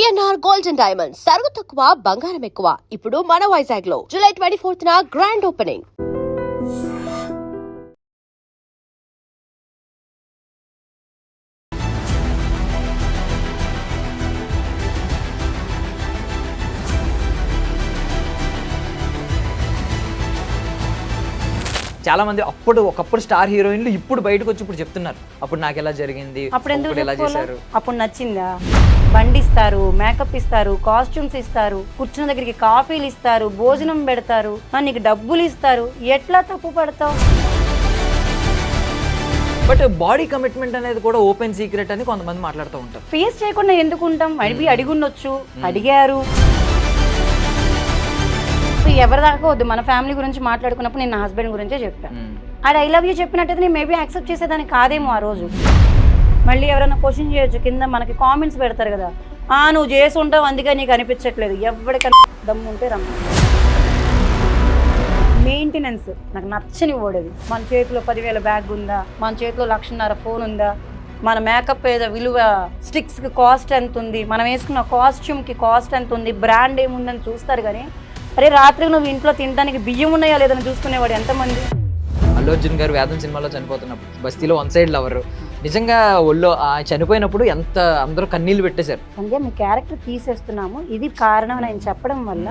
PNR gold and diamonds సరుకు తక్కువ బంగారం ఎక్కువ. ఇప్పుడు మన వైజాగ్ లో జూలై 24th గ్రాండ్ ఓపెనింగ్. చాలా మంది ఒకప్పుడు స్టార్ హీరోయిన్లు ఇప్పుడు బయటకు వచ్చి ఇప్పుడు చెప్తున్నారు అప్పుడు నాకు ఎలా జరిగింది, అప్పుడు ఎలా చేశారు. అప్పుడు నచ్చిందా? బండి ఇస్తారు, మేకప్ ఇస్తారు, కాస్ట్యూమ్స్ ఇస్తారు, కూర్చున్న దగ్గరికి కాఫీలు ఇస్తారు, భోజనం పెడతారు, నీకు డబ్బులు ఇస్తారు, ఎట్లా తప్పు పడతావు? బట్ బాడీ కమిట్మెంట్ అనేది కూడా ఓపెన్ సీక్రెట్ అని కొంతమంది మాట్లాడుతూ ఉంటారు. ఫేస్ చేయకుండా ఎందుకు ఉంటాం? అడిగుండొచ్చు, అడిగారు. ఎవరి దాకా వద్దు, మన ఫ్యామిలీ గురించి మాట్లాడుకున్నప్పుడు నేను నా హస్బెండ్ గురించే చెప్పాను. అది ఐ లవ్ యూ చెప్పినట్టయితే నేను మేబీ యాక్సెప్ట్ చేసేదాన్ని కాదేమో ఆ రోజు. మళ్ళీ ఎవరైనా క్వశ్చన్ చేయొచ్చు, కింద మనకి కామెంట్స్ పెడతారు కదా, నువ్వు చేసి ఉంటావు అందుకే నీకు అనిపించట్లేదు. ఎవరికైనా దమ్ము ఉంటే రమ్మ. మెయింటెనెన్స్ నాకు నచ్చని ఓడేది. మన చేతిలో 10,000 బ్యాగ్ ఉందా, మన చేతిలో 1,50,000 ఫోన్ ఉందా, మన మేకప్ ఏదో విలువ, స్టిక్స్కి కాస్ట్ ఎంత ఉంది, మనం వేసుకున్న కాస్ట్యూమ్కి కాస్ట్ ఎంత ఉంది, బ్రాండ్ ఏముందని చూస్తారు. కానీ అరే రాత్రికి నువ్వు ఇంట్లో తినడానికి బియ్యం ఉన్నాయా లేదని చూసుకునేవాడు ఎంతమంది. అల్లు అర్జున్ గారు వేదం సినిమాలో చనిపోతున్నప్పుడు బస్తీలో వన్ సైడ్ లవర్ నిజంగా ఒళ్ళో చనిపోయినప్పుడు ఎంత అందరూ కన్నీళ్లు పెట్టేశారు. అంటే మీ క్యారెక్టర్ తీసేస్తున్నాము, ఇది కారణం నేను చెప్పడం వల్ల.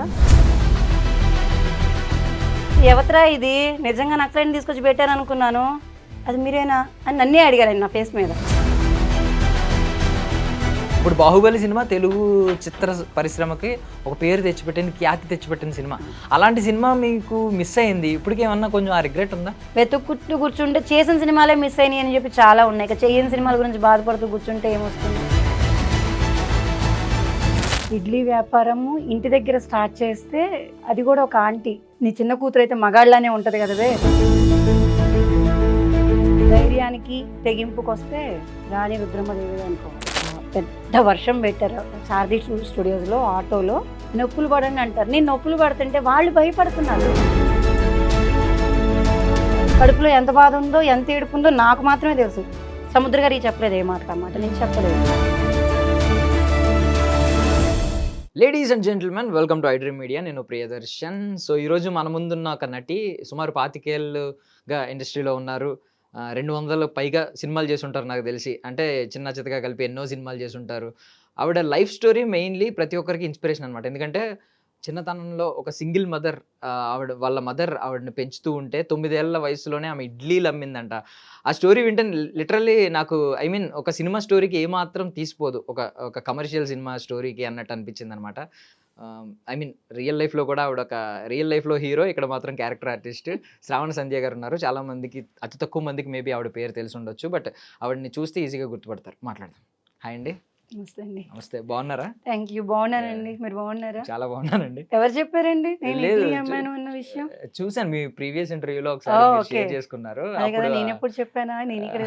ఎవతరా ఇది నిజంగా నక్సలైట్ని తీసుకొచ్చి పెట్టాను అనుకున్నాను, అది మీరేనా అని నన్నే అడిగారు నా ఫేస్ మీద. ఇప్పుడు బాహుబలి సినిమా తెలుగు చిత్ర పరిశ్రమకి ఒక పేరు తెచ్చిపెట్టింది, ఖ్యాతి తెచ్చిపెట్టిన సినిమా. అలాంటి సినిమా మీకు మిస్ అయింది, ఇప్పటికేమన్నా కొంచెం ఆ రిగ్రెట్ ఉందా? వెతుక్కుంటూ కూర్చుంటే చేసిన సినిమాలే మిస్ అయినాయి అని చెప్పి చాలా ఉన్నాయి. ఇక చేయని సినిమాల గురించి బాధపడుతూ కూర్చుంటే ఏమొస్తుంది? ఇడ్లీ వ్యాపారము ఇంటి దగ్గర స్టార్ట్ చేస్తే అది కూడా ఒక ఆంటీ, నీ చిన్న కూతురు అయితే మగాళ్ళనే ఉంటుంది కదవే. ధైర్యానికి తెగింపుకి వస్తే రాణి రుద్రమ్మదేవి అనుకో. పెద్ద వర్షం పెట్టారు సారథి స్టూడియోస్లో, ఆటోలో. నొప్పులు పడండి అంటారు. నేను నొప్పులు పడుతుంటే వాళ్ళు భయపడుతున్నారు. కడుపులో ఎంత బాధ ఉందో, ఎంత ఏడుపుందో నాకు మాత్రమే తెలుసు. సముద్ర గారికి చెప్పలేదు ఏ మాట అన్నమాట, నేను చెప్పలేదు. Ladies and gentlemen, welcome to iDream media. నేను ప్రియదర్శన్. సో ఈరోజు మన ముందున్న ఒక నటి సుమారు 25 ఏళ్ళుగా ఇండస్ట్రీలో ఉన్నారు. 200 పైగా సినిమాలు చేసి ఉంటారు నాకు తెలిసి. అంటే చిన్న చితగా కలిపి ఎన్నో సినిమాలు చేసి ఉంటారు. ఆవిడ లైఫ్ స్టోరీ మెయిన్లీ ప్రతి ఒక్కరికి ఇన్స్పిరేషన్ అనమాట. ఎందుకంటే చిన్నతనంలో ఒక సింగిల్ మదర్, వాళ్ళ మదర్ ఆవిడని పెంచుతూ ఉంటే 9 ఏళ్ల వయసులోనే ఆమె ఇడ్లీలు అమ్మిందంట. ఆ స్టోరీ వింటే లిటరల్లీ నాకు ఒక సినిమా స్టోరీకి ఏమాత్రం తీసిపోదు, ఒక కమర్షియల్ సినిమా స్టోరీకి అన్నట్టు అనిపించింది అనమాట. రియల్ లైఫ్లో కూడా ఆవిడ ఒక రియల్ లైఫ్లో హీరో, ఇక్కడ మాత్రం క్యారెక్టర్ ఆర్టిస్ట్. శ్రావణ సంధ్య గారు ఉన్నారు. చాలా మందికి, అతి తక్కువ మందికి మేబీ ఆవిడ పేరు తెలిసి ఉండొచ్చు, బట్ ఆవిడని చూస్తే ఈజీగా గుర్తుపడతారు. మాట్లాడదాం. హాయ్ అండి. నమస్తే అండి. నమస్తే, బాగున్నారా? థ్యాంక్ యూ, బాగున్నానండి. మీరు బాగున్నారా? చాలా బాగున్నానండి. ఎవరు చెప్పారండి నేను లేదు, అమ్మాను అన్న విషయం? చూసాను మీ ప్రీవియస్ ఇంటర్వ్యూలో ఒకసారి షేర్ చేసుకున్నారు. నేను ఎప్పుడు చెప్పానా? నేను ఇక్కడ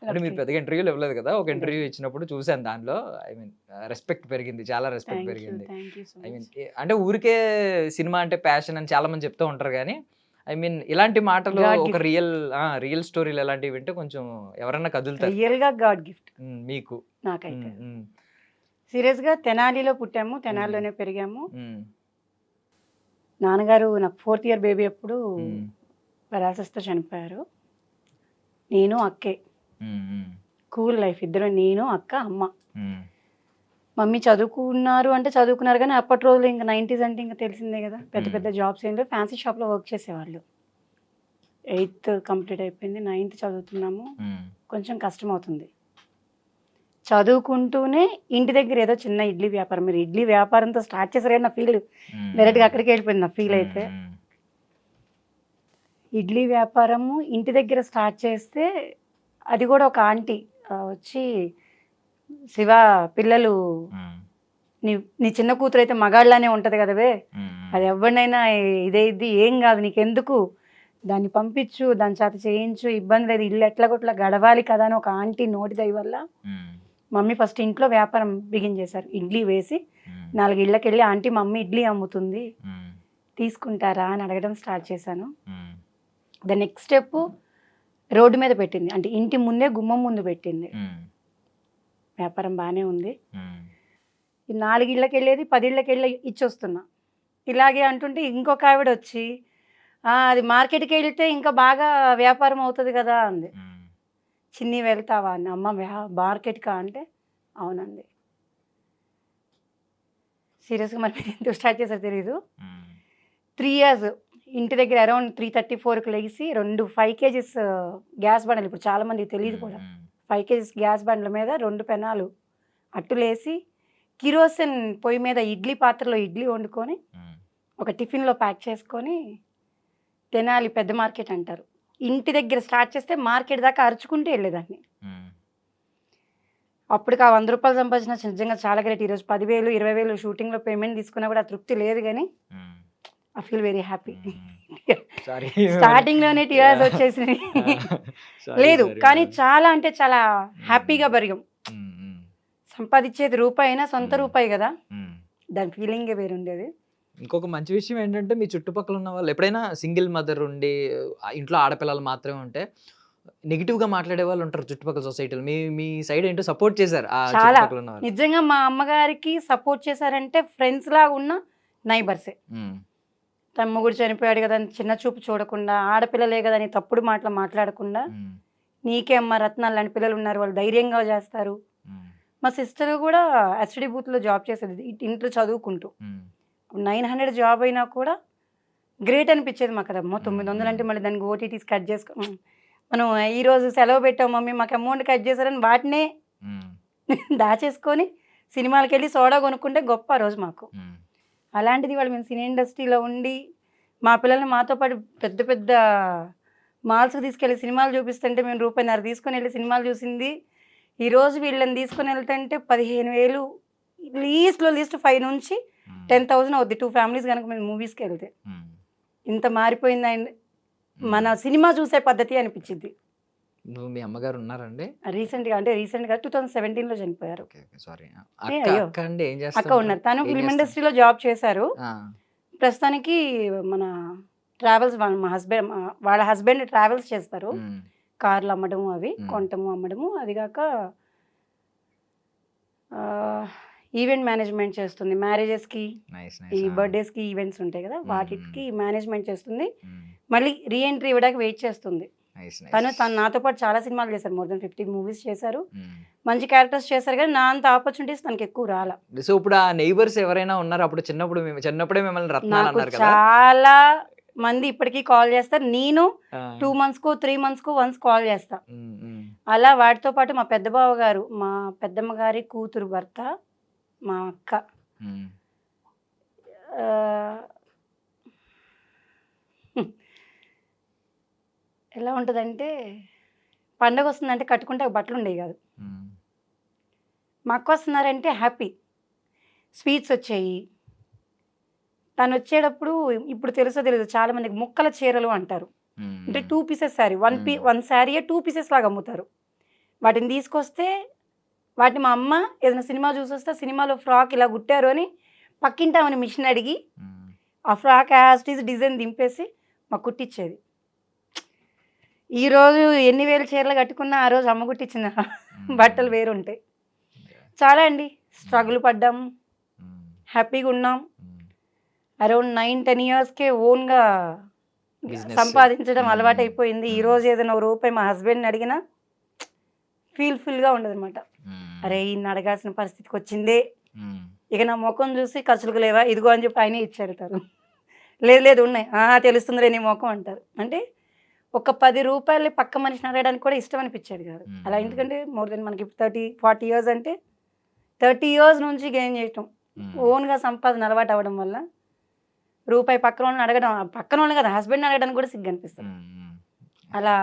అంటే మీరు పెద్దగా ఇంటర్వ్యూలు ఇవ్వలేదు కదా, ఒక ఇంటర్వ్యూ ఇచ్చినప్పుడు చూసాను. దానిలో రెస్పెక్ట్ పెరిగింది, చాలా రెస్పెక్ట్ పెరిగింది. అంటే ఊరికే సినిమా అంటే ప్యాషన్ అని చాలా మంది చెప్తూ ఉంటారు, కానీ ఇలాంటి మాటలు, ఒక రియల్ స్టోరీలు ఎలాంటివి వింటే కొంచెం ఎవరన్నా కదులుతారు. రియల్ గా గాడ్ గిఫ్ట్ మీకు. నాకైతే సీరియస్ గా తెనాలిలో పుట్టాము, తెనాలిలోనే పెరిగాము. నాన్నగారు నాకు 4th ఇయర్ బేబీ అప్పుడు పెరాలసిస్తో చనిపోయారు. నేను అక్కే, కూల్ లైఫ్, ఇద్దరు, నేను అక్క అమ్మ. మమ్మీ చదువుకున్నారు అంటే చదువుకున్నారు, కానీ అప్పటి రోజులు ఇంకా 90s అంటే ఇంకా తెలిసిందే కదా, పెద్ద పెద్ద జాబ్స్ ఏంటో ఫ్యాన్సీ షాప్లో వర్క్ చేసేవాళ్ళు. 8th కంప్లీట్ అయిపోయింది, 9th చదువుతున్నాము. కొంచెం కష్టం అవుతుంది. చదువుకుంటూనే ఇంటి దగ్గర ఏదో చిన్న ఇడ్లీ వ్యాపారం, మీరు ఇడ్లీ వ్యాపారంతో స్టార్ట్ చేశారు కానీ నా ఫీల్ డైరెక్ట్గా అక్కడికి వెళ్ళిపోయింది. నా ఫీల్ అయితే ఇడ్లీ వ్యాపారము ఇంటి దగ్గర స్టార్ట్ చేస్తే అది కూడా ఒక ఆంటీ వచ్చి, శివ పిల్లలు, నీ చిన్న కూతురు అయితే మగాళ్ళనే ఉంటుంది కదవే, అది ఎవరినైనా ఇదేది ఏం కాదు, నీకెందుకు, దాన్ని పంపించు, దాని చేత చేయించు, ఇబ్బంది లేదు, ఇల్లు ఎట్లా కొట్లా గడవాలి కదా అని ఒక ఆంటీ నోటి దయ వల్ల మమ్మీ ఫస్ట్ ఇంట్లో వ్యాపారం బిగిన్ చేశారు. ఇడ్లీ వేసి 4 ఇళ్ళకి వెళ్ళి, ఆంటీ మమ్మీ ఇడ్లీ అమ్ముతుంది తీసుకుంటారా అని అడగడం స్టార్ట్ చేశాను. ద నెక్స్ట్ స్టెప్ రోడ్డు మీద పెట్టింది, అంటే ఇంటి ముందే గుమ్మం ముందు పెట్టింది. వ్యాపారం బాగానే ఉంది. ఈ 4 ఇళ్ళకి వెళ్ళేది 10 ఇళ్ళకి వెళ్ళి ఇచ్చొస్తున్నా. ఇలాగే అంటుంటే ఇంకొక ఆవిడ వచ్చి అది మార్కెట్కి వెళ్తే ఇంకా బాగా వ్యాపారం అవుతుంది కదా అంది. చిన్ని వెళ్తావా అని. అమ్మ మార్కెట్కా అంటే అవునంది. సీరియస్గా మరి మీరు ఎందుకు స్టార్ట్ చేశారో తెలీదు. 3 ఇయర్స్ ఇంటి దగ్గర అరౌండ్ 3:34కి లేచి 5 కేజీస్ గ్యాస్ బండలు, ఇప్పుడు చాలా మందికి తెలియదు కూడా, 5 కేజీస్ గ్యాస్ బండ్ల మీద 2 పెనాలు అట్టులేసి కిరోసిన్ పొయ్యి మీద ఇడ్లీ పాత్రలో ఇడ్లీ వండుకొని ఒక టిఫిన్లో ప్యాక్ చేసుకొని తెనాలి పెద్ద మార్కెట్ అంటారు, ఇంటి దగ్గర స్టార్ట్ చేస్తే మార్కెట్ దాకా అరుచుకుంటూ వెళ్ళేదాన్ని. అప్పటికి ఆ 100 రూపాయలు సంపాదించిన నిజంగా చాలా గ్రేట్. ఈరోజు 10,000 20,000 షూటింగ్లో పేమెంట్ తీసుకున్నా కూడా ఆ తృప్తి లేదు, కానీ ఐ ఫీల్ వెరీ హ్యాపీ. స్టార్టింగ్లోనే టీఆర్స్ వచ్చేసినాయి లేదు, కానీ చాలా అంటే చాలా హ్యాపీగా బరిగాం. సంపాదించేది రూపాయి అయినా సొంత రూపాయి కదా, దాని ఫీలింగే వేరుండేది. ఇంకొక మంచి విషయం ఏంటంటే మీ చుట్టుపక్కల ఉన్న వాళ్ళు ఎప్పుడైనా సింగిల్ మదర్ ఉండి ఇంట్లో ఆడపిల్లలు మాత్రమే ఉంటే నెగిటివ్గా మాట్లాడే వాళ్ళు ఉంటారు చుట్టుపక్కల సొసైటీలో. మీ సైడ్ ఏంటో సపోర్ట్ చేశారు చాలా. నిజంగా మా అమ్మగారికి సపోర్ట్ చేశారంటే ఫ్రెండ్స్ లాగా ఉన్న నైబర్సే. తన మొగుడు చనిపోయాడు కదా అని చిన్న చూపు చూడకుండా, ఆడపిల్లలే కదా అని తప్పుడు మాటలు మాట్లాడకుండా, నీకే అమ్మ రత్నాలు లాంటి పిల్లలు ఉన్నారు, వాళ్ళు ధైర్యంగా చేస్తారు. మా సిస్టర్ కూడా ఎస్డి బూత్లో జాబ్ చేసేది ఇంట్లో చదువుకుంటూ. 900 జాబ్ అయినా కూడా గ్రేట్ అనిపించేది మాకు. అమ్మో 900 అంటే మళ్ళీ దానికి ఓటీటీస్ కట్ చేసుకో, మనం ఈరోజు సెలవు పెట్టాం మమ్మీ మాకు అమౌంట్ కట్ చేశారని వాటినే దాచేసుకొని సినిమాలకి వెళ్ళి సోడా కొనుక్కుంటే గొప్ప ఆ రోజు మాకు. అలాంటిది వాళ్ళు మేము సినీ ఇండస్ట్రీలో ఉండి మా పిల్లల్ని మాతో పాటు పెద్ద పెద్ద మాల్స్కి తీసుకెళ్ళి సినిమాలు చూపిస్తుంటే మేము ₹1.5 తీసుకొని వెళ్ళి సినిమాలు చూసింది. ఈరోజు వీళ్ళని తీసుకొని వెళ్తుంటే 15,000 లీస్ట్ 5 నుంచి 10,000 అవుద్ది 2 ఫ్యామిలీస్ కనుక మేము మూవీస్కి వెళ్తే. ఇంత మారిపోయిందండి మన సినిమా చూసే పద్ధతి అనిపించింది. నువ్వు మీ అమ్మగారు ఉన్నారండి? రీసెంట్గా 2017లో చనిపోయారు. అక్క ఉన్నారు, తను ఫిల్మ్ ఇండస్ట్రీలో జాబ్ చేశారు. ప్రస్తుతానికి మన ట్రావెల్స్ మా హస్బెండ్ వాళ్ళ హస్బెండ్ ట్రావెల్స్ చేస్తారు, కార్లు అమ్మడము అవి కొనటము అమ్మడము. అది కాక ఈవెంట్ మేనేజ్మెంట్ చేస్తుంది. మ్యారేజెస్కి ఈ బర్త్డేస్కి ఈవెంట్స్ ఉంటాయి కదా వాటికి మేనేజ్మెంట్ చేస్తుంది. మళ్ళీ రీఎంట్రీ ఇవ్వడానికి వెయిట్ చేస్తుంది. తను నాతో పాటు చాలా సినిమాలు చేశారు, more than 50 మూవీస్ చేశారు, మంచి క్యారెక్టర్స్ చేశారు, కానీ నా అంత ఆపర్చునిటీస్ తనకి ఎక్కువ రాలా. సో ఇప్పుడు ఆ నైబర్స్ ఎవరైనా ఉన్నారు అప్పుడు చిన్నప్పుడే మిమ్మల్ని రత్నాలు అన్నారు కదా? చాలా మంది ఇప్పటికీ కాల్ చేస్తారు. నేను 2 monthsకో 3 monthsకో వన్స్ కాల్ చేస్తా. అలా వాటితో పాటు మా పెద్ద బావ గారు, మా పెద్దమ్మ గారి కూతురు భర్త, మా అక్క, ఎలా ఉంటుందంటే పండగ వస్తుందంటే కట్టుకుంటే బట్టలు ఉండేవి కాదు. మా అక్క వస్తున్నారంటే హ్యాపీ, స్వీట్స్ వచ్చాయి. తను వచ్చేటప్పుడు ఇప్పుడు తెలుసో తెలియదు చాలా మందికి ముక్కల చీరలు అంటారు, అంటే 2 pieces శారీ, 1 శారీ 2 pieces లాగా అమ్ముతారు. వాటిని తీసుకొస్తే వాటిని మా అమ్మ ఏదైనా సినిమా చూసొస్తే సినిమాలో ఫ్రాక్ ఇలా కుట్టారు అని పక్కింటి ఆమెను మిషన్ అడిగి ఆ ఫ్రాక్ యాస్టీస్ డిజైన్ దింపేసి మాకు కుట్టించేది. ఈరోజు ఎన్ని వేల చీరలు కట్టుకున్నా ఆ రోజు అమ్మ కుట్టించిన బట్టలు వేరుంటాయి. చాలా అండి స్ట్రగుల్ పడ్డాము, హ్యాపీగా ఉన్నాం. అరౌండ్ 9-10 ఇయర్స్కే ఓన్గా సంపాదించడం అలవాటు అయిపోయింది. ఈరోజు ఏదైనా రూపాయి మా హస్బెండ్ని అడిగినా ఫుల్గా ఉండదు అనమాట. అరే ఈయన అడగాల్సిన పరిస్థితికి వచ్చిందే, ఇక నా ముఖం చూసి ఖర్చులకు లేవా ఇదిగో అని చెప్పి ఆయనే ఇచ్చేడతారు. లేదు ఉన్నాయి తెలుస్తుందిలే నీ ముఖం అంటారు. అంటే ఒక 10 రూపాయలు పక్క మనిషిని అడగడానికి కూడా ఇష్టం అనిపించేది కాదు అలా. ఎందుకంటే మోర్ దెన్ మనకి 30-40 ఇయర్స్ అంటే 30 ఇయర్స్ నుంచి గెయిన్ చేయటం, ఓన్గా సంపాదన అలవాటు అవ్వడం వల్ల రూపాయి పక్కన వాళ్ళని అడగడం, పక్కన వాళ్ళని కదా హస్బెండ్ని అడగడానికి కూడా సిగ్గు అనిపిస్తుంది. అలా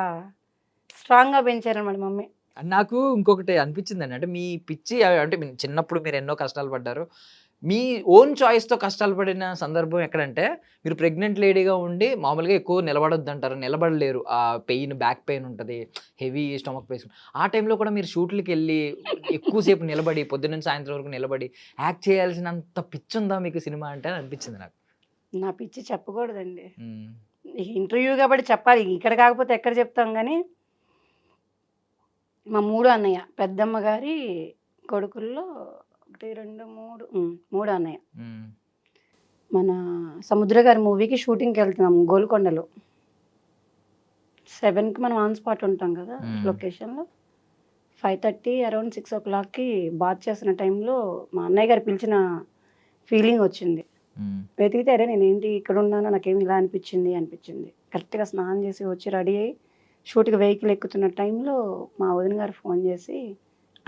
స్ట్రాంగ్గా పెంచారనమాట మమ్మీ. నాకు ఇంకొకటి అనిపించిందండి, అంటే మీ పిచ్చి అంటే చిన్నప్పుడు మీరు ఎన్నో కష్టాలు పడ్డారు, మీ ఓన్ చాయిస్తో కష్టాలు పడిన సందర్భం ఎక్కడంటే మీరు ప్రెగ్నెంట్ లేడీగా ఉండి మామూలుగా ఎక్కువ నిలబడొద్దు అంటారు, నిలబడలేరు, ఆ పెయిన్ బ్యాక్ పెయిన్ ఉంటుంది, హెవీ స్టమక్ పెయిన్. ఆ టైంలో కూడా మీరు షూట్లకి వెళ్ళి ఎక్కువసేపు నిలబడి పొద్దున్న సాయంత్రం వరకు నిలబడి యాక్ట్ చేయాల్సినంత పిచ్చి ఉందా మీకు సినిమా అంటే అనిపించింది నాకు. నా పిచ్చి చెప్పకూడదండి, ఇంటర్వ్యూ కాబట్టి చెప్పాలి, ఇక్కడ కాకపోతే ఎక్కడ చెప్తాం. కానీ మా 3వ అన్నయ్య పెద్దమ్మ గారి కొడుకుల్లో 1 2 3 3 అన్నయ్య. ఉమ్. మన సముద్ర గారి మూవీకి షూటింగ్కి వెళ్తున్నాం గోల్కొండలో. 7కి మనం ఆన్ స్పాట్ ఉంటాం కదా లొకేషన్లో. 5:30 అరౌండ్ 6 o'clockకి బాత్ చేస్తున్న టైంలో మా అన్నయ్య గారు పిలిచిన ఫీలింగ్ వచ్చింది. ఉమ్. వెతికితే అరే నేను ఏంటి ఇక్కడ ఉన్నానో నాకేమి ఇలా అనిపించింది. కరెక్ట్గా స్నానం చేసి వచ్చి రెడీ అయ్యి షూట్కి వెహికల్ ఎక్కుతున్న టైంలో మా వదిన గారు ఫోన్ చేసి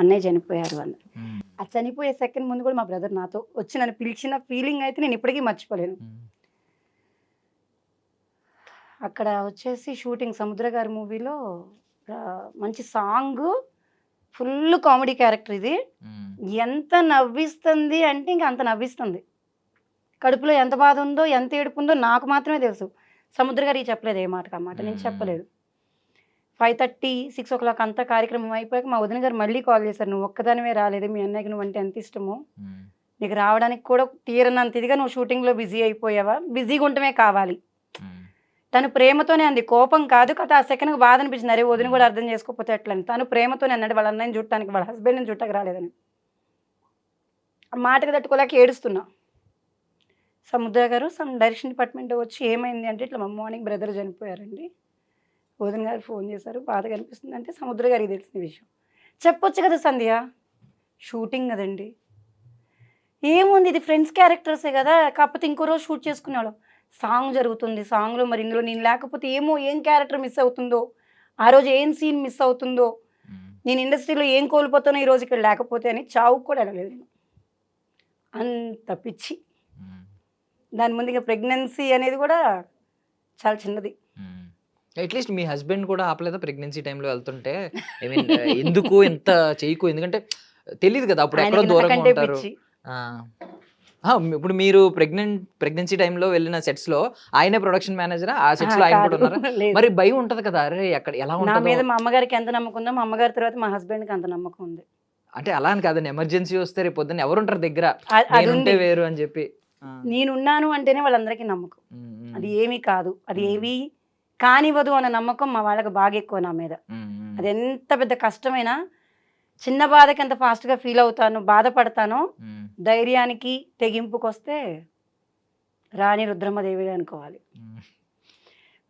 అన్నయ్య చనిపోయారు అన్నారు. ఉమ్. ఆ చనిపోయే సెకండ్ ముందు కూడా మా బ్రదర్ నాతో వచ్చి నన్ను పిలిచిన ఫీలింగ్ అయితే నేను ఇప్పటికీ మర్చిపోలేను. ఉమ్. అక్కడ వచ్చేసి షూటింగ్ సముద్ర గారి మూవీలో మంచి సాంగ్, ఫుల్ కామెడీ క్యారెక్టర్ ఇది. ఉమ్. ఎంత నవ్విస్తుంది అంటే ఇంకా అంత నవ్విస్తుంది. కడుపులో ఎంత బాధ ఉందో ఎంత ఏడుపు ఉందో నాకు మాత్రమే తెలుసు. సముద్ర గారికి చెప్పలేదు ఏ మాటకు ఆ మాట, నేను చెప్పలేదు. 5:30 6 o'clock అంతా కార్యక్రమం అయిపోయాక మా వదిన గారు మళ్ళీ కాల్ చేశారు. నువ్వు ఒక్కదానివే రాలేదు, మీ అన్నయ్యకి నువ్వు అంటే ఎంత ఇష్టమో, ఉమ్. నీకు రావడానికి కూడా తీరనంత ఇదిగా నువ్వు షూటింగ్లో బిజీ అయిపోయావా, బిజీగా ఉండటమే కావాలి. ఉమ్. తను ప్రేమతోనే అంది, కోపం కాదు కదా. ఆ సెకండ్కి బాధ అనిపించింది, అరే వదిన కూడా అర్థం చేసుకోకపోతే ఎట్లని. తను ప్రేమతోనే అన్నాడు వాళ్ళ అన్నయ్యని చుట్టానికి, వాళ్ళ హస్బెండ్ని చుట్టానికి రాలేదని. ఆ మాటకు తట్టుకోలేక ఏడుస్తున్నా. సముద్ర గారు డైరెక్షన్ డిపార్ట్మెంట్ వచ్చి ఏమైంది అంటే ఇట్లా మా మార్నింగ్ బ్రదర్ చనిపోయారండి, వదిన గారు ఫోన్ చేశారు, బాధగా అనిపిస్తుంది అంటే సముద్ర గారికి తెలిసిన విషయం. చెప్పొచ్చు కదా సంధ్య, షూటింగ్ కదండి, ఏముంది ఇది ఫ్రెండ్స్ క్యారెక్టర్సే కదా, కాకపోతే ఇంకో రోజు షూట్ చేసుకునేవాళ్ళం. సాంగ్ జరుగుతుంది, సాంగ్లో మరి ఇందులో నేను లేకపోతే ఏం క్యారెక్టర్ మిస్ అవుతుందో, ఆ రోజు ఏం సీన్ మిస్ అవుతుందో, నేను ఇండస్ట్రీలో ఏం కోల్పోతానో ఈరోజు ఇక్కడ లేకపోతే అని చావుకు కూడా అడగలేదు నేను. అంత పిచ్చి. దాని ముందు ఇక ప్రెగ్నెన్సీ అనేది కూడా చాలా చిన్నది. అట్లీస్ట్ మీ హస్బెండ్ కూడా ఆపలేదా ప్రెగ్నెన్సీ టైంలో వెళ్తుంటే? ఐ మీన్ ఎందుకు ఇంత చేయకు, ఎందుకంటే తెలియదు కదా అప్పుడు ఎక్కడో ఆయనకి దూరంగా నాకంటే ఉంటారు. పిచ్చి. ఇప్పుడు మీరు ప్రెగ్నెన్సీ టైంలో వెళ్ళిన సెట్స్ లో ఆయనే ప్రొడక్షన్ మేనేజరా? ఆ సెట్స్ లో ఆయన కూడా ఉన్నారా? లేదు. మరి భయం ఉంటది కదా, అరే అక్కడ ఎలా నా ఉంటుందో. మీద మా అమ్మగారికి ఎంత నమ్మకం ఉందో మా అమ్మగారి తర్వాత మా హస్బెండ్కి అంత నమ్మకం ఉంది. అంటే అలా అని కాదండి, ఎమర్జెన్సీ వస్తే రేపు పొద్దున్న ఎవరు ఉంటారు దగ్గర, అది నేనుంటే ఉంది. వేరు అని చెప్పి. నేనున్నాను అంటేనే వాళ్ళందరికీ నమ్మకం. అది ఏమీ కాదు, అది ఏమీ కానివ్వదు అన్న నమ్మకం మా వాళ్ళకి బాగా ఎక్కువ నా మీద. అది ఎంత పెద్ద కష్టమైనా చిన్న బాధకి ఎంత ఫాస్ట్గా ఫీల్ అవుతాను, బాధపడతానో, ధైర్యానికి తెగింపుకి వస్తే రాణి రుద్రమ్మదేవి అనుకోవాలి.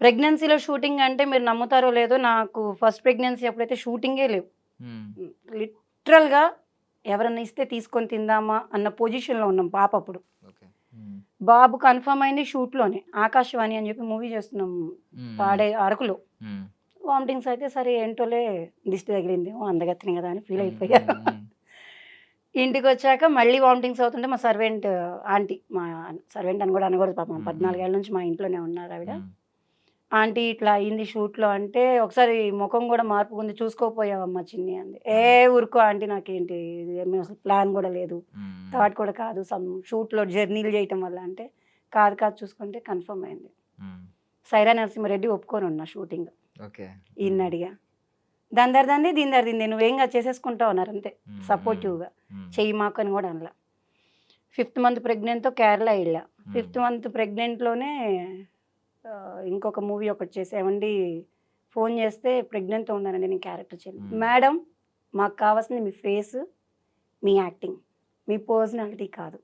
ప్రెగ్నెన్సీలో షూటింగ్ అంటే మీరు నమ్ముతారో లేదో, నాకు ఫస్ట్ ప్రెగ్నెన్సీ అప్పుడైతే షూటింగే లేవు. లిటరల్గా ఎవరన్నా ఇస్తే తీసుకొని తిందామా అన్న పొజిషన్లో ఉన్నాం. పాప అప్పుడు, బాబు కన్ఫర్మ్ అయింది షూట్లోనే. ఆకాశవాణి అని చెప్పి మూవీ చేస్తున్నాం పాడే అరకులో. వామిటింగ్స్ అయితే సరే ఏంటోలే దిష్టి తగిలింది అందగత్తిని కదా అని ఫీల్ అయిపోయా. ఇంటికి వచ్చాక మళ్ళీ వామిటింగ్స్ అవుతుంటే మా సర్వెంట్ ఆంటీ, మా సర్వెంట్ అని కూడా అనకూడదు పాపం, 14 ఏళ్ళ నుంచి మా ఇంట్లోనే ఉన్నారు ఆవిడ. ఆంటీ ఇట్లా అయింది షూట్లో అంటే, ఒకసారి ముఖం కూడా మార్పుకుంది, చూసుకోపోయావమ్మా చిన్ని అంది. ఊరుకో ఆంటీ, నాకేంటి ఇది, అసలు ప్లాన్ కూడా లేదు, థాట్ కూడా కాదు, షూట్లో జర్నీలు చేయటం వల్ల అంటే, కాదు చూసుకుంటే కన్ఫర్మ్ అయింది. సైరా నరసింహారెడ్డి ఒప్పుకొని ఉన్నా షూటింగ్. ఈయన అడిగా, దీని దరిదింది నువ్వేంగా చేసేసుకుంటావు అన్నారు అంతే, సపోర్టివ్గా. చెయ్యి మాకు అని కూడా అనలా. 5th month ప్రెగ్నెంట్తో కేరళ వెళ్ళా. 5th month ప్రెగ్నెంట్లోనే ఇంకొక మూవీ ఒకటి చేసామండి. ఫోన్ చేస్తే ప్రెగ్నెంట్తో ఉన్నానండి నేను క్యారెక్టర్ చేయాలి. మేడం మాకు కావాల్సింది మీ ఫేస్, మీ యాక్టింగ్, మీ పర్సనాలిటీ కాదు.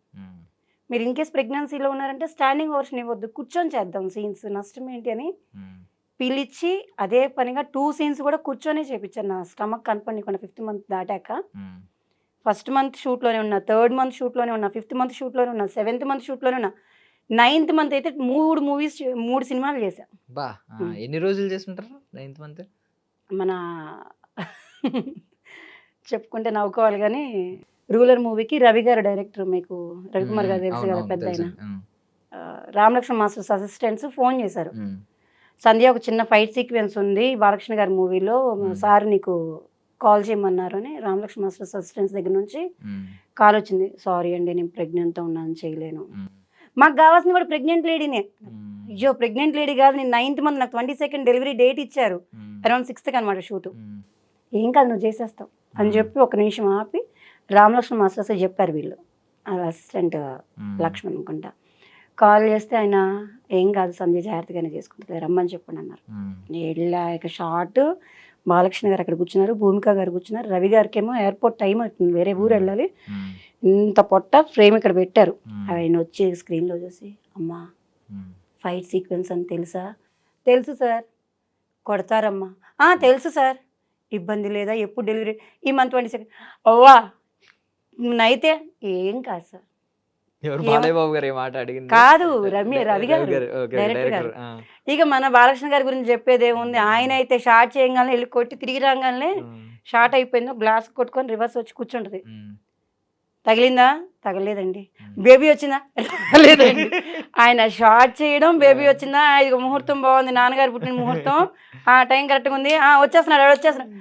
మీరు ఇన్కేస్ ప్రెగ్నెన్సీలో ఉన్నారంటే స్టాండింగ్ ఓవర్షన్ ఇవ్వద్దు, కూర్చొని చేద్దాం సీన్స్, నష్టం ఏంటి అని పిలిచి అదే పనిగా 2 scenes కూడా కూర్చొనే చేయించాను. నా స్టమక్ కనపడకుండా 5th month దాటాక. 1st month షూట్లోనే ఉన్నా, 3rd month షూట్లోనే ఉన్నా, 5th month షూట్లోనే ఉన్నా, 7th month షూట్లోనే ఉన్నా, 9th month అయితే 3 సినిమాలు చేశా. బా, ఎన్ని రోజులు చేస్తుంటారు 9th month? మన చెప్పుకుంటే నవ్వుకోవాలి కానీ, రూలర్ మూవీకి రవి గారు డైరెక్టర్, మీకు రవికుమార్ గారు తెలుసు కదా పెద్ద ఆయన, రామలక్ష్మణ్ మాస్టర్స్ అసిస్టెంట్స్ ఫోన్ చేశారు. సంధ్య ఒక చిన్న ఫైట్ సీక్వెన్స్ ఉంది బాలకృష్ణ గారి మూవీలో, సార్ నీకు కాల్ చేయమన్నారు అని రామలక్ష్మణ్ మాస్టర్స్ అసిస్టెంట్స్ దగ్గర నుంచి కాల్ వచ్చింది. సారీ అండి నేను ప్రెగ్నెంట్తో ఉన్నాను చేయలేను. మాకు కావాల్సింది కూడా ప్రెగ్నెంట్ లేడీనే. అయ్యో ప్రెగ్నెంట్ లేడీ కాదు, నేను 9th month, నాకు 22nd డెలివరీ డేట్ ఇచ్చారు, అరౌండ్ 6th అనమాట షూటు. ఏం కాదు నువ్వు చేసేస్తావు అని చెప్పి 1 నిమిషం ఆపి రామలక్ష్మణ్ మాస్టర్స్ చెప్పారు, వీళ్ళు అసిస్టెంట్ లక్ష్మణ్ అనుకుంటా. కాల్ చేస్తే ఆయన ఏం కాదు సంధ్య జాగ్రత్తగానే చేసుకుంటుంది, రమ్మని చెప్పండి అన్నారు. వెళ్ళా ఇక షార్ట్, బాలకృష్ణ గారు అక్కడ కూర్చున్నారు, భూమిక గారు కూర్చున్నారు, రవి గారికి ఏమో ఎయిర్పోర్ట్ టైం అవుతుంది, వేరే ఊరు వెళ్ళాలి. ఇంత పొట్ట ఫ్రేమ్ ఇక్కడ పెట్టారు. ఆయన వచ్చి స్క్రీన్లో చూసి, అమ్మా ఫైట్ సీక్వెన్స్ అని తెలుసా? తెలుసు సార్. కొడతారమ్మా? తెలుసు సార్. ఇబ్బంది లేదా? ఎప్పుడు డెలివరీ? ఈ మంత్ 22. ఓవా అయితే ఏం కాదు సార్. ఎవరు బాలయ్య బాబు గారు ఏ మాట అడిగింది? కాదు, రవి గారు ఓకే, డైరెక్టర్ గారు. డైరెక్టర్. ఇక మన బాలకృష్ణ గారి గురించి చెప్పేది ఏముంది, ఆయన అయితే షార్ట్ చేయగానే వెళ్ళి కొట్టి తిరిగి రాగానే షార్ట్ అయిపోయిందో గ్లాస్ కొట్టుకొని రివర్స్ వచ్చి కూర్చుంటది. తగిలిందా? తగలేదండి. బేబీ వచ్చిందా? లేదండి. ఆయన షార్ట్ చేయడం, బేబీ వచ్చిందా, ఇది ముహూర్తం బాగుంది, నాన్నగారు పుట్టిన ముహూర్తం, టైం కరెక్ట్గా ఉంది, వచ్చేస్తున్నాడు వచ్చేస్తున్నాడు.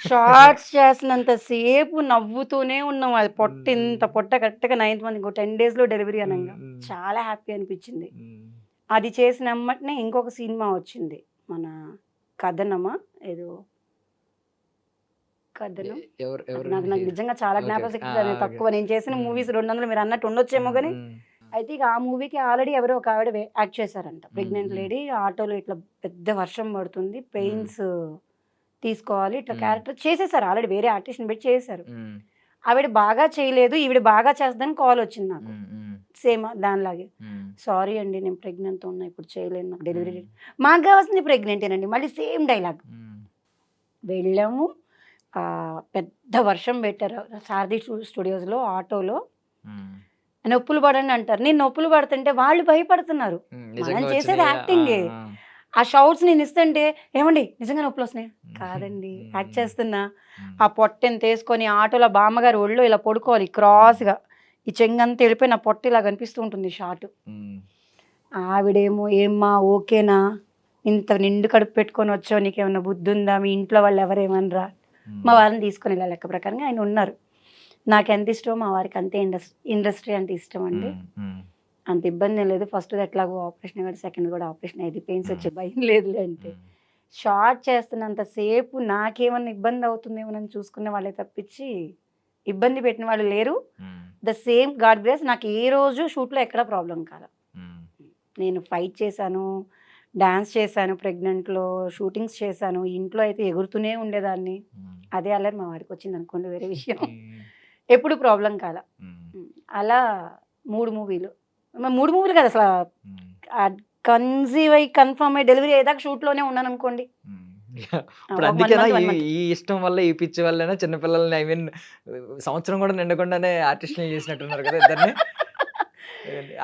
షార్ట్స్ చేసినంత సేపు నవ్వుతూనే ఉన్నాం. అది పొట్ట ఇంత పొట్ట కరెక్ట్గా 9th month, ఇంకో 10 daysలో డెలివరీ అనగా చాలా హ్యాపీ అనిపించింది. అది చేసిన అమ్మటనే ఇంకొక సినిమా వచ్చింది, మన కథనమా ఏదో కథనం. నాకు నిజంగా చాలా జ్ఞాపకశక్తి తక్కువ. నేను చేసిన మూవీస్ 200 మీరు అన్నట్టు ఉండొచ్చేమో కానీ. అయితే ఇక ఆ మూవీకి ఆల్రెడీ ఎవరో ఒక ఆవిడ యాక్ట్ చేశారంట. ప్రెగ్నెంట్ లేడీ, ఆటోలో ఇట్లా పెద్ద వర్షం పడుతుంది, పెయిన్స్ తీసుకోవాలి, ఇట్లా క్యారెక్టర్ చేసేసారు. ఆల్రెడీ వేరే ఆర్టిస్ట్ని పెట్టి చేశారు. ఆవిడ బాగా చేయలేదు, ఈవిడ బాగా చేస్తుందని కాల్ వచ్చింది నాకు. సేమ్ దానిలాగే, సారీ అండి నేను ప్రెగ్నెంట్తో ఉన్నా, ఇప్పుడు చేయలేను, నాకు డెలివరీ. మాకు కావాల్సింది ప్రెగ్నెంటేనండి. మళ్ళీ సేమ్ డైలాగ్. వెళ్ళాము, పెద్ద వర్షం పెట్టారు సారథి స్టూడియోస్లో, ఆటోలో. నొప్పులు పడండి అంటారు. నేను నొప్పులు పడుతుంటే వాళ్ళు భయపడుతున్నారు. మనం చేసేది యాక్టింగే. ఆ షౌట్స్ నేను ఇస్తుంటే, ఏమండి నిజంగా నొప్పులు వస్తున్నాయి? కాదండి, యాక్ట్ చేస్తున్నా. ఆ పొట్టని తీసుకొని ఆటోలో బామ్మగారు ఒళ్ళో ఇలా పడుకోవాలి క్రాస్గా, ఈ చెంగంతా వెళ్ళిపోయి నా పొట్ట ఇలా కనిపిస్తూ ఉంటుంది షార్ట్. ఆవిడేమో, ఏమ్మా ఓకేనా, ఇంత నిండు కడుపు పెట్టుకొని వచ్చావు, నీకేమన్నా బుద్ధి ఉందా, మీ ఇంట్లో వాళ్ళు ఎవరేమనరా? మా వారిని తీసుకొని ఇలా లెక్క ప్రకారంగా ఆయన ఉన్నారు. నాకు ఎంత ఇష్టమో మా వారికి అంతే ఇండస్ట్రీ అంటే ఇష్టం అండి. అంత ఇబ్బంది ఏం లేదు. ఫస్ట్ ఎట్లాగో ఆపరేషన్ కూడా, సెకండ్ కూడా ఆపరేషన్ అయింది, పెయిన్స్ వచ్చే భయం లేదు అంటే. షార్ట్ చేస్తున్నంతసేపు నాకేమన్నా ఇబ్బంది అవుతుందేమోనని చూసుకునే వాళ్ళే తప్పించి ఇబ్బంది పెట్టిన వాళ్ళు లేరు. ద సేమ్ గాడ్ గ్రేస్, నాకు ఏ రోజు షూట్లో ఎక్కడ ప్రాబ్లం కాదు. నేను ఫైట్ చేశాను, డాన్స్ చేశాను, ప్రెగ్నెంట్లో షూటింగ్స్ చేశాను, ఇంట్లో అయితే ఎగురుతూనే ఉండేదాన్ని. అదే అల్లరి మా వారికి వచ్చింది అనుకోండి, వేరే విషయం. ఎప్పుడు ప్రాబ్లం కాల. అలా 3 మూవీలు, 3 మూవీలు కదా అసలు, కన్సీవ్ అయ్యి కన్ఫర్మ్ అయ్యి డెలివరీ అయ్యేదాకా షూట్లోనే ఉన్నాను అనుకోండి. ఇప్పుడు అందుకేనా ఈ ఇష్టం వల్ల, ఈ పిచ్చి వల్లైనా చిన్నపిల్లల్ని, ఐ మీన్ సంవత్సరం కూడా నిండకుండానే ఆర్టిస్ట్ని చేసినట్టున్నారు కదా ఇద్దరిని.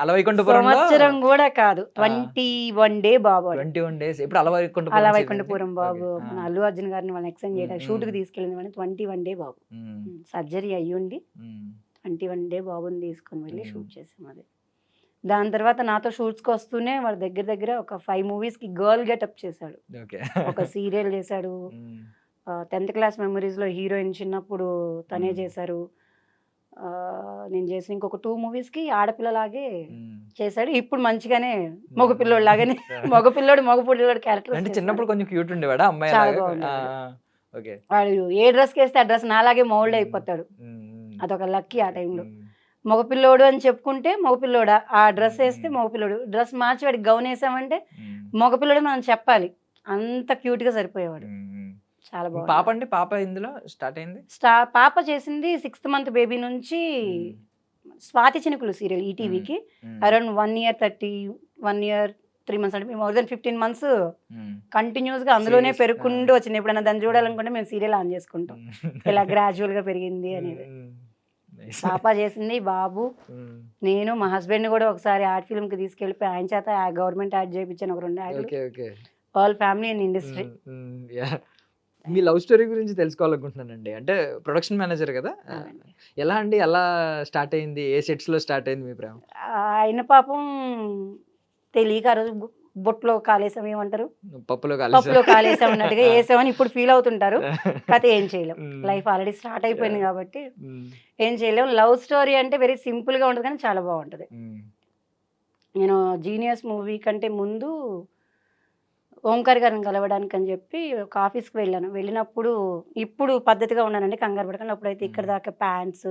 అలవైకుంఠపురంలో సంవత్సరం కూడా కాదు, 21 డే బాబు. 21 days. ఇప్పుడు అలవైకుంఠపురం బాబు మన అల్లు అర్జున్ గారిని వాళ్ళని ఎక్స్టెండ్ చేయడానికి షూట్కి తీసుకెళ్ళింది వాడిని. 21 డే బాబు, సర్జరీ అయ్యుండి 21 డే బాబుని తీసుకొని వెళ్ళి షూట్ చేసాం. అది దాని తర్వాత నాతో షూట్స్కి వస్తూనే వాళ్ళ దగ్గర దగ్గర ఒక 5 మూవీస్కి గర్ల్ గెటప్ చేశాడు. ఒక సీరియల్ చేశాడు, 10th క్లాస్ మెమరీస్లో హీరోయిన్ చిన్నప్పుడు తనే చేశారు. నేను చేసిన ఇంకొక 2 మూవీస్కి ఆడపిల్లలాగే చేశాడు. ఇప్పుడు మంచిగానే మగపిల్లోడు లాగానే, మగపిల్లోడు క్యారెక్టర్. అంటే చిన్నప్పుడు కొంచెం క్యూట్ ఉండేవాడా అమ్మాయి? వాడు ఏ డ్రెస్కి వేస్తే ఆ డ్రెస్ నాలాగే మౌల్డ్ అయిపోతాడు. అదొక లక్కీ ఆ టైంలో. మగపిల్లోడు అని చెప్పుకుంటే మగపిల్లోడా, ఆ డ్రెస్ వేస్తే మగపిల్లోడు, డ్రెస్ మార్చి వాడికి గౌన్ వేసామంటే మగపిల్లోడు మనం చెప్పాలి. అంత క్యూట్గా సరిపోయేవాడు. చాలా బాగుంది. పాప అండి, పాప ఇందులో స్టార్ట్ అయింది. పాప చేసింది 6th month బేబీ నుంచి స్వాతి చినుకులు సీరియల్ ఈటీవీకి అరౌండ్ 1 year 3 months అంటే మోర్ దెన్ 15 months కంటిన్యూస్గా అందులోనే పెరుగుకుంటూ వచ్చింది. ఎప్పుడైనా దాన్ని చూడాలనుకుంటే మేము సీరియల్ ఆన్ చేసుకుంటాం, ఇలా గ్రాడ్యువల్గా పెరిగింది అనేది. పాప చేసింది, బాబు, నేను మా హస్బెండ్ కూడా ఒకసారి ఆర్ట్ ఫిల్మ్కి తీసుకెళ్ళిపోయి ఆయన చేత గవర్నమెంట్ యాడ్ చేయించాను, ఒక 2 యాడ్లు. All family and industry. మీ లవ్ స్టోరీ గురించి తెలుసుకోవాలనుకుంటున్నానండి. అంటే ప్రొడక్షన్ మేనేజర్ కదా, ఎలా అండి, ఎలా స్టార్ట్ అయింది, ఏ సెట్స్లో స్టార్ట్ అయింది మీ ప్రేమ? ఆయన పాపం తెలియక ఆ రోజు బొట్లో కాలేసాం, ఏమంటారు, పప్పులో కాలేసాం అన్నట్టుగా వేసామని ఇప్పుడు ఫీల్ అవుతుంటారు. కథ ఏం చేయలేం, లైఫ్ ఆల్రెడీ స్టార్ట్ అయిపోయింది కాబట్టి ఏం చేయలేం. లవ్ స్టోరీ అంటే వెరీ సింపుల్గా ఉంటుంది కానీ చాలా బాగుంటుంది. నేను జీనియస్ మూవీ కంటే ముందు ఓంకార్ గారిని కలవడానికి అని చెప్పి ఒక ఆఫీస్కి వెళ్ళాను. వెళ్ళినప్పుడు ఇప్పుడు పద్ధతిగా ఉన్నానండి, కంగారు పడకండి. అప్పుడైతే ఇక్కడ దాకా ప్యాంట్స్,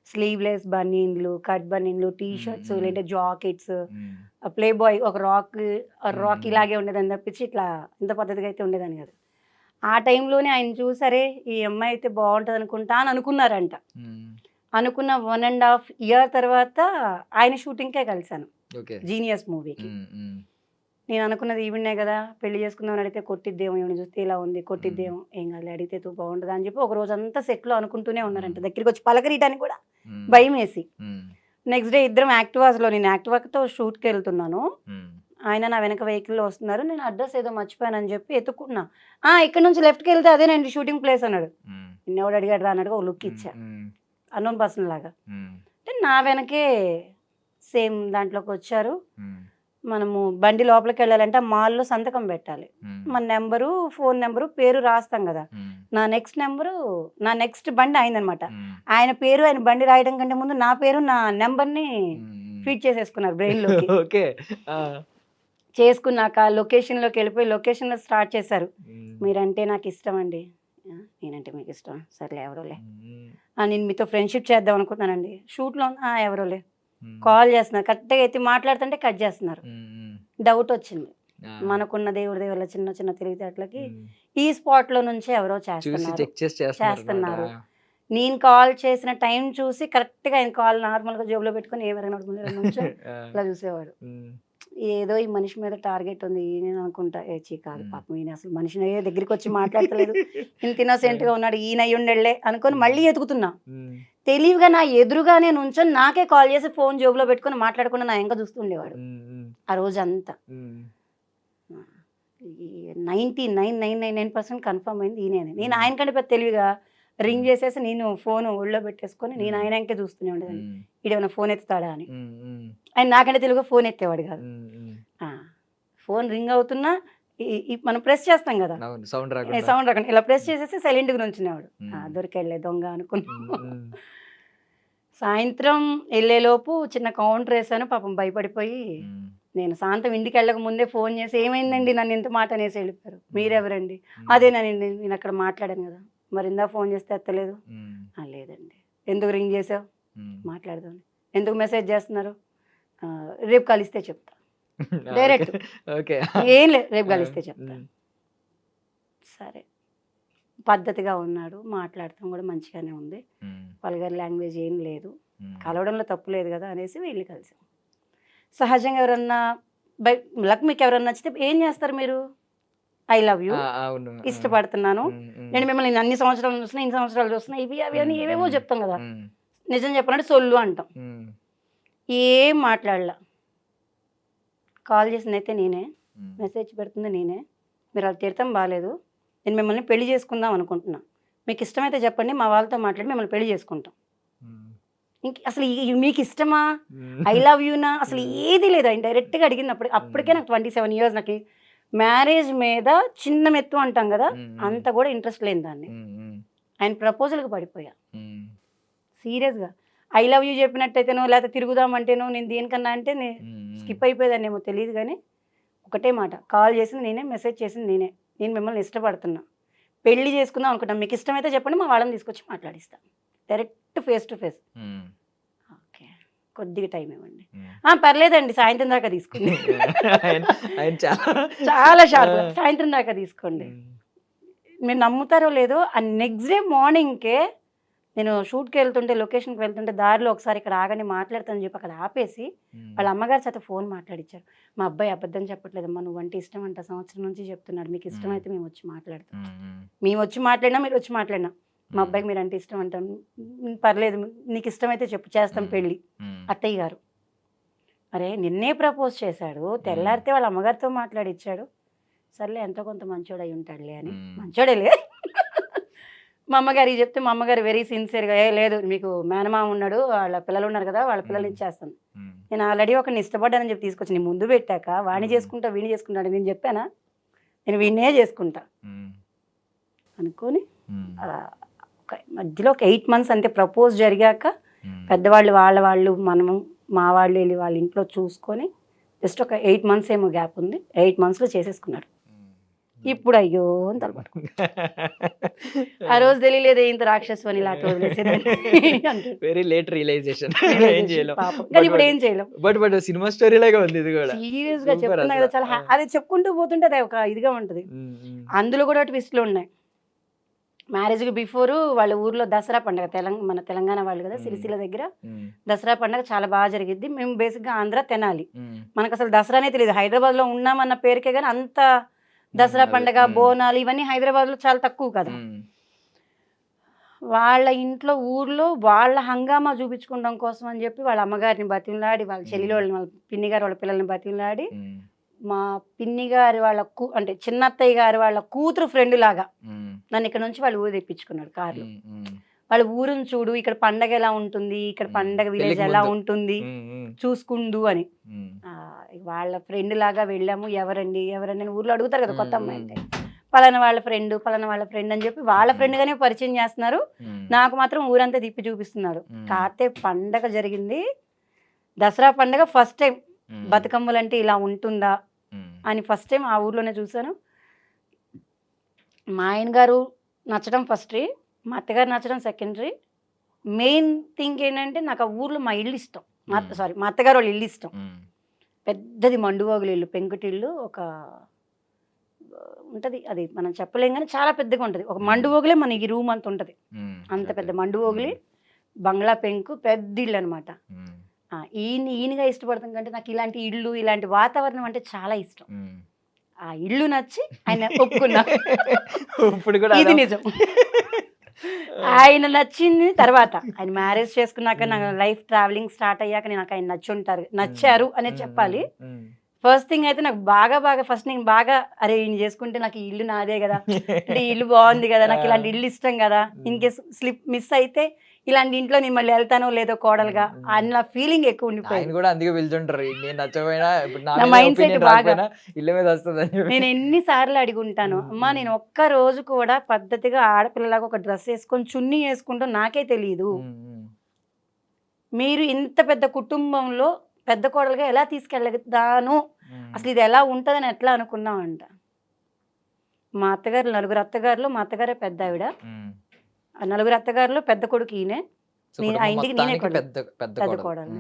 స్లీవ్లెస్ బనీన్లు, కట్ బనీన్లు, టీ షర్ట్స్, లేదంటే జాకెట్స్, ప్లే బాయ్ ఒక రాక్ ఇలాగే ఉండేదని తప్పించి ఇట్లా ఇంత పద్ధతిగా అయితే ఉండేదని కాదు. ఆ టైంలోనే ఆయన చూసారే ఈ అమ్మాయి అయితే బాగుంటుంది అనుకుంటా అని అనుకున్నారంట. అనుకున్న 1.5 ఇయర్ తర్వాత ఆయన షూటింగ్కే కలిశాను, ఓకే. జీనియస్ మూవీకి. నేను అనుకున్నది ఈవిడే కదా, పెళ్లి చేసుకుందామని అడిగితే కొట్టిద్దేమో, ఈవిడ చూస్తే ఇలా ఉంది, కొట్టిద్దేమో, ఏం కాదు అడిగితే తూ బాగుండదు అని చెప్పి ఒక రోజంతా సెట్లో అనుకుంటూనే ఉన్నారంట. దగ్గరికి వచ్చి పలకరీయడానికి కూడా భయం వేసి. నెక్స్ట్ డే ఇద్దరం యాక్టివాస్లో, నేను యాక్టివాతో షూట్కి వెళ్తున్నాను, ఆయన నా వెనక వెహికల్లో వస్తున్నారు, నేను అడ్రస్ ఏదో మర్చిపోయానని చెప్పి ఎత్తుకున్నా. ఇక్కడ నుంచి లెఫ్ట్కి వెళ్తే అదేనండి షూటింగ్ ప్లేస్ అన్నాడు. నిన్నెవడు అడిగాడు రా అన్నట్టుగా ఒక లుక్ ఇచ్చా, అన్నోన్ పర్సన్ లాగా. అంటే నా వెనకే సేమ్ దాంట్లోకి వచ్చారు. మనము బండి లోపలికి వెళ్ళాలంటే ఆ మాల్లో సంతకం పెట్టాలి, మన నెంబరు, ఫోన్ నెంబరు, పేరు రాస్తాం కదా. నా నెక్స్ట్ బండి అయిందనమాట. ఆయన పేరు, ఆయన బండి రాయడం కంటే ముందు నా పేరు, నా నెంబర్ని ఫీడ్ చేసేసుకున్నారు బ్రెయిన్లోకి. ఓకే. చేసుకున్నాక లొకేషన్లోకి వెళ్ళిపోయి లొకేషన్లో స్టార్ట్ చేశారు. మీరంటే నాకు ఇష్టం అండి. నేనంటే మీకు ఇష్టం, సర్లే ఎవరోలే. నేను మీతో ఫ్రెండ్షిప్ చేద్దాం అనుకుంటున్నానండి. షూట్లో ఎవరోలే. కాల్ చేస్తున్నారు, కరెక్ట్గా అయితే మాట్లాడుతుంటే కట్ చేస్తున్నారు. డౌట్ వచ్చింది, మనకున్న దేవుడి దేవుళ్ళ చిన్న చిన్న తెలివితేటలకి ఈ స్పాట్లో నుంచే ఎవరో చేస్తున్నారు. నేను కాల్ చేసిన టైం చూసి కరెక్ట్గా ఆయన కాల్ నార్మల్గా జేబులో పెట్టుకుని ఏమైనా నుంచి అలా చూసేవాడు. ఏదో ఈ మనిషి మీద టార్గెట్ ఉంది, నేను అనుకుంటా ఏచి కాదు పాపం, ఈయన అసలు మనిషిని దగ్గరికి వచ్చి మాట్లాడతలేదు, ఇంత ఇన్నోసెంట్గా ఉన్నాడు, ఈయన అయ్యి ఉండేళ్లే అనుకొని మళ్ళీ ఎతుకుతున్నా. తెలివిగా నా ఎదురుగానే నుంచొని నాకే కాల్ చేసి ఫోన్ జేబులో పెట్టుకుని మాట్లాడకుండా నా ఇంకా చూస్తుండేవాడు ఆ రోజంతా. 99.999% కన్ఫర్మ్ అయింది ఈయనే. నేను ఆయన కంటే పెద్ద తెలివిగా రింగ్ చేసేసి నేను ఫోన్ ఒళ్ళో పెట్టేసుకొని నేను ఆయన ఇంకే చూస్తూనే ఉండేదాన్ని, ఈడేమైనా ఫోన్ ఎత్తుతాడా అని. ఆయన నాకంటే తెలుగుగా ఫోన్ ఎత్తేవాడు కాదు. ఫోన్ రింగ్ అవుతున్నా మనం ప్రెస్ చేస్తాం కదా, సౌండ్ రాకుండా ఇలా ప్రెస్ చేసేసి సైలెంట్గా నుంచునేవాడు. దొరికెళ్ళే దొంగ అనుకున్నా. సాయంత్రం వెళ్ళేలోపు చిన్న కౌంటర్ వేసాను, పాపం భయపడిపోయి నేను సాయంత్రం ఇంటికి వెళ్ళక ముందే ఫోన్ చేసి ఏమైందండి నన్ను ఇంత మాట అనేసి వెళ్ళిపోయారు. మీరెవరండి? అదేనండి నేను అక్కడ మాట్లాడాను కదా, మరి ఇందా ఫోన్ చేస్తే ఎత్తలేదు. లేదండి. ఎందుకు రింగ్ చేసావు? మాట్లాడదాం. ఎందుకు మెసేజ్ చేస్తున్నారు? రేపు కలిస్తే చెప్తా. డైరెక్ట్ ఏం లేదు, రేపు కలిస్తే చెప్తా. సరే, పద్ధతిగా ఉన్నాడు, మాట్లాడతాం కూడా మంచిగానే ఉంది, వల్గర్ లాంగ్వేజ్ ఏం లేదు, కలవడంలో తప్పు లేదు కదా అనేసి వెళ్ళి కలిసాం. సహజంగా ఎవరన్నా లక్ మీకు ఎవరన్నా నచ్చితే ఏం చేస్తారు మీరు? ఐ లవ్ యూ, ఇష్టపడుతున్నాను, నేను మిమ్మల్ని అన్ని సంవత్సరాలు చూస్తున్నా, ఇన్ని సంవత్సరాలు చూస్తున్నా, ఇవి అవి అని ఏవేవో చెప్తాం కదా. నిజం చెప్పాలంటే సొల్లు అంటాం. ఏం మాట్లాడలా. కాల్ చేసింది అయితే నేనే, మెసేజ్ పెడుతుంది నేనే, మీరు అది తిడతాం బాగాలేదు, నేను మిమ్మల్ని పెళ్లి చేసుకుందాం అనుకుంటున్నా, మీకు ఇష్టమైతే చెప్పండి, మా వాళ్ళతో మాట్లాడి మిమ్మల్ని పెళ్లి చేసుకుంటాం. ఇంక అసలు మీకు ఇష్టమా, ఐ లవ్ యూనా, అసలు ఏది లేదు. ఆయన డైరెక్ట్గా అడిగింది. అప్పటికే నాకు 27 years. నాకు మ్యారేజ్ మీద చిన్న మెత్తు అంటాం కదా, అంత కూడా ఇంట్రెస్ట్ లేని దాన్ని. ఆయన ప్రపోజల్కి పడిపోయా సీరియస్గా. ఐ లవ్ యూ చెప్పినట్టయితేనో లేకపోతే తిరుగుదామంటేనో నేను దేనికన్నా అంటే నేను స్కిప్ అయిపోయేదాన్ని ఏమో తెలియదు, కానీ ఒకటే మాట, కాల్ చేసింది నేనే, మెసేజ్ చేసింది నేనే, నేను మిమ్మల్ని ఇష్టపడుతున్నా, పెళ్లి చేసుకుందాం అనుకుంటాం, మీకు ఇష్టమైతే చెప్పండి, మా వాళ్ళని తీసుకొచ్చి మాట్లాడిస్తాను, direct face to face. Okay, కొద్దిగా టైం ఇవ్వండి. పర్లేదండి, సాయంత్రం దాకా తీసుకోండి. చాలా షార్ప్, సాయంత్రం దాకా తీసుకోండి. మీరు నమ్ముతారో లేదో, ఆ నెక్స్ట్ డే మార్నింగ్కే నేను షూట్కి వెళ్తుంటే, లొకేషన్కి వెళ్తుంటే దారిలో ఒకసారి ఇక్కడ ఆగని మాట్లాడతానని చెప్పి అక్కడ ఆపేసి వాళ్ళ అమ్మగారి చేత ఫోన్ మాట్లాడిచ్చారు. మా అబ్బాయి అబద్ధం చెప్పట్లేదమ్మా, నువ్వంటే ఇష్టం అంట, సంవత్సరం నుంచి చెప్తున్నాడు, మీకు ఇష్టమైతే మేము వచ్చి మాట్లాడతాం, మేము వచ్చి మాట్లాడినా మీరు వచ్చి మాట్లాడినా, మా అబ్బాయికి మీరు అంటే ఇష్టం అంటాం, పర్లేదు నీకు ఇష్టమైతే చెప్పు, చేస్తాం పెళ్ళి. అత్తయ్య గారు, అరే నిన్నే ప్రపోజ్ చేశాడు, తెల్లారితే వాళ్ళ అమ్మగారితో మాట్లాడిచ్చాడు, సర్లే ఎంతో కొంత మంచోడు అయి ఉంటాడులే అని. మంచోడేలే. మా అమ్మగారికి చెప్తే మా అమ్మగారు వెరీ సిన్సియర్గా, లేదు మీకు మేనమామ ఉన్నాడు, వాళ్ళ పిల్లలు ఉన్నారు కదా, వాళ్ళ పిల్లలు ఇచ్చేస్తాను, నేను ఆల్రెడీ ఒకరిని ఇష్టపడ్డానని చెప్పి తీసుకొచ్చి నీ ముందు పెట్టాక వాణ్ణి చేసుకుంటా వీణి చేసుకుంటాడు, నేను చెప్పానా, నేను వీణ్ణే చేసుకుంటా అనుకొని మధ్యలో ఒక 8 months అంతే. ప్రపోజ్ జరిగాక పెద్దవాళ్ళు వాళ్ళు మనము మా వాళ్ళు వెళ్ళి వాళ్ళ ఇంట్లో చూసుకొని జస్ట్ ఒక 8 months ఏమో గ్యాప్ ఉంది, 8 monthsలో చేసేసుకున్నాడు. ఇప్పుడు అయ్యో అని తలపడు. ఆ రోజు తెలియలేదు ఇంత రాక్షసు అని, ఇలా వెరీ లేట్ రియలైజేషన్. కానీ ఇప్పుడు ఏం చేయలేం. బట్ సినిమా స్టోరీ లాగా ఉంది ఇది కూడా. సీరియస్ గా చెప్తున్నా కదా, చాలా అది చెప్పుకుంటూ పోతుంటే అది ఒక ఇదిగా ఉంటది. అందులో కూడా ట్విస్ట్లు ఉన్నాయి. మ్యారేజ్కి బిఫోర్ వాళ్ళ ఊర్లో దసరా పండుగ మన తెలంగాణ వాళ్ళు కదా, మ్మ్. సిరిసిల్ల దగ్గర ఉమ్, దసరా పండుగ చాలా బాగా జరిగిద్ది. మేము బేసిక్గా ఆంధ్ర తెనాలి, ఉమ్, మనకు అసలు దసరానే తెలియదు. హైదరాబాద్లో ఉన్నామన్న పేరుకే కానీ అంత దసరా అదే, పండుగ బోనాలు ఇవన్నీ హైదరాబాద్లో చాలా తక్కువ కదా. ఉమ్, వాళ్ళ ఇంట్లో ఊర్లో వాళ్ళ హంగామా చూపించుకోవడం కోసం అని చెప్పి వాళ్ళ అమ్మగారిని బతిమలాడి, వాళ్ళ చెల్లి వాళ్ళని, వాళ్ళ పిన్ని గారు వాళ్ళ పిల్లల్ని బతిమలాడి, ఉమ్, మా పిన్ని గారి వాళ్ళ అంటే చిన్నత్తయ్య గారి వాళ్ళ కూతురు ఫ్రెండ్ లాగా ఉమ్, నన్ను ఇక్కడ నుంచి వాళ్ళు ఊరు తెప్పించుకున్నాడు కార్లు. ఉమ్, ఉమ్, వాళ్ళ ఊరుని చూడు, ఇక్కడ పండగ ఎలా ఉంటుంది, ఇక్కడ పండగ విలేజ్ పెళ్ళికి ఎలా ముందు. ఉంటుంది ఉమ్, ఉమ్, చూసుకుందు అని. ఉమ్, వాళ్ళ ఫ్రెండ్ లాగా వెళ్ళాము. ఎవరండి ఎవరండి అని ఊర్లో అడుగుతారు కదా కొత్త అమ్మాయి ఉమ్, అంటే. పలానా వాళ్ళ ఫ్రెండ్, పలానా వాళ్ళ ఫ్రెండ్ అని చెప్పి వాళ్ళ ఫ్రెండ్గానే పరిచయం చేస్తున్నారు. ఉమ్, నాకు మాత్రం ఊరంతా తిప్పి చూపిస్తున్నాడు. ఉమ్, కాతే పండగ జరిగింది, దసరా పండగ ఫస్ట్ టైం ఉమ్, బతుకమ్మలు అంటే ఇలా ఉంటుందా ఉమ్, అని ఫస్ట్ టైం ఆ ఊర్లోనే చూశాను. మా ఆయన గారు నచ్చడం ఫస్ట్, మా అత్తగారు నచ్చడం సెకండరీ. మెయిన్ థింగ్ ఏంటంటే నాకు ఆ ఊర్లో మా ఇల్లు ఇష్టం. మా అత్తగారు వాళ్ళ ఇల్లు ఇష్టం. ఉమ్, పెద్దది మండువాగులు ఇల్లు, పెంకుటిల్లు, ఒక ఉంటుంది, అది మనం చెప్పలేం కానీ చాలా పెద్దగా ఉంటుంది. ఒక మండువోగులే మన ఈ రూమ్ అంత ఉంటుంది, ఉమ్, అంత ఓకే. పెద్ద మండువోగులి, బంగ్లా పెంకు, పెద్ద ఇల్లు అనమాట. ఉమ్, ఈయనగా ఇష్టపడతాం కంటే నాకు ఇలాంటి ఇల్లు, ఇలాంటి వాతావరణం అంటే చాలా ఇష్టం. ఉమ్. ఆ ఇల్లు నచ్చి ఆయన ఒప్పుకున్నా. ఇప్పుడు కూడా ఇది అదే. నిజం. ఆయన నచ్చింది తర్వాత, ఆయన మ్యారేజ్ చేసుకున్నాక, నా లైఫ్ ట్రావెలింగ్ స్టార్ట్ అయ్యాక నాకు ఆయన నచ్చారు అనే చెప్పాలి. ఉమ్, ఫస్ట్ థింగ్ అయితే నాకు బాగా ఫస్ట్ నేను బాగా అరే ఈయన చేసుకుంటే నాకు ఈ ఇల్లు నాదే కదా, అంటే ఈ ఇల్లు బాగుంది కదా, నాకు ఇలాంటి ఇల్లు ఇష్టం కదా, ఇన్ కేస్ స్లిప్ మిస్ అయితే ఇలాంటి ఇంట్లో నేను మళ్ళీ వెళ్తానో లేదో కోడలుగా అన్న ఫీలింగ్ ఎక్కువ ఆయన ఉండిపోయింది. కూడా అందుకే పిలుచుంటారు, నేను నచ్చపోయినా ఇప్పుడు నా mind set బాగా. ఇళ్ళ మీద వస్తుంది అని నేను ఎన్నిసార్లు అడుగుంటాను, అమ్మా నేను ఒక్క రోజు కూడా పద్ధతిగా ఆడపిల్లలాగా ఒక డ్రెస్ వేసుకొని చున్నీ వేసుకుంటూ నాకే తెలియదు, మీరు ఇంత పెద్ద కుటుంబంలో పెద్ద కోడలుగా ఎలా తీసుకెళ్ళదాను, అసలు ఇది ఎలా ఉంటుందని ఎట్లా అనుకున్నామంట. మా అత్తగారు నలుగురు అత్తగారులు, మా అత్తగారే పెద్ద ఆవిడ. ఆ నలుగురు అత్తగారులో పెద్ద కొడుకు ఈయనే, ఆ ఇంటికి నేనే పెద్ద కోడలు.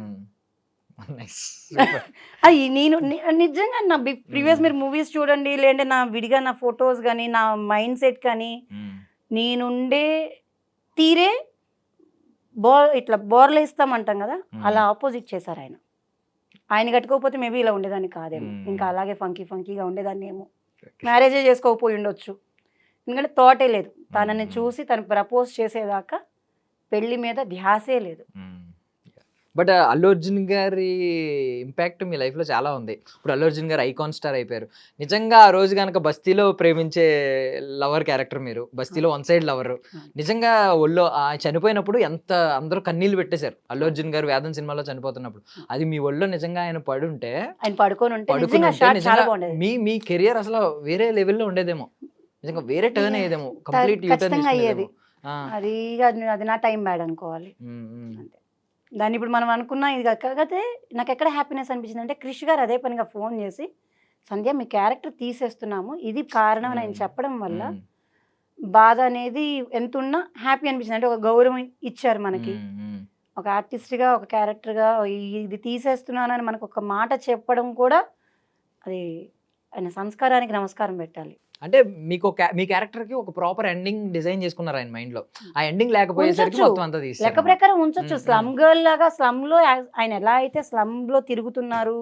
అది నేను నిజంగా నా ప్రీవియస్ మీరు మూవీస్ చూడండి, లేదంటే నా విడిగా నా ఫొటోస్ కానీ నా మైండ్ సెట్ కానీ, నేనుండే తీరే ఇట్లా బోర్లు ఇస్తామంటాం కదా, అలా ఆపోజిట్ చేశారు ఆయన. ఆయన కట్టుకోకపోతే మేబీ ఇలా ఉండేదాన్ని కాదేమో, ఇంకా అలాగే ఫంకీగా ఉండేదాన్ని ఏమో, మ్యారేజే చేసుకోకపోయి ఉండొచ్చు. ఎందుకంటే థాటే లేదు, తనని చూసి తను ప్రపోజ్ చేసేదాకా పెళ్లి మీద ధ్యాసే లేదు. బట్ అల్లు అర్జున్ గారి ఇంపాక్ట్ మీ లైఫ్లో చాలా ఉంది. ఇప్పుడు అల్లు అర్జున్ గారు ఐకాన్ స్టార్ అయిపోయారు. నిజంగా ఆ రోజు కనుక బస్తీలో ప్రేమించే లవర్ క్యారెక్టర్ మీరు, బస్తీలో వన్ సైడ్ లవర్, నిజంగా ఒళ్ళో చనిపోయినప్పుడు ఎంత అందరూ కన్నీళ్ళు పెట్టేశారు. అల్లు అర్జున్ గారు వేదం సినిమాలో చనిపోతున్నప్పుడు అది మీ ఒళ్ళో నిజంగా ఆయన పడుంటే, ఆయన పడుకొని ఉంటే నిజంగా మీ కెరియర్ అసలు వేరే లెవెల్లో ఉండేదేమో, నిజంగా వేరే టర్న్ అయ్యేదేమో, కంప్లీట్ యూటర్న్ అయ్యేది. అది నా టైం బ్యాడ్ అనుకోవాలి అంతే. దాన్ని ఇప్పుడు మనం అనుకున్నా ఇది కాకపోతే నాకు ఎక్కడ హ్యాపీనెస్ అనిపించింది అంటే, క్రిష్ గారు అదే పనిగా ఫోన్ చేసి, సంధ్య మీ క్యారెక్టర్ తీసేస్తున్నాము, ఇది కారణం అని ఆయన చెప్పడం వల్ల బాధ అనేది ఎంత ఉన్నా హ్యాపీ అనిపించింది. అంటే ఒక గౌరవం ఇచ్చారు మనకి, ఒక ఆర్టిస్ట్గా, ఒక క్యారెక్టర్గా ఇది తీసేస్తున్నానని మనకు ఒక మాట చెప్పడం కూడా, అది ఆయన సంస్కారానికి నమస్కారం పెట్టాలి. అంటే మీకు మీ క్యారెక్టర్ కి ఒక ప్రాపర్ ఎండింగ్ డిజైన్ చేసుకున్నారు ఆయన మైండ్ లో, ఆ ఎండింగ్ లేకపోయేసరికి మొత్తం అంతా తీశారు. లెక్క ప్రకారం ఉంచొచ్చు. స్లమ్ గర్ల్ లాగా స్లమ్ లో ఆయన ఎలా అయితే స్లమ్ లో తిరుగుతున్నారు,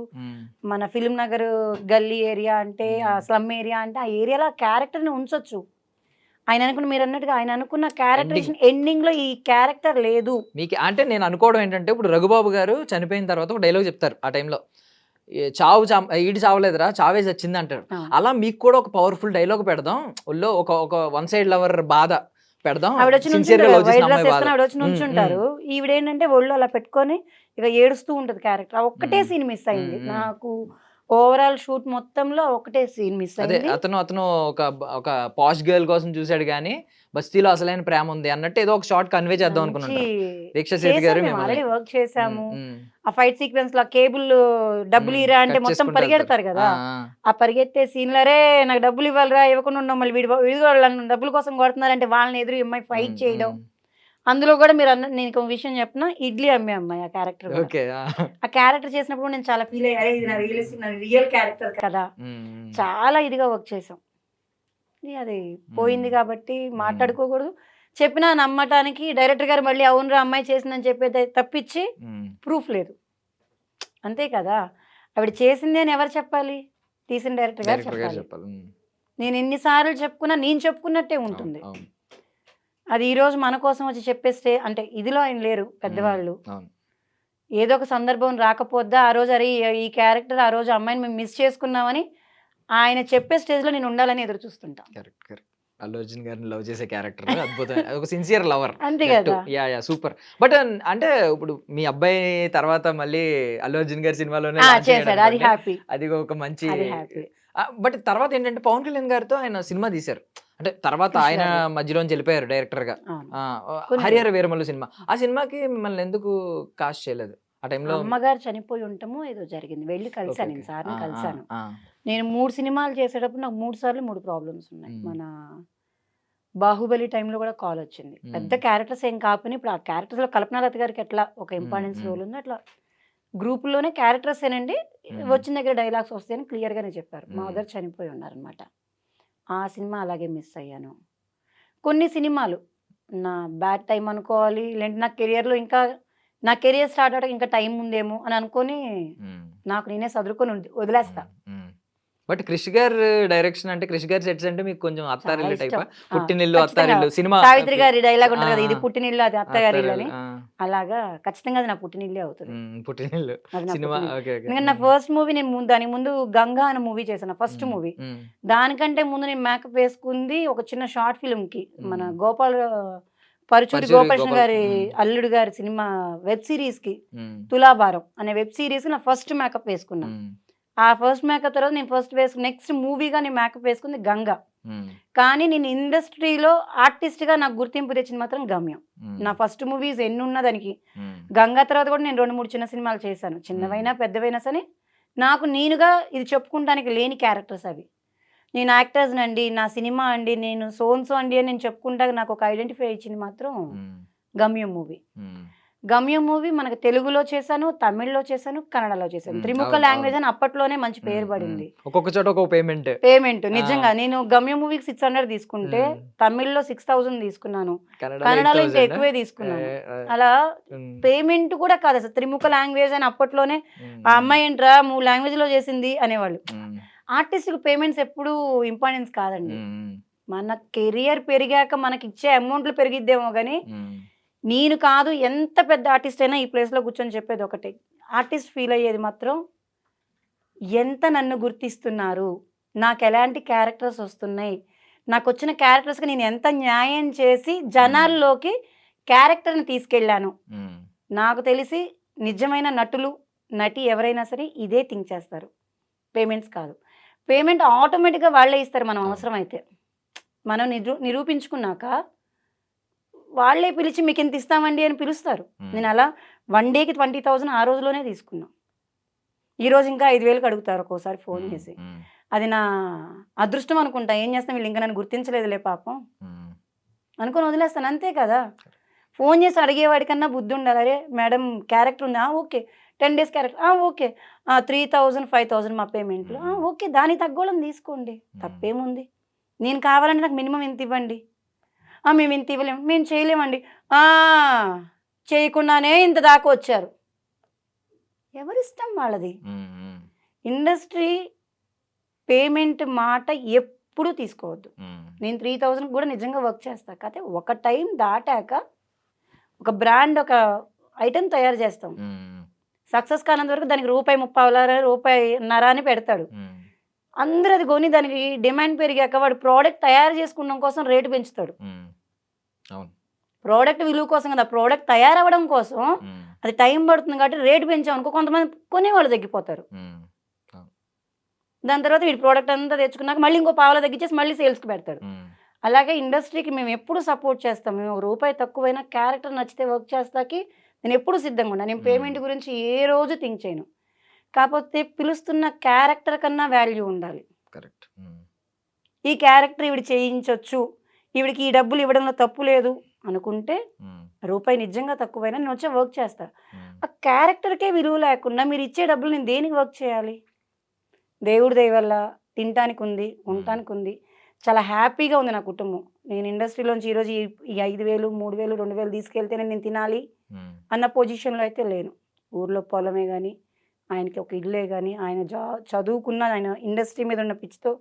మన ఫిల్మ్ నగర్ గల్లీ ఏరియా అంటే, ఆ స్లమ్ ఏరియా అంటే ఆ ఏరియాలో క్యారెక్టర్ ని ఉంచొచ్చు. ఆయన అనుకున్న, మీరు అన్నట్టుగా ఆయన అనుకున్న క్యారెక్టర్ ఎండింగ్ లో ఈ క్యారెక్టర్ లేదు. మీకు అంటే నేను అనుకోవడం ఏంటంటే, ఇప్పుడు రఘుబాబు గారు చనిపోయిన తర్వాత ఒక డైలాగ్ చెప్తారు ఆ టైంలో, ఈడి చావలేదురా చావే చచ్చింది అంటాడు. అలా మీకు కూడా ఒక పవర్ఫుల్ డైలాగ్ పెడదాం, ఒళ్ళో ఒక వన్ సైడ్ లవర్ బాధ పెడదాం. ఆవిడ వచ్చి నుంచుంటారు, ఈవిడేంటంటే ఒళ్ళు అలా పెట్టుకొని ఇక ఏడుస్తూ ఉంటది క్యారెక్టర్. ఒక్కటే సీన్ మిస్ అయింది నాకు, ఓవరాల్ షూట్ మొత్తంలో ఒకటే సీన్ మిస్ అయింది. అతను ఒక పాష్ గర్ల్ కోసం చూసాడు కానీ బస్తీలో అసలైన ప్రేమ ఉంది అన్నట్టు ఏదో ఒక షార్ట్ కన్వే చేద్దాం అనుకున్నాను. దీక్ష సేతు గారు ఆల్రెడీ వర్క్ చేసాము. ఆ ఫైట్ సీక్వెన్స్ లో కేబుల్ డబ్బులు ఇరా అంటే మొత్తం పరిగెడతారు కదా, ఆ పరిగెత్తే సీన్లరే నాకు డబ్బులు ఇవ్వాలిరా, ఇవ్వకుండా ఉన్నాం, మళ్ళీ వీడు డబ్బుల కోసం కొడుతున్నారంటే వాళ్ళని ఎదురు అమ్మాయి ఫైట్ చేయడం. అందులో కూడా మీరు నేను ఒక విషయం చెప్పిన, ఇడ్లీ అమ్మే అమ్మాయి ఆ క్యారెక్టర్, ఆ క్యారెక్టర్ చేసినప్పుడు నేను చాలా ఫీల్ అయ్యాను, ఇది నా రియల్ క్యారెక్టర్ కదా, చాలా ఇదిగా వర్క్ చేసాం. అది పోయింది కాబట్టి మాట్లాడుకోకూడదు. చెప్పినా నమ్మటానికి డైరెక్టర్ గారు మళ్ళీ అవునురా అమ్మాయి చేసిందని చెప్పేది తప్పించి ప్రూఫ్ లేదు. అంతే కదా! ఆవిడ చేసింది అని ఎవరు చెప్పాలి? తీసిన డైరెక్టర్ గారు డైరెక్టర్ గారు చెప్పాలి. చెప్పాలి. నేను ఎన్నిసార్లు చెప్పుకున్నా నేను చెప్పుకున్నట్టే ఉంటుంది. అవును. అది ఈరోజు మన కోసం వచ్చి చెప్పేస్తే అంటే ఇదిలో ఆయన లేరు పెద్దవాళ్ళు. అవును. ఏదో ఒక సందర్భం రాకపోద్దా ఆ రోజు అరే ఈ క్యారెక్టర్ ఆ రోజు అమ్మాయిని మేము మిస్ చేసుకున్నామని ఆయన చెప్పే స్టేజ్లో నేను ఉండాలని ఎదురు చూస్తుంటా. Correct correct. అల్లు అర్జున్ గారిని లవ్ చేసే క్యారెక్టర్ అద్భుతం. ఒక సిన్సియర్ లవర్. అంతే కదా! Yeah super. బట్ అంటే ఇప్పుడు మీ అబ్బాయి తర్వాత మళ్ళీ అల్లు అర్జున్ గారి సినిమాలోనే launch చేశాడు. చేయడం అది అంటే హ్యాపీ. అది ఒక మంచి అది హ్యాపీ. బట్ తర్వాత ఏంటంటే పవన్ కళ్యాణ్ గారితో ఆయన సినిమా తీశారు. అంటే తర్వాత కృషి ఆయన గారు. మధ్యలోంచి వెళ్ళిపోయారు డైరెక్టర్ గా. కొన్ని- హరిహర వీరమల్లు సినిమా. ఆ సినిమాకి మిమ్మల్ని ఎందుకు కాస్ట్ చేయలేదు ఆ టైంలో? అమ్మగారు చనిపోయి ఉంటామో ఏదో జరిగింది. వెళ్ళి కలిసాను, నేను సార్ని కలిసాను. నేను 3 సినిమాలు చేసేటప్పుడు నాకు 3 సార్లు 3 ప్రాబ్లమ్స్ ఉన్నాయి. మన బాహుబలి టైంలో కూడా కాల్ వచ్చింది. పెద్ద క్యారెక్టర్స్ ఏం కాకపోయినా ఇప్పుడు ఆ క్యారెక్టర్స్లో కల్పనాలత గారికి ఎట్లా ఒక ఇంపార్టెన్స్ రోల్ ఉందో అట్లా గ్రూపుల్లోనే క్యారెక్టర్స్ ఏనండి వచ్చిన దగ్గర డైలాగ్స్ వస్తాయని క్లియర్గానే చెప్పారు. మా మదర్ చనిపోయి ఉన్నారనమాట. ఆ సినిమా అలాగే మిస్ అయ్యాను. కొన్ని సినిమాలు నా బ్యాడ్ టైం అనుకోవాలి, లేదంటే నా కెరియర్లో ఇంకా నా కెరియర్ స్టార్ట్ అవడానికి ఇంకా టైం ఉందేమో అని అనుకొని నాకు నేనే సదురుకొని వదిలేస్తా. బట్ క్రిష్ గారు డైరెక్షన్ అంటే క్రిష్ గారి సెట్స్ అంటే మీకు కొంచెం అత్తారిల్లు చాలా టైప్ ఇష్టం. పుట్టినిల్లు ఖచ్చితంగా. అత్తారిల్లు సినిమా సావిత్రి గారి డైలాగ్ ఉంటుంది కదా, ఆ, ఇది పుట్టినిల్లు అది అత్తగారిల్లు అని. అత్తారిల్లు, అలాగా ఖచ్చితంగా అది నా పుట్టినిల్లే అవుతుంది. పుట్టినిల్లు అది నా సినిమా. పుట్టినిల్లు. Okay okay. ఎందుకంటే నా ఫస్ట్ మూవీ నేను దానికి ముందు గంగా అనే మూవీ చేశాను, ఫస్ట్ మూవీ. దానికంటే ముందు నేను మేకప్ వేసుకుంది ఒక చిన్న షార్ట్ ఫిల్మ్ కి మన పరుచూరి గోపాలకృష్ణ గారి అల్లుడు గారి సినిమా వెబ్ సిరీస్ కి తులాభారం అనే వెబ్ సిరీస్ నా ఫస్ట్ మేకప్ వేసుకున్నా. ఆ ఫస్ట్ మేకప్ తర్వాత నేను నెక్స్ట్ మూవీగా నేను మేకప్ వేసుకుంది గంగా. కానీ నేను ఇండస్ట్రీలో ఆర్టిస్ట్గా నాకు గుర్తింపు తెచ్చింది మాత్రం గమ్యం. నా ఫస్ట్ మూవీస్ ఎన్ని ఉన్నా దానికి గంగా తర్వాత కూడా నేను 2-3 చిన్న సినిమాలు చేశాను. చిన్నవైనా పెద్దవైనా సరే నాకు నేనుగా ఇది చెప్పుకుంటానికి లేని క్యారెక్టర్స్ అవి. నేను యాక్టర్స్ అండి, నా సినిమా అండి, నేను సోన్సో అండి అని నేను చెప్పుకుంటా నాకు ఒక ఐడెంటిఫై ఇచ్చింది మాత్రం గమ్యం మూవీ. గమ్యం మూవీ మనకు తెలుగులో చేశాను, తమిళ్లో చేశాను, కన్నడలో చేశాను. త్రిముఖ లాంగ్వేజ్ అని అప్పట్లోనే మంచి పేరు పడింది. ఒక్కొక్క చోట ఒక్కొక్క పేమెంట్ నిజంగా నేను గమ్యం మూవీకి 600 తీసుకుంటే తమిళ్లో 6000 తీసుకున్నాను, కన్నడలో ఇంకా ఎక్కువే తీసుకున్నాను. అలా పేమెంట్ కూడా కాదు అసలు, త్రిముఖ లాంగ్వేజ్ అని అప్పట్లోనే ఆ అమ్మాయి ఏంట్రా 3 లాంగ్వేజ్ లో చేసింది అనేవాళ్ళు. ఆర్టిస్ట్ పేమెంట్స్ ఎప్పుడు ఇంపార్టెన్స్ కాదండి. మన కెరియర్ పెరిగాక మనకి ఇచ్చే అమౌంట్లు పెరిగిద్దేమో కానీ నేను కాదు ఎంత పెద్ద ఆర్టిస్ట్ అయినా ఈ ప్లేస్లో కూర్చొని చెప్పేది ఒకటే, ఆర్టిస్ట్ ఫీల్ అయ్యేది మాత్రం ఎంత నన్ను గుర్తిస్తున్నారు, నాకు ఎలాంటి క్యారెక్టర్స్ వస్తున్నాయి, నాకు వచ్చిన క్యారెక్టర్స్కి నేను ఎంత న్యాయం చేసి జనాల్లోకి క్యారెక్టర్ని తీసుకెళ్ళాను. నాకు తెలిసి నిజమైన నటి ఎవరైనా సరే ఇదే థింక్ చేస్తారు, పేమెంట్స్ కాదు. పేమెంట్ ఆటోమేటిక్గా వాళ్ళే ఇస్తారు మనం అవసరం అయితే. మనం నిరూపించుకున్నాక వాళ్ళే పిలిచి మీకు ఎంత ఇస్తామండి అని పిలుస్తారు. నేను అలా 1 డేకి 20,000 ఆ రోజులోనే తీసుకున్నా. ఈరోజు ఇంకా 5,000కి అడుగుతారు ఒక్కోసారి ఫోన్ చేసి. అది నా అదృష్టం అనుకుంటా. ఏం చేస్తాం, వీళ్ళు ఇంకా నన్ను గుర్తించలేదులే పాపం అనుకొని వదిలేస్తాను, అంతే కదా. ఫోన్ చేసి అడిగేవాడికన్నా బుద్ధి ఉండాలి. అరే మేడం క్యారెక్టర్ ఉందా, ఓకే 10 డేస్ క్యారెక్టర్, ఓకే 3,000 5,000 మా పేమెంట్లు, ఓకే దానికి తగ్గోళ్ళని తీసుకోండి, తప్పేముంది. నేను కావాలంటే నాకు మినిమం ఎంత ఇవ్వండి, మేము ఇంత ఇవ్వలేము, మేము చేయలేమండి, చేయకుండానే ఇంత దాకా వచ్చారు. ఎవరిష్టం వాళ్ళది. ఇండస్ట్రీ పేమెంట్ మాట ఎప్పుడూ తీసుకోవద్దు. నేను 3,000 కూడా నిజంగా వర్క్ చేస్తాను. కాకపోతే ఒక టైం దాటాక ఒక బ్రాండ్ ఒక ఐటెం తయారు చేస్తాం, సక్సెస్ కానంత వరకు దానికి ₹1.30 అని పెడతాడు. అందరూ అది కొని దానికి డిమాండ్ పెరిగాక వాడు ప్రోడక్ట్ తయారు చేసుకున్న కోసం రేటు పెంచుతాడు. ప్రోడక్ట్ విలువ కోసం కదా, ప్రోడక్ట్ తయారవ్వడం కోసం అది టైం పడుతుంది కాబట్టి రేటు పెంచామనుకో కొంతమంది కొనేవాళ్ళు తగ్గిపోతారు. దాని తర్వాత వీడి ప్రోడక్ట్ అంతా తెచ్చుకున్నాక మళ్ళీ ఇంకో పావులో తగ్గించేసి మళ్ళీ సేల్స్కి పెడతాడు. అలాగే ఇండస్ట్రీకి మేము ఎప్పుడు సపోర్ట్ చేస్తాం. మేము ₹1 తక్కువైనా క్యారెక్టర్ నచ్చితే వర్క్ చేస్తాకి నేను ఎప్పుడు సిద్ధంగా ఉన్నాను. నేను పేమెంట్ గురించి ఏ రోజు థింక్ చేయను. కాకపోతే పిలుస్తున్న క్యారెక్టర్ కన్నా వాల్యూ ఉండాలి. కరెక్ట్. ఈ క్యారెక్టర్ ఈవిడ చేయించవచ్చు, ఈవిడికి ఈ డబ్బులు ఇవ్వడంలో తప్పు లేదు అనుకుంటే ₹1 నిజంగా తక్కువైనా నేను వచ్చే వర్క్ చేస్తా. ఆ క్యారెక్టర్కే విలువ లేకుండా మీరు ఇచ్చే డబ్బులు నేను దేనికి వర్క్ చేయాలి? దేవుడి దయ వల్ల తినటానికి ఉంది, ఉండటానికి ఉంది, చాలా హ్యాపీగా ఉంది నా కుటుంబం. నేను ఇండస్ట్రీలోంచి ఈరోజు ఈ 5,000, 3,000, 2,000 తీసుకెళ్తేనే నేను తినాలి అన్న పొజిషన్‌లో అయితే లేను. ఊర్లో పొలమే గాని, ఆయనకి ఒక ఇల్లే గాని, ఆయన చదువుకున్న ఆయన ఇండస్ట్రీ మీద ఉన్న పిచ్చితో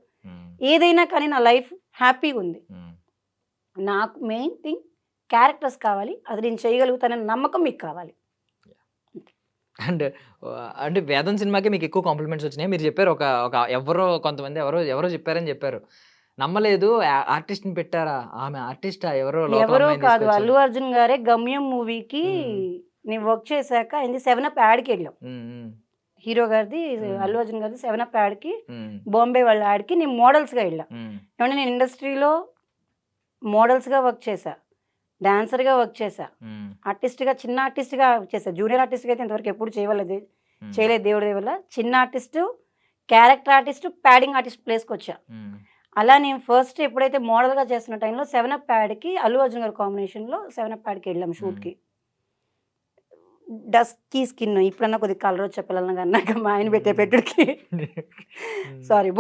ఏదైనా కానీ నా లైఫ్ హ్యాపీగుంది. నాకు మెయిన్ థింగ్ క్యారెక్టర్స్ కావాలి. అది నేను చేయగలుగుతానన్న నమ్మకం మీకు కావాలి. అండ్ అంటే 'వేదం' సినిమాకి మీకు ఎక్కువ కాంప్లిమెంట్స్ వచ్చినాయి. మీరు చెప్పారు ఒక కొంతమంది ఎవరో చెప్పారని చెప్పారు. నమ్మలేదు ఆర్టిస్ట్‌ని పెట్టారా? ఆమె ఆర్టిస్టా? ఎవరో లోకల్ ఎవరో అమ్మాయిని కాదు, తీసుకొచ్చారు. అల్లు అర్జున్ గారే 'గమ్యం' మూవీకి నేను వర్క్ చేశాక ఆయనది 7 అప్ యాడ్‌కెళ్ళాం. హీరో గారిది అల్లు అర్జున్ గారిది 7 అప్ యాడ్‌కి, బాంబే వాళ్ళ యాడ్‌కి నేను మోడల్స్‌గా వెళ్ళా. ఏమంటే నేను ఇండస్ట్రీలో మోడల్స్‌గా వర్క్ చేశా, డాన్సర్‌గా వర్క్ చేశా, ఆర్టిస్ట్‌గా చిన్న ఆర్టిస్ట్‌గా వర్క్ చేశా. జూనియర్ ఆర్టిస్ట్‌గా అయితే ఇంతవరకు ఎప్పుడు చేయలేదు దేవుడి దయ వల్ల. చిన్న artist, character artist, padding artist ప్లేస్‌కి వచ్చా. అలా నేను ఫస్ట్ ఎప్పుడైతే మోడల్‌గా చేస్తున్న టైంలో 7 అప్ యాడ్‌కి అల్లు అర్జున్ గారి కాంబినేషన్‌లో 7 అప్ యాడ్‌కి వెళ్ళాం షూట్‌కి. డస్కీ స్కిన్, ఇప్పుడన్నా కొద్దిగా కలర్ వచ్చే పిల్లలకి అన్నాక మా ఆయన పెట్టే పెట్టుడికి సారీ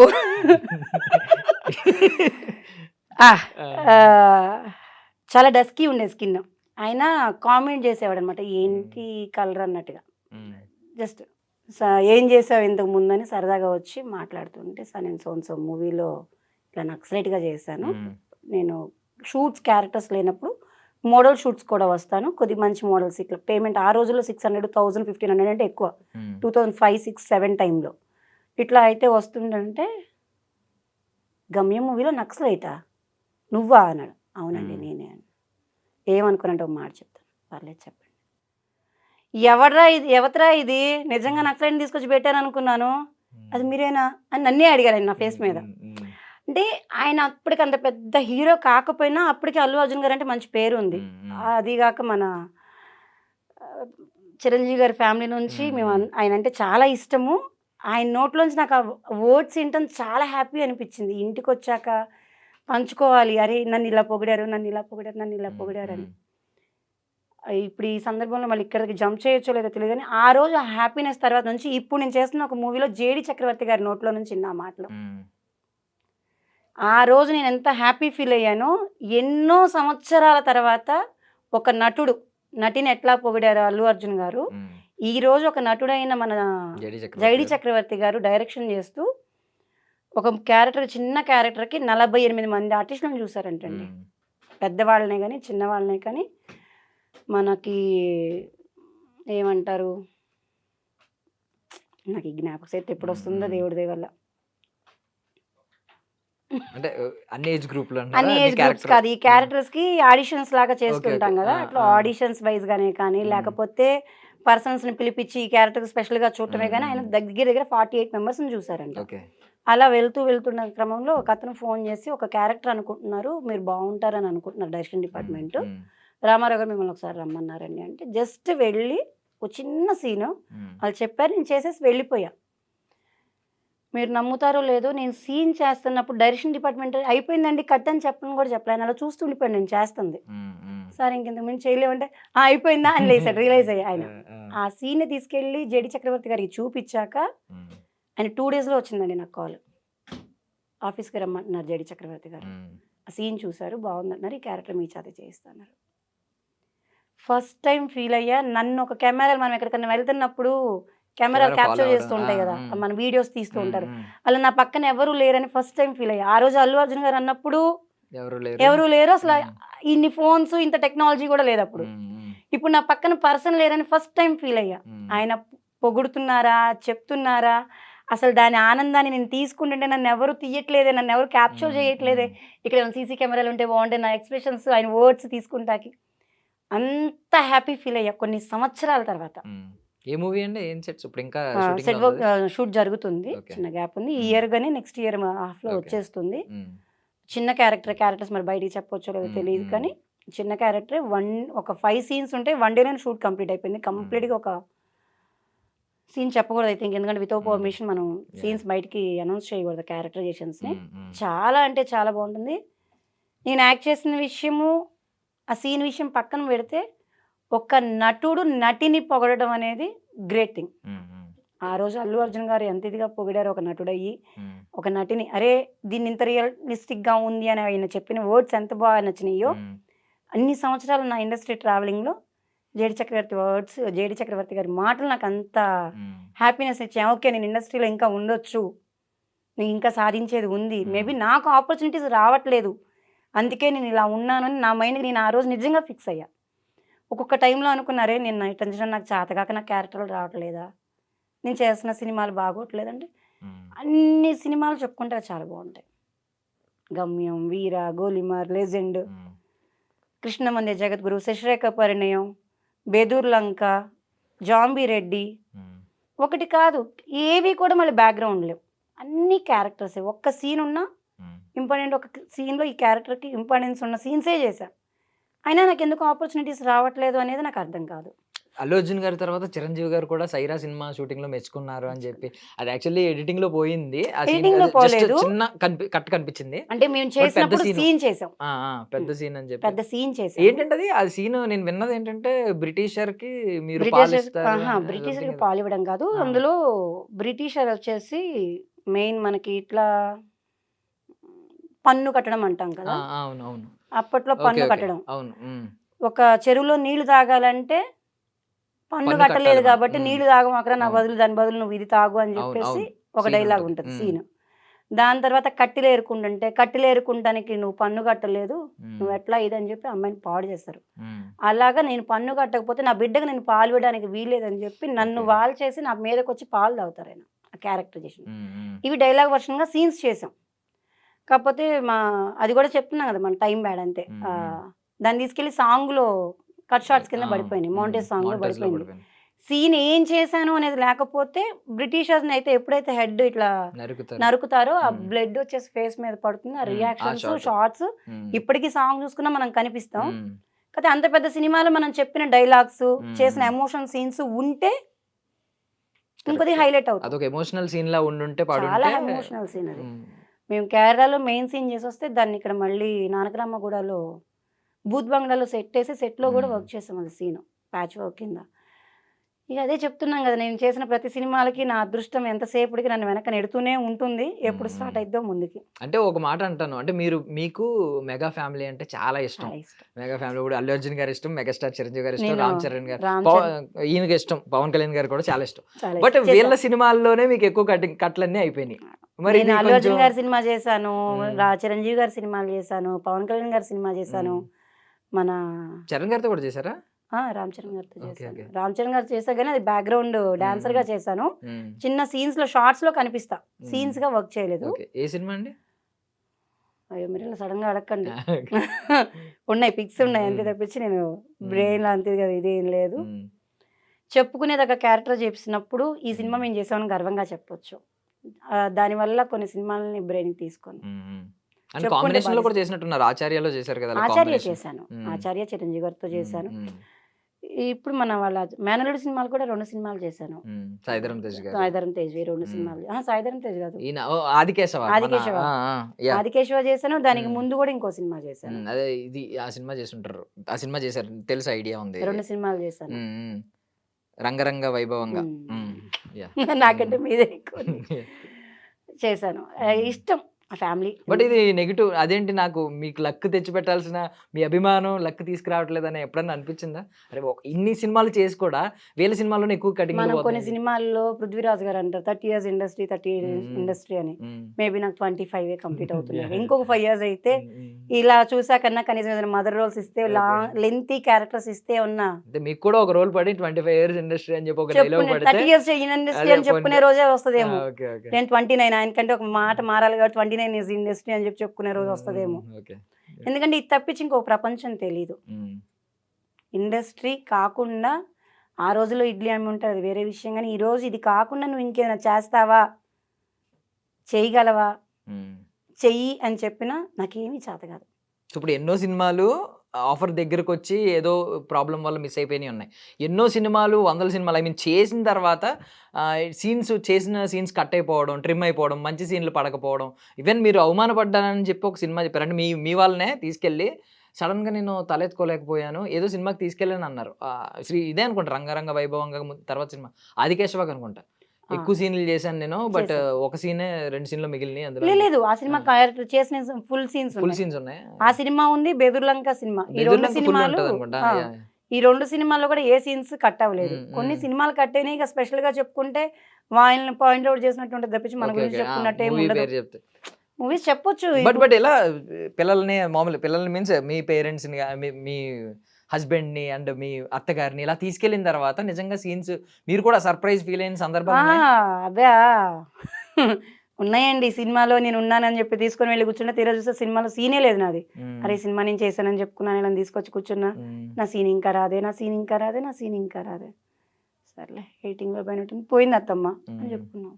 చాలా డస్కీ ఉండే స్కిన్. ఆయన కామెంట్ చేసేవాడు అనమాట, ఏంటి కలర్ అన్నట్టుగా. జస్ట్ ఏం చేసావు ఇంతకు ముందని సరదాగా వచ్చి మాట్లాడుతుంటే, సార్ నేను సో మూవీలో ఇట్లా నక్సలైట్గా చేశాను, నేను షూట్స్ క్యారెక్టర్స్ లేనప్పుడు మోడల్ షూట్స్ కూడా వస్తాను, కొద్దిగా మంచి మోడల్స్ ఇట్లా పేమెంట్ ఆ రోజుల్లో 600, 1000, 1500 అంటే ఎక్కువ. 2005, 6, 7 టైంలో ఇట్లా అయితే వస్తుందంటే, గమ్యం మూవీలో నక్సలైటా నువ్వా అన్నాడు. అవునండి నేనే అని. ఏమనుకున్నాంటే ఒక మాట చెప్తాను, పర్లేదు చెప్పండి. ఎవతరా ఇది నిజంగా నక్సలైట్ని తీసుకొచ్చి పెట్టాను అనుకున్నాను, అది మీరేనా అని నన్నే అడిగారు ఆయన నా ఫేస్ మీద. అంటే ఆయన అప్పటికి అంత పెద్ద హీరో కాకపోయినా అప్పటికి అల్లు అర్జున్ గారు అంటే మంచి పేరు ఉంది. అదిగాక మన చిరంజీవి గారి ఫ్యామిలీ నుంచి మేము ఆయన అంటే చాలా ఇష్టము. ఆయన నోట్లోంచి నాకు ఆ వర్డ్స్ వినటం చాలా హ్యాపీ అనిపించింది. ఇంటికి వచ్చాక పంచుకోవాలి, అరే నన్ను ఇలా పొగిడారు, నన్ను ఇలా పొగిడారు, నన్ను ఇలా పొగిడారు అని. ఇప్పుడు ఈ సందర్భంలో మళ్ళీ ఇక్కడికి జంప్ చేయొచ్చో లేదో తెలియదు కానీ, ఆ రోజు ఆ హ్యాపీనెస్ తర్వాత నుంచి ఇప్పుడు నేను చేస్తున్న ఒక మూవీలో జేడి చక్రవర్తి గారి నోట్లో నుంచి నా మాటలు, ఆ రోజు నేను ఎంత హ్యాపీ ఫీల్ అయ్యానో, ఎన్నో సంవత్సరాల తర్వాత ఒక నటిని ఎట్లా పొగిడారు అల్లు అర్జున్ గారు, ఈ రోజు ఒక నటుడైన మన జైడి చక్రవర్తి గారు డైరెక్షన్ చేస్తూ ఒక క్యారెక్టర్, చిన్న క్యారెక్టర్కి 48 మంది ఆర్టిస్టులను చూసారంటండి. పెద్దవాళ్ళనే కానీ చిన్నవాళ్ళనే కానీ, మనకి ఏమంటారు, నాకు ఈ జ్ఞాపక శక్తి ఎప్పుడు వస్తుందో దేవుడి దయ వల్ల. అంటే అన్ని ఏజ్ గ్రూప్‌లో అన్ని ఏజ్ గ్రూప్స్ కాదు, ఈ క్యారెక్టర్స్‌కి ఆడిషన్స్ లాగా చేస్తుంటాం కదా, అట్లా ఆడిషన్స్ వైజ్‌గానే కానీ లేకపోతే పర్సన్స్‌ని పిలిపించి ఈ క్యారెక్టర్‌కి స్పెషల్‌గా చూడటమే కానీ, ఆయన దగ్గర 48 మెంబర్స్‌ని చూసారంట. అలా వెళ్తున్న క్రమంలో ఒక అతను ఫోన్ చేసి, ఒక క్యారెక్టర్ అనుకుంటున్నారు, మీరు బాగుంటారని అనుకుంటున్నారు డైరెక్షన్ డిపార్ట్మెంట్, రామారావు గారు మిమ్మల్ని ఒకసారి రమ్మన్నారండి అంటే, జస్ట్ వెళ్ళి ఒక చిన్న సీను వాళ్ళు చెప్పారు, నేను చేసేసి వెళ్ళిపోయా. మీరు నమ్ముతారో లేదో, నేను సీన్ చేస్తున్నప్పుడు డైరెక్షన్ డిపార్ట్మెంట్ అయిపోయిందండి కట్ అని చెప్పని కూడా చెప్పలేను, అలా చూస్తూ ఉండిపోయాను నేను చేస్తుంది. సార్ ఇంకెంతకు మించి చేయలేమంటే అయిపోయిందా అని లేసాడు, రియలైజ్ అయ్యా ఆయన. ఆ సీన్ని తీసుకెళ్ళి జేడి చక్రవర్తి గారికి చూపించాక ఆయన 2 డేస్లో వచ్చిందండి నాకు కాల్, ఆఫీస్కి రమ్మంటున్నారు జేడి చక్రవర్తి గారు. ఆ సీన్ చూశారు, బాగుందన్నారు, ఈ క్యారెక్టర్ మీ చేత చేయిస్తున్నారు. ఫస్ట్ టైం ఫీల్ అయ్యా. నన్ను ఒక కెమెరాలు, మనం ఎక్కడికన్నా వెళ్తున్నప్పుడు కెమెరాలు క్యాప్చర్ చేస్తూ ఉంటాయి కదా, మన వీడియోస్ తీస్తూ ఉంటారు, అలా నా పక్కన ఎవరు లేరని ఫస్ట్ టైం ఫీల్ అయ్యా. ఆ రోజు అల్లు అర్జున్ గారు అన్నప్పుడు ఎవరు లేరు, అసలు ఇన్ని ఫోన్స్ ఇంత టెక్నాలజీ కూడా లేదు అప్పుడు. ఇప్పుడు నా పక్కన పర్సన్ లేరని ఫస్ట్ టైం ఫీల్ అయ్యా. ఆయన పొగుడుతున్నారా, చెప్తున్నారా, అసలు దాని ఆనందాన్ని నేను తీసుకుంటుంటే నన్ను ఎవరు తీయట్లేదే, నన్ను ఎవరు క్యాప్చర్ చేయట్లేదే, ఇక్కడ సీసీ కెమెరాలు ఉంటే బాగుంటే నా ఎక్స్ప్రెషన్స్, ఆయన వర్డ్స్ తీసుకుంటాకి అంత హ్యాపీ ఫీల్ అయ్యా కొన్ని సంవత్సరాల తర్వాత. ఏ మూవీ అండి? ఏం సెట్స్? ఇప్పుడు ఇంకా సెట్ వర్క్ షూట్ జరుగుతుంది, చిన్న గ్యాప్ ఉంది, ఈ ఇయర్ కానీ నెక్స్ట్ ఇయర్ హాఫ్లో వచ్చేస్తుంది. చిన్న క్యారెక్టర్స్ మరి బయటికి చెప్పొచ్చో లేదో తెలియదు కానీ, చిన్న క్యారెక్టర్. ఒక 5 సీన్స్ ఉంటే 1 డేనే షూట్ కంప్లీట్ అయిపోయింది. కంప్లీట్గా ఒక సీన్ చెప్పకూడదు అయితే, ఎందుకంటే వితౌట్ పర్మిషన్ మనం సీన్స్ బయటికి అనౌన్స్ చేయకూడదు క్యారెక్టరైజేషన్స్ని. చాలా అంటే చాలా బాగుంటుంది. నేను యాక్ట్ చేసిన విషయము, ఆ సీన్ విషయం పక్కన పెడితే, ఒక నటుడు నటిని పొగడడం అనేది గ్రేట్ థింగ్. ఆ రోజు అల్లు అర్జున్ గారు ఎంత ఇదిగా పొగిడారు ఒక నటుడయ్యి, ఉమ్, ఒక నటిని. అరే! దీన్ని ఇంత రియలిస్టిక్‌గా ఉంది అని ఆయన చెప్పిన వర్డ్స్ ఎంత బాగా నచ్చినాయో. ఉమ్, అన్ని సంవత్సరాలు నా ఇండస్ట్రీ ట్రావెలింగ్‌లో జేడి చక్రవర్తి గారి మాటలు నాకంత ఉమ్, హ్యాపీనెస్ ఇచ్చాయి. ఓకే. నేను ఇండస్ట్రీలో ఇంకా ఉండొచ్చు. నేను ఇంకా సాధించేది ఉంది. మేబీ నాకు ఆపర్చునిటీస్ రావట్లేదు. అందుకే నేను ఇలా ఉన్నానని నా మైండ్‌కి నేను ఆ రోజు నిజంగా ఫిక్స్ అయ్యా. ఒక్కొక్క టైంలో అనుకున్నా, అరే! నేను నటించడం నాకు చేతకాక నాకు క్యారెక్టర్‌లు రావట్లేదా? నేను చేస్తున్న సినిమాలు బాగోట్లేదంటే ఉమ్, అన్ని సినిమాలు చెప్పుకుంటే చాలా బాగుంటాయి. 'గమ్యం', 'వీర', 'గోలీమార్', 'లెజెండ్', ఉమ్, 'కృష్ణమందిర జగద్గురు', 'శశిరేఖ పరిణయం', 'బెదూర్ లంక', 'జాంబీ రెడ్డి'. ఉమ్, ఒకటి కాదు, ఏవి కూడా మళ్ళీ బ్యాక్‌గ్రౌండ్ లేవు. అన్ని క్యారెక్టర్సే. ఒక్క సీన్ ఉన్నా ఉమ్. ఇంపార్టెంట్, ఒక సీన్‌లో ఈ క్యారెక్టర్‌కి ఇంపార్టెన్స్ ఉన్న సీన్సే చేశా. అయినా నాకెందుకు ఆపర్చునిటీస్ రావట్లేదు అనేది నాకు అర్థం కాదు. అల్లు అర్జున్ గారి తర్వాత చిరంజీవి గారు కూడా 'సైరా' సినిమా షూటింగ్ లో మెచ్చుకున్నారు అని చెప్పి, అది యాక్చువల్లీ ఎడిటింగ్ లో పోయింది ఆ సీన్, ఎడిటింగ్‌లో జస్ట్ పోలేదు. చిన్న కట్ కనిపించింది. అంటే మేము పెద్ద చేసినప్పుడు సీను. సీన్ చేసాం. పెద్ద సీన్ అని చెప్పి. పెద్ద సీన్ చేసాం. ఏంటంటే అది ఆ సీన్ నేను విన్నది ఏంటంటే బ్రిటిషర్ కి మీరు బ్రిటిషర్స్ పాలిస్తారు ఆహా! అని something బ్రిటిషర్‌కి ఏదో. పాలివ్వడం కాదు. ఆ, అందులో బ్రిటిషర్ వచ్చేసి మెయిన్ మనకి ఇట్లా పన్ను కట్టడం అంటాం కదా! అవును అవును. అప్పట్లో ఓకే పన్ను ఓకే కట్టడం. అవును. ఉమ్. ఒక చెరువులో నీళ్లు తాగాలంటే పన్ను పన్ను కట్టలేదు కట్టాలి మనం. కాబట్టి ఉమ్, నీళ్లు తాగమాకరా, నా అవును బదులు దాని బదులు నువ్వు ఇది తాగు అని అవును చెప్పేసి అవును. ఒక సీన్ డైలాగ్ ఉంటది. ఉంటది సీన్. దాని తర్వాత కట్టెలేరుకుంటుంటే, కట్టెలేరుకుంటానికి నువ్వు పన్ను కట్టలేదు, నువ్వు ఎట్లా ఇదని చెప్పి అమ్మాయిని పాడు చేస్తారు. అలాగా నేను పన్ను కట్టకపోతే నా బిడ్డకు నేను పాలు ఇవ్వడానికి వీల్లేదని చెప్పి నన్ను ఓకే. వాల్ చేసి నా మీదకొచ్చి పాలు తాగుతారు ఆయన. ఆ క్యారెక్టర్ చేసిన. ఇవి డైలాగ్ వర్షన్‌గా సీన్స్ చేసాం. కాకపోతే అది కూడా చెప్తున్నా కదా! మన టైం బ్యాడ్ అంతే. దాన్ని తీసుకెళ్ళి సాంగ్‌లో కట్ షార్ట్స్ కింద పడిపోయినాయి. మౌంటేజ్ సాంగ్‌లో పడిపోయింది. సీన్ ఏం చేశాను అనేది లేకపోతే బ్రిటిషర్స్‌ని అయితే ఎప్పుడైతే హెడ్ ఇట్లా నరుకుతారు. నరుకుతారో ఆ మ్మ్. బ్లడ్ వచ్చేసి ఫేస్ మీద పడుతుంది. ఆ ఆ రియాక్షన్స్, షాట్. షార్ట్స్ మ్మ్. ఇప్పటికీ సాంగ్ చూసుకున్నా మనం కనిపిస్తాం. మ్మ్. కాకపోతే అంత పెద్ద సినిమాలో మనం చెప్పిన డైలాగ్స్, చేసిన మ్మ్. ఎమోషన్ సీన్స్ ఉంటే ఇంకొద్ది కరెక్ట్. హైలైట్ అవుతాం. అదొక ఎమోషనల్ సీన్ లా ఉండుంటే చాలా పడుంటే. ఎమోషనల్ సీన్ అది. మ్మ్. మేము కేరళలో మెయిన్ సీన్ చేసొస్తే దాన్ని ఇక్కడ మళ్ళీ నానక్రామగూడలో బూత్ బంగ్లాలో సెట్ వేసి సెట్‌లో కూడా మ్మ్. వర్క్ చేసాం అది సీన్. ప్యాచ్ వర్క్ కింద. ఇక అదే చెప్తున్నాం కదా! నేను చేసిన ప్రతి సినిమాలకి నా అదృష్టం ఎంతసేపటికి నన్ను వెనక నెడుతూనే ఉంటుంది. ఎప్పుడు మ్మ్. స్టార్ట్ అయిద్దో ముందుకి. అంటే ఒక మాట అంటాను, అంటే మీకు మెగా ఫ్యామిలీ అంటే చాలా ఇష్టం. చాలా ఇష్టం. మెగా ఫ్యామిలీ కూడా అల్లు అర్జున్ గారు ఇష్టం, మెగాస్టార్ చిరంజీవి గారు ఇష్టం, నేను రామ్ చరణ్ గారు, రామ్ ఈయనకి ఇష్టం, పవన్ కళ్యాణ్ గారు కూడా చాలా ఇష్టం. చాలా బట్ ఇష్టం. వీళ్ళ చేశా. సినిమాల్లోనే మీకు ఎక్కువ కట్లన్నీ అయిపోయినాయి. మరి నేను ఇది అల్లు కొంచెం అర్జున్ గారి సినిమా చేశాను. మ్మ్. చిరంజీవి గారి సినిమాలు చేశాను. పవన్ కళ్యాణ్ గారి సినిమా చేశాను. మన చరణ్ గారితో కూడా చేశారా? రామ్ చరణ్ గారితో ఓకే చేశాను. ఓకే. రామ్ చరణ్ గారు చేశా గానీ అది బ్యాక్‌గ్రౌండ్ డాన్సర్‌గా చేశాను. మ్మ్. చిన్న సీన్స్‌లో, షార్ట్స్‌లో కనిపిస్తా. మ్మ్. సీన్స్‌గా వర్క్ చేయలేదు. ఓకే. ఏ సినిమా అండి? అయ్యో! మీరిలా సడెన్‌గా అడగకండి. ఉన్నాయి. పిక్స్ ఉన్నాయి. అంతే మ్మ్. తప్పించి నేను మ్మ్. బ్రెయిన్‌లో అంత ఇదేం లేదు. మ్మ్. చెప్పుకునేదగ్గ క్యారెక్టర్ చేసినప్పుడు ఈ సినిమా మ్మ్. మేము చేసామని గర్వంగా చెప్పొచ్చు. దానివల్ల కొన్ని సినిమాలని బ్రెయిన్‌కి తీసుకోను. మ్మ్. అండ్ చెప్పుకుంటే కాంబినేషన్ లో కూడా బాధిస్తుంది. చేసినట్టున్నారు, ఆచార్యలో చేశారు కదా ఆచార్య కాంబినేషన్. చేశాను. ఆచార్య చిరంజీవి గారితో చేశాను. మ్మ్. ఇప్పుడు మన వాళ్ళ మేనల్లుడు సినిమాలు కూడా 2 సినిమాలు చేశాను. సాయిధరం తేజ్ గారు. సాయిధరం తేజ్‌వి 2 మ్మ్. సినిమాలు. సాయిధరం తేజ్ కాదు. ఈయన ఆదికేశవ మన ఆదికేశవ. యా. ఆదికేశవ చేశాను. దానికి మ్మ్. ముందు కూడా ఇంకో సినిమా చేశాను. అదే ఇది ఆ సినిమా చేస్తుంటారు, ఆ సినిమా చేశారు, తెలుసు, ఐడియా ఉంది. 2 సినిమాలు చేశాను. రంగరంగ వైభవంగా. మ్మ్. యా. నాకంటే మీదే ఎక్కువ ఉంది. చేశాను. ఇష్టం ఆ ఫ్యామిలీ. బట్ ఇది నెగిటివ్, అదేంటి నాకు మీకు లక్ తెచ్చి పెట్టాల్సిన మీ అభిమానం లక్ తీసుకురావట్లేదని ఎప్పుడన్నా అనిపించిందా? అరే ఇన్ని సినిమాలు చేసి కూడా వీళ్ళ సినిమాల్లోనే ఎక్కువ కటింగ్ మనం కొన్ని సినిమాల్లో పృథ్వీరాజ్ గారు అంటారు 30 ఇయర్స్ ఇండస్ట్రీ, 30 ఇండస్ట్రీ అని. మేబీ నాకు 25 కంప్లీట్ అవుతున్నాయి. ఇంకొక 5 ఇయర్స్ అయితే ఇలా చూసాకన్నా కనీసం ఏదైనా మదర్ రోల్స్ ఇస్తే, లెంతీ క్యారెక్టర్స్ ఇస్తే ఉన్నా అంటే మీకు కూడా ఒక రోల్ పడి 25 ఇయర్స్ ఇండస్ట్రీ అని చెప్పి ఒక డైలాగ్ చెప్పుకునే పడితే 30 ఇయర్స్ ఇండస్ట్రీ అని చెప్పుకునే రోజే వస్తదేమో. Okay okay. నేను 29, ఆయనకంటే ఒక మాట మారాలి కాబట్టి 29 ఇయర్స్ ఇండస్ట్రీ అని చెప్పి చెప్పుకునే రోజు వస్తదేమో. ఓకే. ఎందుకంటే ఇది తప్పించి ఇంకో ప్రపంచం తెలీదు. ఇండస్ట్రీ కాకుండా ఆ రోజుల్లో ఇడ్లీ అమ్మి ఉంటారు, అది వేరే విషయం. కానీ ఈరోజు ఇది కాకుండా నువ్వు ఇంకేమైనా చేస్తావా, చేయగలవా, చెయ్యి అని చెప్పినా నాకేమీ చేత కాదు. ఇప్పుడు ఎన్నో సినిమాలు ఆఫర్ దగ్గరకు వచ్చి ఏదో ప్రాబ్లం వల్ల మిస్ అయిపోయినాయి ఉన్నాయి. ఎన్నో సినిమాలు, వందల సినిమాలు ఐ మీన్ చేసిన తర్వాత చేసిన సీన్స్ కట్ అయిపోవడం, ట్రిమ్ అయిపోవడం, మంచి సీన్లు పడకపోవడం, ఈవెన్ మీరు అవమానపడ్డానని చెప్పి ఒక సినిమా చెప్పారు. అంటే మీ వాళ్ళనే తీసుకెళ్ళి సడన్గా నేను తలెత్తుకోలేకపోయాను, ఏదో సినిమాకి తీసుకెళ్ళాను అన్నారు. ఇదే అనుకుంటా, రంగరంగ వైభవంగా తర్వాత సినిమా ఆదికేశవ అనుకుంటా. ఎక్కువ సీన్లు చేశాను నేను, బట్ చేశాను. ఒక సీనే 2 సీన్లో మిగిలినాయి అందులో. లేదు ఆ సినిమా క్యారెక్టర్ చేసిన ఫుల్ సీన్స్ ఫుల్ సీన్స్ ఉన్నాయి. ఆ సినిమా ఉంది, బెదుర్లంక సినిమా. ఈ రెండు బెదుర్లంక ఫుల్ సినిమాలు ఉంటుంది అనుకుంటా. ఈ రెండు సినిమాల్లో కూడా ఏ సీన్స్ కట్ అవ్వలేదు. కొన్ని సినిమాలు కట్ అయినాయి, ఇక స్పెషల్ గా చెప్పుకుంటే వాళ్ళని పాయింట్ అవుట్ చేసినట్టు ఉంటుంది తప్పించి మన గురించి చెప్పుకున్నట్టు ఏమి ఉండదు. మూవీస్ చెప్పొచ్చు. బట్ ఇలా పిల్లల్ని మామూలు పిల్లల్ని మీన్స్ మీ పేరెంట్స్ ని మీ హస్బెండ్ ని అండ్ మీ అత్తగారిని ఇలా తీసుకెళ్లిన తర్వాత నిజంగా సీన్స్ మీరు కూడా సర్ప్రైజ్ ఫీల్ అయిన సందర్భాలు అదే ఉన్నాయండి. సినిమాలో నేను ఉన్నానని చెప్పి తీసుకొని వెళ్ళి కూర్చున్నా, తీరా చూస్తే సినిమాలో సీనే లేదు నాది. అరే సినిమా నేను చేశానని చెప్పుకున్నాను, ఇలా తీసుకొచ్చి కూర్చున్నా, నా సీన్ ఇంకా రాదే, నా సీన్ ఇంకా రాదే, నా సీన్ ఇంకా రాదే. సర్లే ఎయిటింగ్ లో పోయినట్టు పోయింది అత్తమ్మ అని చెప్పుకున్నాం.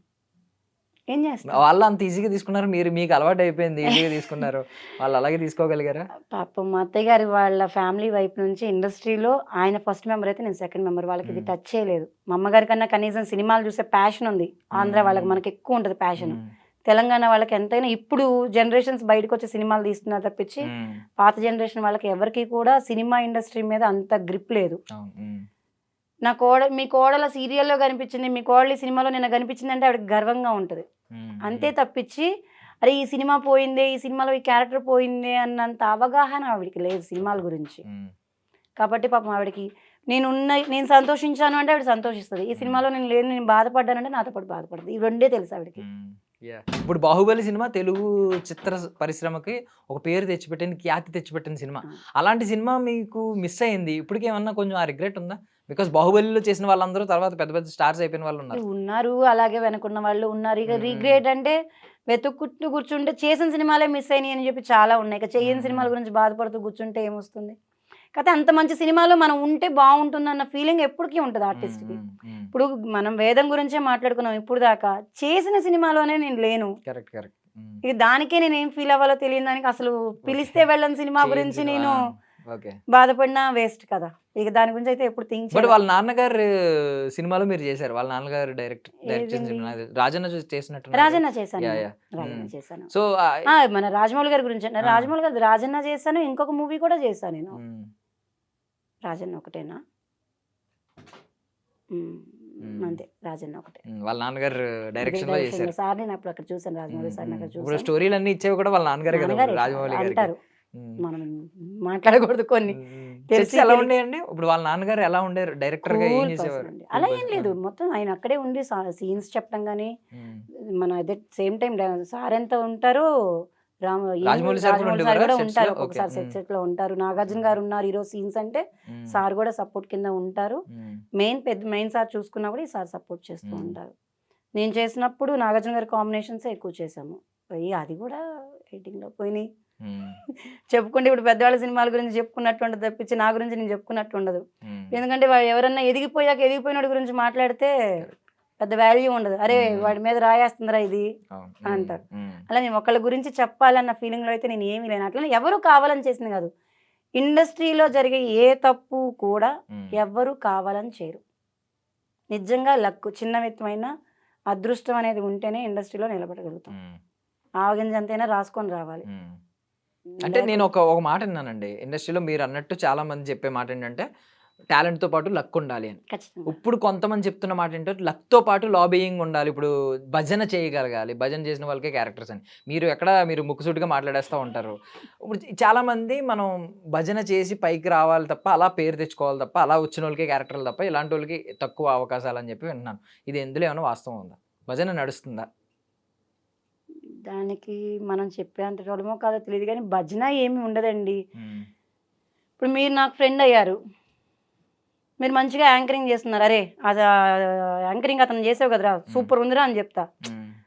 ఏం చేస్తా, వాళ్ళు అంత ఈజీగా తీసుకున్నారు, మీరు మీకు అలవాటు అయిపోయింది ఈజీగా తీసుకున్నారు, వాళ్ళు అలాగే తీసుకోగలిగారా? పాపం మా అత్తయ్య గారి వాళ్ళ ఫ్యామిలీ వైపు నుంచి ఇండస్ట్రీలో ఆయన ఫస్ట్ మెంబర్ అయితే నేను సెకండ్ మెంబర్. వాళ్ళకి ఇది టచ్ చేయలేదు. మా అమ్మగారి కన్నా కనీసం సినిమాలు చూసే ప్యాషన్ ఉంది. ఆంధ్ర వాళ్ళకి మనకి ఎక్కువ ఉంటుంది ప్యాషన్. తెలంగాణ వాళ్ళకి ఎంతైనా ఇప్పుడు జనరేషన్స్ బయటకు వచ్చే సినిమాలు తీస్తున్నారు తప్పించి పాత జనరేషన్ వాళ్ళకి ఎవరికి కూడా సినిమా ఇండస్ట్రీ మీద అంత గ్రిప్ లేదు. నా మీ కోడల సీరియల్లో కనిపించింది, మీ కోడలి సినిమాలో నేను కనిపించింది అంటే ఆవిడకి గర్వంగా ఉంటుంది. అంతే తప్పించి అరే ఈ సినిమా పోయిందే, ఈ సినిమాలో ఈ క్యారెక్టర్ పోయిందే అన్నంత అవగాహన ఆవిడకి లేదు సినిమాల గురించి. కాబట్టి పాపం ఆవిడకి నేను సంతోషించాను అంటే ఆవిడ సంతోషిస్తుంది, ఈ సినిమాలో నేను లేదు నేను బాధపడ్డానంటే నాతో పాటు బాధపడుతుంది. ఈ రెండే తెలుసు ఆవిడకి. ఇప్పుడు బాహుబలి సినిమా తెలుగు చిత్ర పరిశ్రమకి ఒక పేరు తెచ్చిపెట్టింది, ఖ్యాతి తెచ్చిపెట్టిన సినిమా. అలాంటి సినిమా మీకు మిస్ అయింది, ఇప్పటికేమన్నా కొంచెం ఆ రిగ్రెట్ ఉందా? బికాస్ బాహుబలిలో చేసిన వాళ్ళందరూ తర్వాత పెద్ద పెద్ద స్టార్స్ అయిపోయిన వాళ్ళు ఉన్నారు, అలాగే వెనుకున్న వాళ్ళు ఉన్నారు. ఇక రిగ్రెట్ అంటే వెతుక్కుంటూ కూర్చుంటే చేసిన సినిమాలే మిస్ అయినాయి అని చెప్పి చాలా ఉన్నాయి. ఇక చేయని సినిమాల గురించి బాధపడుతూ కూర్చుంటే ఏమొస్తుంది? కాకపోతే అంత మంచి సినిమాలో మనం ఉంటే బాగుంటుంది అన్న ఫీలింగ్ ఎప్పటికీ ఉంటుంది ఆర్టిస్ట్కి. ఇప్పుడు మనం వేదం గురించే మాట్లాడుకున్నాం ఇప్పుడు దాకా, చేసిన సినిమాలోనే నేను లేను. ఇక దానికే నేను ఏం ఫీల్ అవ్వాలో తెలియని దానికి అసలు పిలిస్తే వెళ్ళని సినిమా గురించి నేను బాధపడినా వేస్ట్ కదా. ఇక దాని గురించి అయితే ఎప్పుడు థింక్. బట్ వాళ్ళ నాన్నగారు సినిమాలో మీరు చేశారు, వాళ్ళ నాన్నగారు డైరెక్ట్ రాజన్న చేసినట్టు. రాజన్న చేశాను. సో మన రాజమౌళి గారి గురించి రాజమౌళి గారు రాజన్న చేశాను, ఇంకొక మూవీ కూడా చేశాను నేను. రాజన్న ఒకటేనా? అంతే, రాజన్న ఒకటే. వాళ్ళ నాన్నగారు డైరెక్షన్ లో చేశారు. సార్ నేను అప్పుడు అక్కడ చూసాను, రాజమౌళి సార్ అక్కడ చూసాను. స్టోరీలు అన్ని ఇచ్చేవి కూడా వాళ్ళ నాన్నగారు రాజమౌళి గారు. మనం మాట్లాడకూడదు కొన్ని. ఎలా ఉండేయండి ఇప్పుడు వాళ్ళ నాన్నగారు ఎలా ఉండేరు డైరెక్టర్ గా? ఏం చేసేవారు? అలా ఏం లేదు, మొత్తం ఆయన అక్కడే ఉండి సీన్స్ చెప్పడం కానీ మన అదే సేమ్ టైం సార్ ఎంత ఉంటారో రాజమౌళి సార్ కూడా ఉంటారు, ఒక్కొక్కసారి సెట్ లో ఉంటారు. నాగార్జున గారు ఉన్నారు ఈరోజు సీన్స్ అంటే సార్ కూడా సపోర్ట్ కింద ఉంటారు. మెయిన్ సార్ చూసుకున్నా కూడా ఈ సార్ సపోర్ట్ చేస్తూ ఉంటారు. నేను చేసినప్పుడు నాగార్జున గారి కాంబినేషన్స్ ఎక్కువ చేసాము. అది కూడా ఎడిటింగ్ లో పోయినాయి. చెప్పుకుంటే ఇప్పుడు పెద్దవాళ్ళ సినిమాల గురించి చెప్పుకున్నట్టు ఉండదు తప్పించి నా గురించి నేను చెప్పుకున్నట్టు ఉండదు. ఎందుకంటే ఎవరన్నా ఎదిగిపోయినోడి గురించి మాట్లాడితే పెద్ద వాల్యూ ఉండదు. అరే వాడి మీద రాయేస్తుందిరా ఇది అని అంటారు. అలా నేను ఒకళ్ళ గురించి చెప్పాలన్న ఫీలింగ్ లో అయితే నేను ఏమీ లేను. అట్లా ఎవరు కావాలని చేసింది కాదు. ఇండస్ట్రీలో జరిగే ఏ తప్పు కూడా ఎవరు కావాలని చేయరు. నిజంగా లక్, చిన్న వ్యక్తమైన అదృష్టం అనేది ఉంటేనే ఇండస్ట్రీలో నిలబడగలుగుతాం. ఆవగింజంతైనా రాసుకొని రావాలి. అంటే నేను ఒక మాట విన్నానండి, ఇండస్ట్రీలో మీరు అన్నట్టు చాలా మంది చెప్పే మాట ఏంటంటే టాలెంట్ తో పాటు లక్ ఉండాలి అని. ఇప్పుడు కొంతమంది చెప్తున్న మాట ఏంటంటే లక్ తో పాటు లాబియింగ్ ఉండాలి. ఇప్పుడు భజన చేయగలగాలి, భజన చేసిన వాళ్ళకే క్యారెక్టర్స్ అని. మీరు ముక్కుసూటిగా మాట్లాడేస్తూ ఉంటారు. ఇప్పుడు చాలా మంది మనం భజన చేసి పైకి రావాలి తప్ప, అలా పేరు తెచ్చుకోవాలి తప్ప, అలా వచ్చిన వాళ్ళకే క్యారెక్టర్లు తప్ప ఇలాంటి వాళ్ళకి తక్కువ అవకాశాలు అని చెప్పి విన్నాను. ఇది ఎందులో ఏమైనా వాస్తవం ఉందా? భజన నడుస్తుందా? దానికి మనం చెప్పేంత వాళ్ళమో కాదో తెలియదు కానీ భజన ఏమి ఉండదండి. ఇప్పుడు మీరు నాకు ఫ్రెండ్ అయ్యారు, మీరు మంచిగా యాంకరింగ్ చేస్తున్నారు, అరే అది యాంకరింగ్ అతను చేసావు కదరా సూపర్ ఉందిరా అని చెప్తా.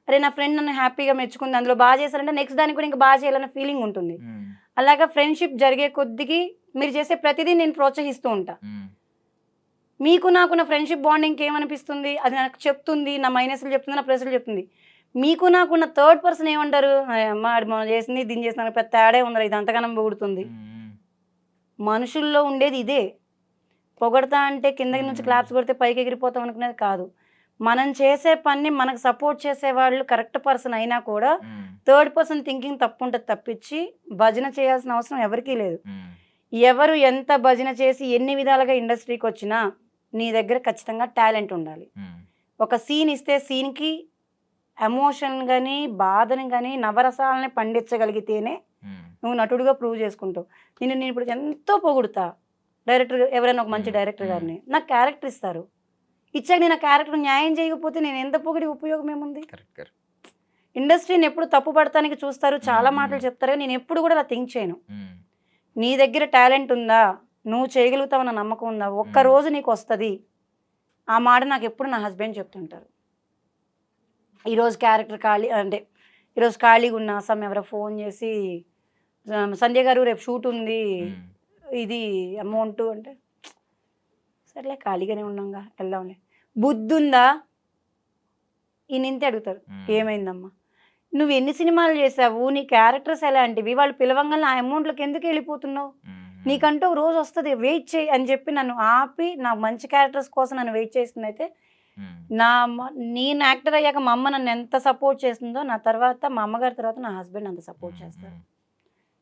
అరే నా ఫ్రెండ్ నన్ను హ్యాపీగా మెచ్చుకుంది, అందులో బాగా చేశారంటే నెక్స్ట్ దానికి కూడా ఇంకా బాగా చేయాలన్న ఫీలింగ్ ఉంటుంది. అలాగా ఫ్రెండ్షిప్ జరిగే కొద్దికి మీరు చేసే ప్రతిదీ నేను ప్రోత్సహిస్తూ ఉంటా. మీకు నాకున్న ఫ్రెండ్షిప్ బాండింగ్ ఏమనిపిస్తుంది, అది నాకు చెప్తుంది, నా మైనస్లు చెప్తుంది, నా ప్లస్లు చెప్తుంది. మీకు నాకున్న థర్డ్ పర్సన్ ఏమంటారు, అమ్మ మనం చేసింది దీన్ని చేసిన పెద్ద తేడే ఉందరా, ఇది అంతగానం పొగుడుతుంది. మనుషుల్లో ఉండేది ఇదే. పొగడతా అంటే కింద నుంచి క్లాప్స్ కొడితే పైకి ఎగిరిపోతాం అనుకునేది కాదు. మనం చేసే పని మనకు సపోర్ట్ చేసే వాళ్ళు కరెక్ట్ పర్సన్ అయినా కూడా థర్డ్ పర్సన్ థింకింగ్ తప్పు ఉంటుంది తప్పించి భజన చేయాల్సిన అవసరం ఎవరికీ లేదు. ఎవరు ఎంత భజన చేసి ఎన్ని విధాలుగా ఇండస్ట్రీకి వచ్చినా నీ దగ్గర ఖచ్చితంగా టాలెంట్ ఉండాలి. ఒక సీన్ ఇస్తే సీన్కి ఎమోషన్ కానీ బాధని కానీ నవరసాలని పండించగలిగితేనే నువ్వు నటుడుగా ప్రూవ్ చేసుకుంటావు. నేను ఇప్పుడు ఎంతో పొగుడుతా డైరెక్టర్, ఎవరైనా ఒక మంచి డైరెక్టర్ గారిని నాకు క్యారెక్టర్ ఇస్తారు, ఇచ్చాక నేను ఆ క్యారెక్టర్ న్యాయం చేయకపోతే నేను ఎంత పొగిడి ఉపయోగం ఏముంది? ఇండస్ట్రీని ఎప్పుడు తప్పు పడటానికి చూస్తారు, చాలా మాటలు చెప్తారు, నేను ఎప్పుడు కూడా అలా థింక్ చేయను. నీ దగ్గర టాలెంట్ ఉందా, నువ్వు చేయగలుగుతావన్న నమ్మకం ఉందా, ఒక్కరోజు నీకు వస్తుంది. ఆ మాట నాకు ఎప్పుడు నా హస్బెండ్ చెప్తుంటారు. ఈరోజు క్యారెక్టర్ ఖాళీ అంటే ఈరోజు ఖాళీగా ఉన్న ఎవరో ఫోన్ చేసి సంధ్య గారు రేపు షూట్ ఉంది, ఇది అమౌంట్ అంటే సర్లే ఖాళీగానే ఉన్నాగా వెళ్దాంలే. బుద్ధి ఉందా ఈయనంతే అడుగుతారు, ఏమైందమ్మా నువ్వు ఎన్ని సినిమాలు చేసావు, నీ క్యారెక్టర్స్ ఎలాంటివి, వాళ్ళు పిలవంగానే ఆ అమౌంట్లోకి ఎందుకు వెళ్ళిపోతున్నావు, నీకంటూ రోజు వస్తుంది వెయిట్ చేయి అని చెప్పి నన్ను ఆపి నా మంచి క్యారెక్టర్స్ కోసం నన్ను వెయిట్ చేస్తుంది. అయితే నేను యాక్టర్ అయ్యాక మా అమ్మ నన్ను ఎంత సపోర్ట్ చేస్తుందో నా తర్వాత మా అమ్మగారి తర్వాత నా హస్బెండ్ అంత సపోర్ట్ చేస్తారు.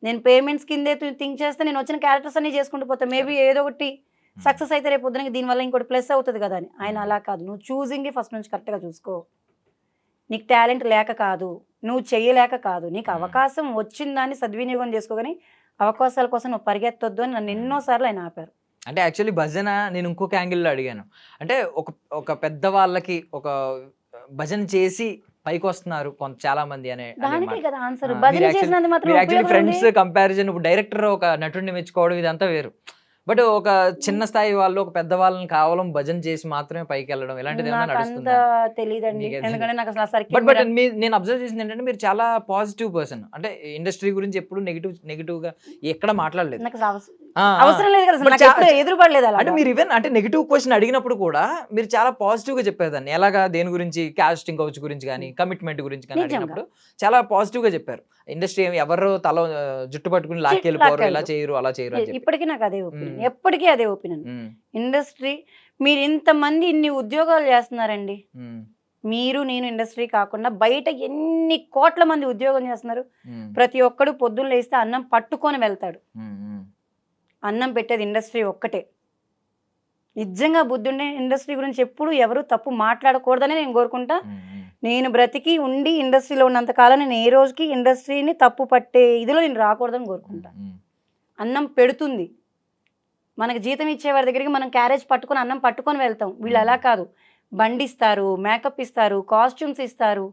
నేను పేమెంట్స్ కిందే థింక్ చేస్తే నేను వచ్చిన క్యారెక్టర్స్ అన్ని చేసుకుంటూ పోతాను, మేబీ ఏదో ఒకటి సక్సెస్ అయితే రేపు పొద్దునకి దీనివల్ల ఇంకోటి ప్లస్ అవుతుంది కదా అని. ఆయన అలా కాదు, నువ్వు చూసింగ్ ఫస్ట్ నుంచి కరెక్ట్గా చూసుకో, నీకు టాలెంట్ లేక కాదు, నువ్వు చేయలేక కాదు, నీకు అవకాశం వచ్చిందాన్ని సద్వినియోగం చేసుకోగాని అవకాశాల కోసం నువ్వు పరిగెత్తొద్దు అని నన్ను ఎన్నోసార్లు ఆయన ఆపారు. అంటే యాక్చువల్లీ భజన నేను ఇంకొక యాంగిల్లో అడిగాను. అంటే ఒక పెద్ద వాళ్ళకి ఒక భజన చేసి పైకి వస్తున్నారు కొంత చాలా మంది అనే దానికే కదా ఆన్సర్. భజన చేసినంత మాత్రం ఫ్రెండ్స్ కంపారిజన్, ఇప్పుడు డైరెక్టర్ ఒక నటుడిని మెచ్చుకోవడం ఇదంతా వేరు, బట్ ఒక చిన్న స్థాయి వాళ్ళు ఒక పెద్ద వాళ్ళని కేవలం భజన చేసి మాత్రమే పైకి వెళ్ళడం ఇలాంటిది ఏమైనా నడుస్తుందా? తెలియదండి, ఎందుకంటే నాకు అసలు బట్ నేను అబ్జర్వ్ చేసింది ఏంటంటే మీరు చాలా పాజిటివ్ పర్సన్, అంటే ఇండస్ట్రీ గురించి ఎప్పుడు నెగిటివ్ గా ఎక్కడ మాట్లాడలేదు, అవసరం లేదు కదా, ఎదురుపడలేదు. అంటే మీరు ఈవెన్ అంటే నెగిటివ్ క్వశ్చన్ అడిగినప్పుడు కూడా మీరు చాలా పాజిటివ్ గా చెప్పేదాన్ని, ఎలాగా దేని గురించి కాస్టింగ్ కౌచ్ గురించి కానీ కమిట్మెంట్ గురించి కానీ అడిగినప్పుడు చాలా పాజిటివ్ గా చెప్పారు. ఇండస్ట్రీ ఎవరు తల జుట్టు పట్టుకుని లాక్కెళ్ళిపోరు, ఇలా చేయరు అలా చేయరు అని. ఇప్పటికీ నాకు అదే ఒపీనియన్, ఎప్పటికీ అదే ఒపీనియన్. ఇండస్ట్రీ మీరు ఇంతమంది ఇన్ని ఉద్యోగాలు చేస్తున్నారండి, మీరు నేను ఇండస్ట్రీ కాకుండా బయట ఎన్ని కోట్ల మంది ఉద్యోగం చేస్తున్నారు. ప్రతి ఒక్కడు పొద్దున్న లేస్తే అన్నం పట్టుకొని వెళ్తాడు, అన్నం పెట్టేది ఇండస్ట్రీ ఒక్కటే. నిజంగా బుద్ధుండే ఇండస్ట్రీ గురించి ఎప్పుడు ఎవరు తప్పు మాట్లాడకూడదని నేను కోరుకుంటా. నేను బ్రతికి ఉండి ఇండస్ట్రీలో ఉన్నంతకాలం నేను ఏ రోజుకి ఇండస్ట్రీని తప్పు పట్టే ఇదిలో నేను రాకూడదని కోరుకుంటా. అన్నం పెడుతుంది, మనకు జీతం ఇచ్చేవారి దగ్గరికి మనం క్యారేజ్ పట్టుకొని అన్నం పట్టుకొని వెళ్తాం. వీళ్ళు అలా కాదు, బండి ఇస్తారు, మేకప్ ఇస్తారు, కాస్ట్యూమ్స్ ఇస్తారు,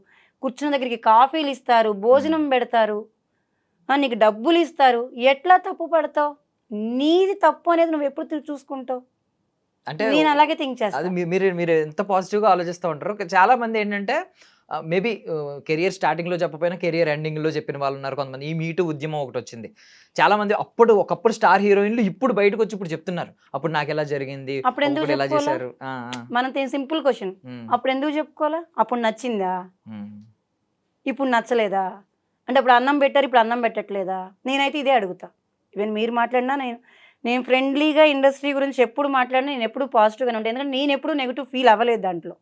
కూర్చున్న దగ్గరికి కాఫీలు ఇస్తారు, భోజనం పెడతారు, నీకు డబ్బులు ఇస్తారు. ఎట్లా తప్పు పడతావు? నీది తప్పు అనేది నువ్వు ఎప్పుడు చూసుకుంటావు? అంటే నేను అలాగే థింక్ చేస్తాను. మీరు ఎంత పాజిటివ్గా ఆలోచిస్తూ ఉంటారు. చాలా మంది ఏంటంటే మేబీ కెరియర్ స్టార్టింగ్లో చెప్పకపోయినా కెరియర్ ఎండింగ్లో చెప్పిన వాళ్ళు ఉన్నారు కొంతమంది. ఈ మీటూ ఉద్యమం ఒకటి వచ్చింది, చాలా మంది ఒకప్పుడు స్టార్ హీరోయిన్లు ఇప్పుడు బయటకు వచ్చి ఇప్పుడు చెప్తున్నారు, అప్పుడు నాకు ఎలా జరిగింది, అప్పుడు ఎందుకు ఎలా చేశారు. మన సింపుల్ క్వశ్చన్, అప్పుడు ఎందుకు చెప్పుకోవాలా? అప్పుడు నచ్చిందా, ఇప్పుడు నచ్చలేదా? అంటే అప్పుడు అన్నం పెట్టారు, ఇప్పుడు అన్నం పెట్టట్లేదా? నేనైతే ఇదే అడుగుతా. ఈవెన్ మీరు మాట్లాడినా నేను ఫ్రెండ్లీగా ఇండస్ట్రీ గురించి ఎప్పుడు మాట్లాడినా నేను ఎప్పుడు పాజిటివ్గానే ఉంటాను. ఎందుకంటే నేను ఎప్పుడు నెగిటివ్ ఫీల్ అవ్వలేదు దాంట్లో.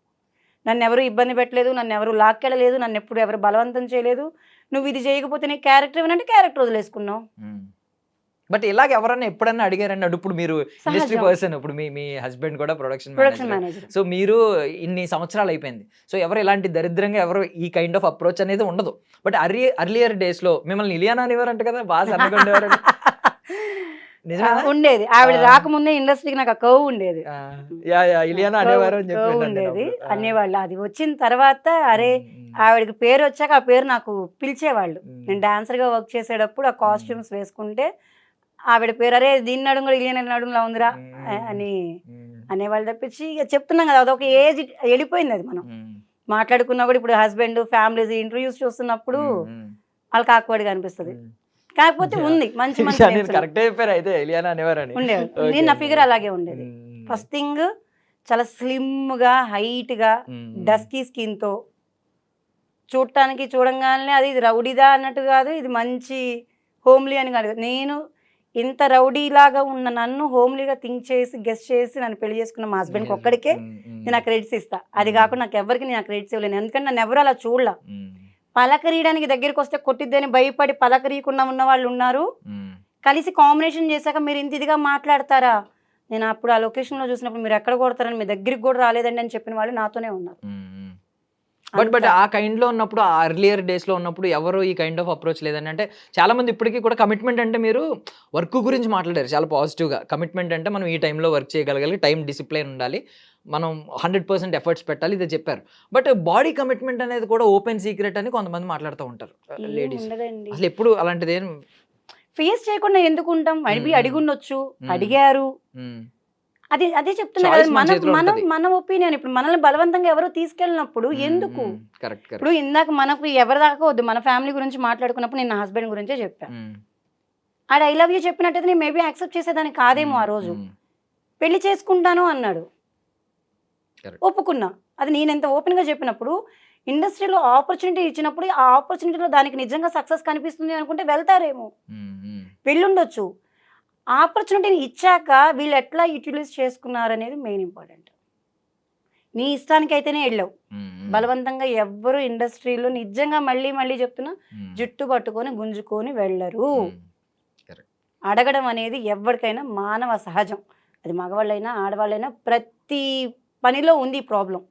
నన్ను ఎవరు ఇబ్బంది పెట్టలేదు, నన్ను ఎవరు లాక్కెళ్ళలేదు, నన్ను ఎప్పుడు ఎవరు బలవంతం చేయలేదు. నువ్వు ఇది చేయకపోతే నీ క్యారెక్టర్ ఏమనంటే క్యారెక్టర్ వదిలేసుకున్నావు. బట్ ఇలాగ ఎవరన్నా ఎప్పుడన్నా అడిగారండి? ఇప్పుడు మీరు ఇండస్ట్రీ పర్సన్, ఇప్పుడు మీ హస్బెండ్ కూడా ప్రొడక్షన్ మేనేజర్, సో మీరు ఇన్ని సంవత్సరాలు అయిపోయింది, సో ఎవరు ఇలాంటి దరిద్రంగా ఎవరు ఈ కైండ్ ఆఫ్ అప్రోచ్ అనేది ఉండదు. బట్ అర్లియర్ డేస్ లో మిమ్మల్ని ఇలియానా అనేవారంట కదా, బాగా సన్నగా ఉండేది. ఆవిడ రాకముందే ఇండస్ట్రీకి నాకు కవ్ ఉండేది, ఉండేది అనేవాళ్ళు. అది వచ్చిన తర్వాత అరే ఆవిడకి పేరు వచ్చాక ఆ పేరు నాకు పిలిచేవాళ్ళు. నేను డాన్సర్గా వర్క్ చేసేటప్పుడు ఆ కాస్ట్యూమ్స్ వేసుకుంటే ఆవిడ పేరు అరే దీని నడుము కూడా ఇలియనా నడుములా ఉందిరా అని అనేవాళ్ళు తప్పించి ఇక చెప్తున్నాం కదా, అదొక ఏజ్ వెళ్ళిపోయింది. అది మనం మాట్లాడుకున్నా కూడా ఇప్పుడు హస్బెండ్ ఫ్యామిలీస్ ఇంటర్వ్యూస్ చూస్తున్నప్పుడు వాళ్ళకి ఆక్వర్డ్గా అనిపిస్తుంది. కాకపోతే ఉంది మంచి మంచి ఉండేది. నేను నా ఫిగర్ అలాగే ఉండేది. ఫస్ట్ థింగ్ చాలా స్లిమ్ గా హైట్ గా డస్కీ స్కిన్ తో చూడటానికి చూడంగానే అది రౌడీదా అన్నట్టు కాదు, ఇది మంచి హోమ్లీ అని కాదు. నేను ఇంత రౌడీలాగా ఉన్న నన్ను హోమ్లీగా థింక్ చేసి గెస్ట్ చేసి నన్ను పెళ్లి చేసుకున్న మా హస్బెండ్కి ఒక్కడికే నేను ఆ క్రెడిట్స్ ఇస్తా. అది కాకుండా నాకు ఎవరికి నేను ఆ క్రెడిట్స్ ఇవ్వలేను, ఎందుకంటే నన్ను ఎవరు అలా చూడలా. పలకరీయడానికి దగ్గరికి వస్తే కొట్టిద్దని భయపడి పలకరీయకుండా ఉన్న వాళ్ళు ఉన్నారు. కలిసి కాంబినేషన్ చేశాక మీరు ఇంత ఇదిగా మాట్లాడతారా? నేను అప్పుడు ఆ లొకేషన్లో చూసినప్పుడు మీరు ఎక్కడ కొడతారని మీ దగ్గరికి కూడా రాలేదండి అని చెప్పిన వాళ్ళు నాతోనే ఉన్నారు. బట్ ఆ కైండ్లో ఉన్నప్పుడు ఆ అర్లియర్ డేస్లో ఉన్నప్పుడు ఎవరు ఈ కైండ్ ఆఫ్ అప్రోచ్ లేదని అంటే చాలా మంది ఇప్పటికీ కూడా కమిట్మెంట్ అంటే మీరు వర్క్ గురించి మాట్లాడారు చాలా పాజిటివ్గా. కమిట్మెంట్ అంటే మనం ఈ టైంలో వర్క్ చేయగలగాలి, టైం డిసిప్లిన్ ఉండాలి, మనం 100% ఎఫర్ట్స్ పెట్టాలి, ఇదే చెప్పారు. బట్ బాడీ కమిట్మెంట్ అనేది కూడా ఓపెన్ సీక్రెట్ అని కొంతమంది మాట్లాడుతూ ఉంటారు లేడీస్. ఉండదండి. అసలు ఎప్పుడు అలాంటిది ఏం ఫేస్ చేయకుండా ఎందుకు ఉంటాం? మ్మ్. అడిగుండొచ్చు, మ్మ్. అడిగారు. అదే చెప్తున్నా కదా, Choice మన చేతిలో ఉంటది. మన ఒపీనియన్. ఇప్పుడు మనల్ని బలవంతంగా ఎవరు తీసుకెళ్ళినప్పుడు ఎందుకు? కరెక్ట్ ఇప్పుడు ఇందాక మనకు ఎవరి దాకా వద్దు, మన ఫ్యామిలీ గురించి మాట్లాడుకున్నప్పుడు నేను నా హస్బెండ్ గురించే చెప్పాను. ఆడ ఐ లవ్ యూ చెప్పినట్టయితే నేను మేబీ యాక్సెప్ట్ చేసేదాన్ని కాదేమో ఆ రోజు. పెళ్లి చేసుకుంటాను అన్నాడు, Correct. ఒప్పుకున్నా. అది నేను ఎంత ఓపెన్గా చెప్పినప్పుడు, ఇండస్ట్రీలో ఆపర్చునిటీ ఇచ్చినప్పుడు ఆ ఆపర్చునిటీలో దానికి నిజంగా సక్సెస్ కనిపిస్తుంది అనుకుంటే వెళ్తారేమో, వెళ్ళుండొచ్చు. ఆపర్చునిటీని ఇచ్చాక వీళ్ళు ఎట్లా యూటిలైజ్ చేసుకున్నారనేది మెయిన్ ఇంపార్టెంట్. నీ ఇష్టానికి అయితేనే వెళ్ళావు, బలవంతంగా ఎవ్వరు ఇండస్ట్రీలో నిజంగా మళ్ళీ మళ్ళీ చెప్తున్నా జుట్టు పట్టుకొని గుంజుకొని వెళ్ళరు. అడగడం అనేది ఎవరికైనా మానవ సహజం. అది మగవాళ్ళైనా ఆడవాళ్ళైనా ప్రతి పనిలో ఉంది ప్రాబ్లం.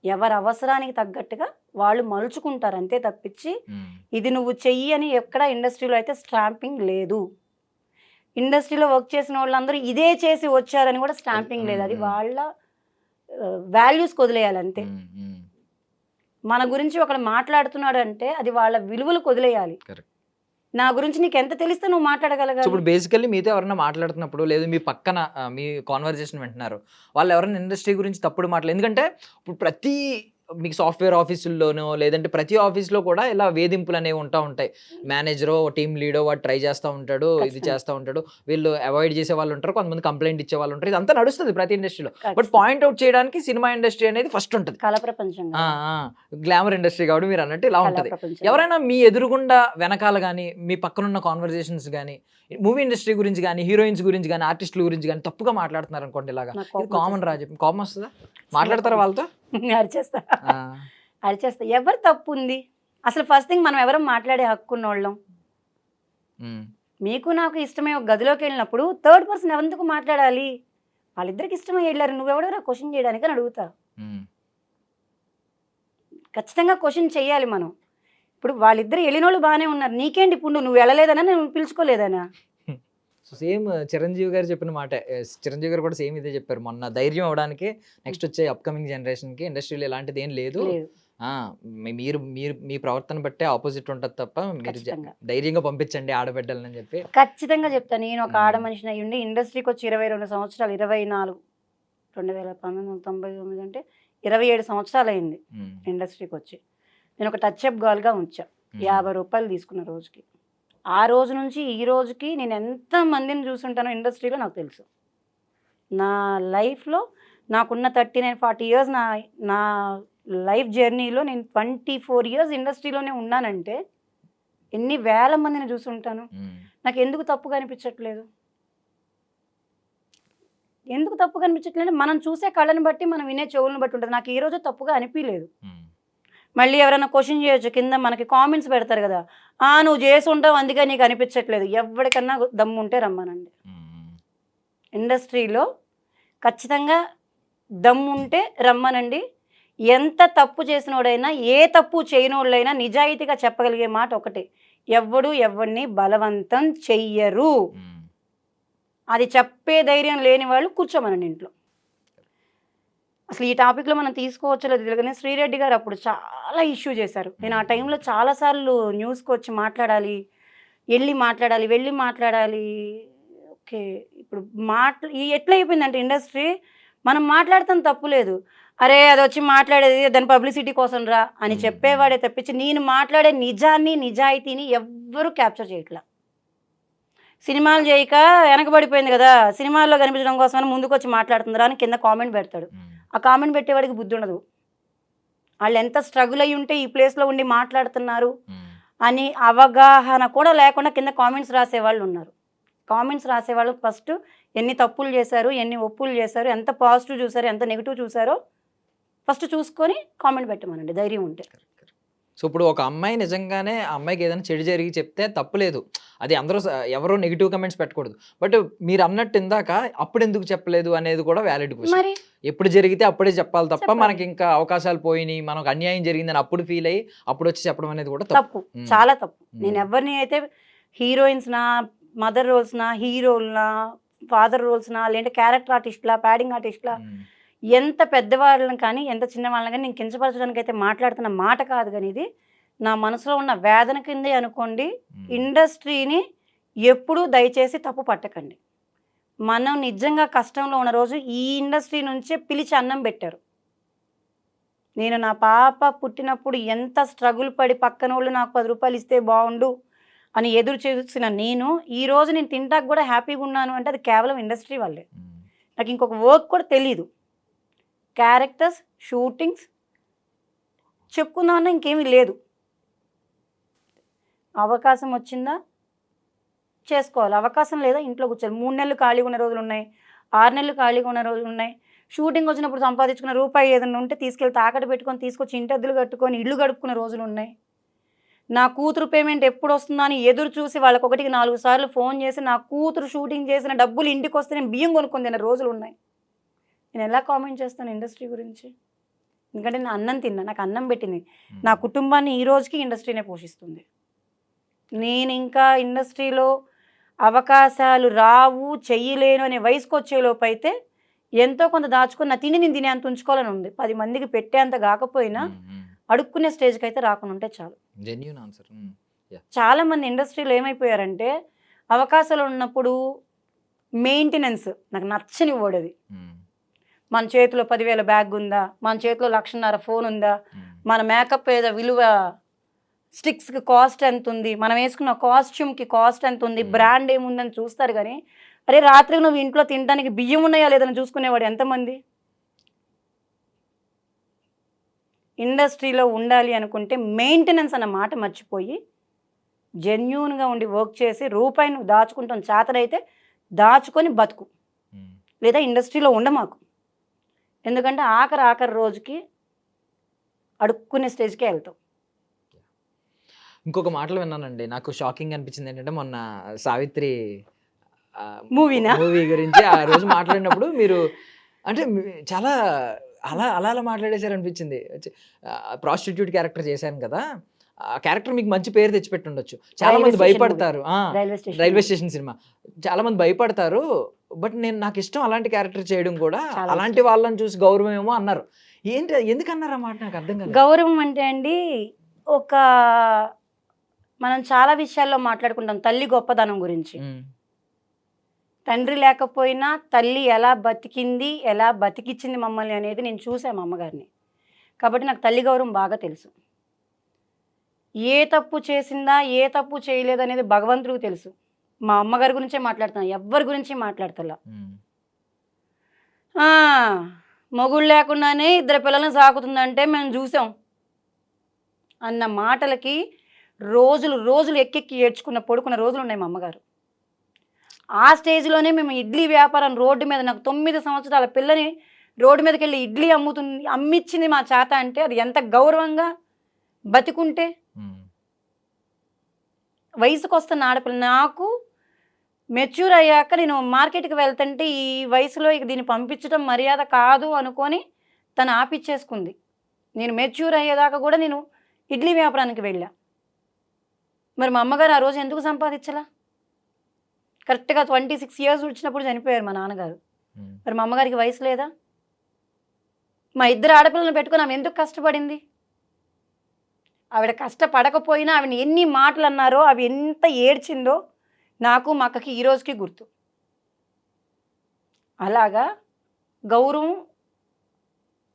ఎవరి అవసరానికి తగ్గట్టుగా వాళ్ళు మలుచుకుంటారు అంతే తప్పించి ఇది నువ్వు చెయ్యి అని ఎక్కడ ఇండస్ట్రీలో అయితే స్టాంపింగ్ లేదు. ఇండస్ట్రీలో వర్క్ చేసిన వాళ్ళందరూ ఇదే చేసి వచ్చారని కూడా స్టాంపింగ్ లేదు. అది వాళ్ళ వాల్యూస్కి వదిలేయాలి అంతే. మన గురించి ఒకడు మాట్లాడుతున్నాడు అంటే అది వాళ్ళ విలువలకు వదిలేయాలి. నా గురించి నీకు ఎంత తెలిస్తే నువ్వు మాట్లాడగలగాలి. ఇప్పుడు బేసికల్లీ మీతో ఎవరైనా మాట్లాడుతున్నప్పుడు లేదు మీ పక్కన మీ కాన్వర్జేషన్ వింటున్నారు, వాళ్ళు ఎవరైనా ఇండస్ట్రీ గురించి తప్పుడు మాటలు, ఎందుకంటే ఇప్పుడు ప్రతి మీకు సాఫ్ట్వేర్ ఆఫీసుల్లోనో లేదంటే ప్రతి ఆఫీస్లో కూడా ఇలా వేధింపులు అనేవి ఉంటాయి. మేనేజరో టీమ్ లీడో వాడు ట్రై చేస్తూ ఉంటాడు, ఇది చేస్తూ ఉంటాడు, వీళ్ళు అవాయిడ్ చేసే వాళ్ళు ఉంటారు, కొంతమంది కంప్లైంట్ ఇచ్చే వాళ్ళు ఉంటారు, ఇదంతా నడుస్తుంది ప్రతి ఇండస్ట్రీలో. బట్ పాయింట్ అవుట్ చేయడానికి సినిమా ఇండస్ట్రీ అనేది ఫస్ట్ ఉంటుంది, కళ ప్రపంచం, గ్లామర్ ఇండస్ట్రీ కాబట్టి మీరు అన్నట్టు ఇలా ఉంటుంది. ఎవరైనా మీ ఎదురుగుండా వెనకాల కానీ మీ పక్కనున్న కాన్వర్జేషన్స్ కానీ మూవీ ఇండస్ట్రీ గురించి కానీ హీరోయిన్స్ గురించి కానీ ఆర్టిస్టుల గురించి కానీ తప్పుగా మాట్లాడుతున్నారు అనుకోండి, ఇలాగా కామన్ రాజు కోపం వస్తుందా? మాట్లాడతారా వాళ్ళతో? అరిచేస్తా. ఎవరు తప్పు ఉంది అసలు? ఫస్ట్ థింగ్ మనం ఎవరు మాట్లాడే హక్కు ఉన్నోళ్ళం. మీకు నాకు ఇష్టమే ఒక గదిలోకి వెళ్ళినప్పుడు థర్డ్ పర్సన్ ఎవరికి మాట్లాడాలి? వాళ్ళిద్దరికి ఇష్టమై వెళ్ళారు, నువ్వెవడో క్వశ్చన్ చేయడానికి అని అడుగుతా. ఖచ్చితంగా క్వశ్చన్ చెయ్యాలి మనం. ఇప్పుడు వాళ్ళిద్దరు వెళ్ళినోళ్ళు బాగానే ఉన్నారు, నీకేంటి ఇప్పుడు నువ్వు వెళ్ళలేదనా నేను పిలుచుకోలేదనా? సేమ్ చిరంజీవి గారు చెప్పిన మాట, చిరంజీవి గారు కూడా సేమ్ ఇదే చెప్పారు మొన్న. ధైర్యం అవడానికి నెక్స్ట్ వచ్చే అప్కమింగ్ జనరేషన్కి ఇండస్ట్రీలో ఎలాంటిది ఏం లేదు, మీరు మీరు మీ ప్రవర్తన బట్టే ఆపోజిట్ ఉంటుంది తప్ప మీరు ధైర్యంగా పంపించండి ఆడబిడ్డలని చెప్పి ఖచ్చితంగా చెప్తాను. నేను ఒక ఆడ మనిషిని అయ్యుండి ఇండస్ట్రీకి వచ్చి 22 సంవత్సరాలు, 24 1999 అంటే 27 సంవత్సరాలు అయింది ఇండస్ట్రీకి వచ్చి. నేను ఒక టచ్ అప్ గర్ల్గా ఉంచా, 50 రూపాయలు తీసుకున్న రోజుకి. ఆ రోజు నుంచి ఈ రోజుకి నేను ఎంత మందిని చూసుంటానో ఇండస్ట్రీలో నాకు తెలుసు. నా లైఫ్లో నాకున్న 39-40 ఇయర్స్ నా లైఫ్ జర్నీలో నేను 24 ఇయర్స్ ఇండస్ట్రీలోనే ఉన్నానంటే ఎన్ని వేల మందిని చూసుంటాను. నాకు ఎందుకు తప్పుగా అనిపించట్లేదు? ఎందుకు తప్పుగా అనిపించట్లేదు? మనం చూసే కళ్ళని బట్టి మనం వినే చెవులను బట్టి ఉంటుంది. నాకు ఈ రోజు తప్పుగా అనిపించలేదు. మళ్ళీ ఎవరైనా క్వశ్చన్ చేయొచ్చు, కింద మనకి కామెంట్స్ పెడతారు కదా, నువ్వు చేసి ఉంటావు అందుకే నీకు అనిపించట్లేదు. ఎవరికన్నా దమ్ము ఉంటే రమ్మనండి. ఇండస్ట్రీలో ఖచ్చితంగా దమ్ము ఉంటే రమ్మనండి. ఎంత తప్పు చేసినోడైనా ఏ తప్పు చేయనోళ్ళైనా నిజాయితీగా చెప్పగలిగే మాట ఒకటే, ఎవరిని బలవంతం చెయ్యరు. అది చెప్పే ధైర్యం లేని వాళ్ళు కూర్చోమనండి ఇంట్లో. అసలు ఈ టాపిక్లో మనం తీసుకోవచ్చో లేదు తెలియదు, కానీ శ్రీరెడ్డి గారు అప్పుడు చాలా ఇష్యూ చేశారు. నేను ఆ టైంలో చాలాసార్లు న్యూస్కి వచ్చి మాట్లాడాలి, వెళ్ళి మాట్లాడాలి. ఓకే, ఇప్పుడు ఎట్లా అయిపోయిందంటే ఇండస్ట్రీ, మనం మాట్లాడతాం తప్పు లేదు, అరే అది వచ్చి మాట్లాడేది దాని పబ్లిసిటీ కోసం రా అని చెప్పేవాడే తప్పించి నేను మాట్లాడే నిజాయితీని ఎవ్వరూ క్యాప్చర్ చేయట్లా. సినిమాలు చేయక వెనకబడిపోయింది కదా, సినిమాల్లో కనిపించడం కోసం ముందుకు వచ్చి మాట్లాడుతుందిరా అని కింద కామెంట్ పెడతాడు. ఆ కామెంట్ పెట్టేవాడికి బుద్ధి ఉండదు. వాళ్ళు ఎంత స్ట్రగుల్ అయ్యి ఉంటే ఈ ప్లేస్లో ఉండి మాట్లాడుతున్నారు అని అవగాహన కూడా లేకుండా కింద కామెంట్స్ రాసేవాళ్ళు ఉన్నారు. కామెంట్స్ రాసేవాళ్ళు ఫస్ట్ ఎన్ని తప్పులు చేశారు, ఎన్ని ఒప్పులు చేశారు, ఎంత పాజిటివ్ చూసారు, ఎంత నెగిటివ్ చూసారో ఫస్ట్ చూసుకొని కామెంట్ పెట్టమనండి ధైర్యం ఉంటే. సో ఇప్పుడు ఒక అమ్మాయి నిజంగానే ఆ అమ్మాయికి ఏదైనా చెడు జరిగి చెప్తే తప్పులేదు. అది అందరూ ఎవరు నెగెటివ్ కమెంట్స్ పెట్టకూడదు. బట్ మీరు అన్నట్టు ఇందాక అప్పుడు ఎందుకు చెప్పలేదు అనేది కూడా వ్యాలిడ్ క్వెషన్. మరి ఎప్పుడు జరిగితే అప్పుడే చెప్పాలి తప్ప చెప్పాలి. మనకి ఇంకా అవకాశాలు పోయినాయి, మనకు అన్యాయం జరిగిందని అప్పుడు ఫీల్ అయ్యి అప్పుడు వచ్చి చెప్పడం అనేది కూడా తప్పు. తప్పు, ఉమ్. చాలా తప్పు. ఉమ్. నేను ఎవరిని అయితే హీరోయిన్స్నా, మదర్ రోల్స్నా, హీరోల్నా, ఫాదర్ రోల్స్నా, లేదంటే క్యారెక్టర్ ఆర్టిస్ట్లా, ప్యాడింగ్ ఆర్టిస్ట్లా, ఉమ్. ఎంత పెద్దవాళ్ళని కానీ ఎంత చిన్న వాళ్ళని కానీ నేను కించపరచడానికి అయితే మాట్లాడుతున్న మాట కాదు. కానీ ఇది నా మనసులో ఉన్న వేదన కిందే అనుకోండి. ఉమ్. ఇండస్ట్రీని ఎప్పుడూ దయచేసి తప్పు పట్టకండి. మనం నిజంగా కష్టంలో ఉన్న రోజు ఈ ఇండస్ట్రీ నుంచే పిలిచి అన్నం పెట్టారు. నేను నా పాప పుట్టినప్పుడు ఎంత స్ట్రగుల్ పడి పక్కన వాళ్ళు నాకు 10 రూపాయలు ఇస్తే బాగుండు అని ఎదురు చూసిన నేను ఈరోజు నేను తింటాక కూడా హ్యాపీగా ఉన్నాను అంటే అది కేవలం ఇండస్ట్రీ వల్లే. ఉమ్. నాకు ఇంకొక వర్క్ కూడా తెలీదు. క్యారెక్టర్స్, షూటింగ్స్ చెప్పుకుందామన్నా ఇంకేమీ లేదు. అవకాశం వచ్చిందా చేసుకోవాలి, అవకాశం లేదా ఇంట్లో కూర్చోవాలి. 3 నెలలు ఖాళీగా ఉన్న రోజులు ఉన్నాయి, 6 నెలలు ఖాళీగా ఉన్న రోజులు ఉన్నాయి. షూటింగ్ వచ్చినప్పుడు సంపాదించుకున్న రూపాయి ఏదైనా ఉంటే తీసుకెళ్ళి తాకట్టు పెట్టుకొని తీసుకొచ్చి ఇంటద్దెలు కట్టుకొని ఇల్లు గడుపుకున్న రోజులు ఉన్నాయి. నా కూతురు పేమెంట్ ఎప్పుడు వస్తుందా అని ఎదురు చూసి వాళ్ళకి 1కి 4 సార్లు ఫోన్ చేసి నా కూతురు షూటింగ్ చేసిన డబ్బులు ఇంటికి వస్తే నేను బియ్యం కొనుక్కొని తిన్న రోజులు ఉన్నాయి. నేను ఎలా కామెంట్ చేస్తాను ఇండస్ట్రీ గురించి? ఎందుకంటే నేను అన్నం తిన్నా, నాకు అన్నం పెట్టింది, నా కుటుంబాన్ని ఈ రోజుకి ఇండస్ట్రీనే పోషిస్తుంది. నేను ఇంకా ఇండస్ట్రీలో అవకాశాలు రావు, చెయ్యలేను అనే వయసుకు వచ్చేలోపు అయితే ఎంతో కొంత దాచుకుని నా తిని నేను తినేంత ఉంచుకోవాలని ఉంది. 10 మందికి పెట్టేంత కాకపోయినా అడుక్కునే స్టేజ్కి అయితే రాకుండా ఉంటే చాలు. Genuine answer. చాలామంది ఇండస్ట్రీలో ఏమైపోయారంటే అవకాశాలు ఉన్నప్పుడు మెయింటెనెన్స్ నాకు నచ్చని వర్డ్ అది. మన చేతిలో 10,000 బ్యాగ్ ఉందా, మన చేతిలో 1,50,000 ఫోన్ ఉందా, మన మేకప్ ఏదో విలువ, స్టిక్స్కి కాస్ట్ ఎంత ఉంది, మనం వేసుకున్న కాస్ట్యూమ్కి కాస్ట్ ఎంత ఉంది, బ్రాండ్ ఏముందని చూస్తారు. కానీ అరే రాత్రి నువ్వు ఇంట్లో తినడానికి బియ్యం ఉన్నాయా లేదని చూసుకునేవాడు ఎంతమంది? ఇండస్ట్రీలో ఉండాలి అనుకుంటే మెయింటెనెన్స్ అన్న మాట మర్చిపోయి జెన్యూన్గా ఉండి వర్క్ చేసి రూపాయి నువ్వు దాచుకుంటాం చేతనైతే దాచుకొని బతుకు, లేదా ఇండస్ట్రీలో ఉండమాకు. ఎందుకంటే ఆఖరి రోజుకి అడుక్కునే స్టేజ్కే వెళ్తావు. ఇంకొక మాటలు విన్నానండి, నాకు షాకింగ్ అనిపించింది. ఏంటంటే మొన్న సావిత్రి మూవీనా? మూవీ గురించి ఆ రోజు మాట్లాడినప్పుడు మీరు అంటే చాలా అలా అలా అలా మాట్లాడేశారు అనిపించింది. ప్రాస్టిట్యూట్ క్యారెక్టర్ చేశాను కదా, ఆ క్యారెక్టర్ మీకు మంచి పేరు తెచ్చిపెట్టి ఉండొచ్చు. చాలా మంది భయపడతారు. రైల్వే స్టేషన్ సినిమా చాలా మంది భయపడతారు. బట్ నాకు ఇష్టం అలాంటి క్యారెక్టర్ చేయడం కూడా. అలాంటి వాళ్ళని చూసి గౌరవం ఏమో అన్నారు. ఏంటి ఎందుకు అన్నారు ఆ మాట? నాకు అర్థం కాదు. గౌరవం అంటే అండి, ఒక మనం చాలా విషయాల్లో మాట్లాడుకుంటాం తల్లి గొప్పదనం గురించి. తండ్రి లేకపోయినా తల్లి ఎలా బతికింది, ఎలా బతికిచ్చింది మమ్మల్ని అనేది నేను చూసాను మా అమ్మగారిని. కాబట్టి నాకు తల్లి గౌరవం బాగా తెలుసు. ఏ తప్పు చేసిందా, ఏ తప్పు చేయలేదు అనేది భగవంతుడికి తెలుసు. మా అమ్మగారి గురించే మాట్లాడుతున్నాను, ఎవ్వరి గురించి మాట్లాడతలా. మొగుడు లేకుండానే 2 పిల్లల్ని సాకుతుందంటే మేము చూసాం అన్న మాటలకి రోజులు ఎక్కెక్కి ఏడ్చుకున్న పడుకున్న రోజులు ఉన్నాయి మా అమ్మగారు. ఆ స్టేజ్లోనే మేము ఇడ్లీ వ్యాపారం రోడ్డు మీద, నాకు 9 సంవత్సరాల పిల్లని రోడ్డు మీదకి వెళ్ళి ఇడ్లీ అమ్మిచ్చింది మా చేత అంటే అది ఎంత గౌరవంగా బతికుంటే. వయసుకు వస్తున్న ఆడపిల్ల నాకు మెచ్యూర్ అయ్యాక నేను మార్కెట్కి వెళ్తుంటే ఈ వయసులో ఇక దీన్ని పంపించడం మర్యాద కాదు అనుకొని తను ఆపిచ్చేసుకుంది. నేను మెచ్యూర్ అయ్యేదాకా కూడా నేను ఇడ్లీ వ్యాపారానికి వెళ్ళా. మరి మా అమ్మగారు ఆ రోజు ఎందుకు సంపాదించలా? కరెక్ట్గా 26 ఇయర్స్ వచ్చినప్పుడు చనిపోయారు మా నాన్నగారు. మరి మా అమ్మగారికి వయసు లేదా? మా 2 ఆడపిల్లలను పెట్టుకుని ఆమె ఎందుకు కష్టపడింది? ఆవిడ కష్టపడకపోయినా ఆవిడ ఎన్ని మాటలు అన్నారో, అవి ఎంత ఏడ్చిందో నాకు మా అక్కకి ఈ రోజుకి గుర్తు. అలాగా గౌరవం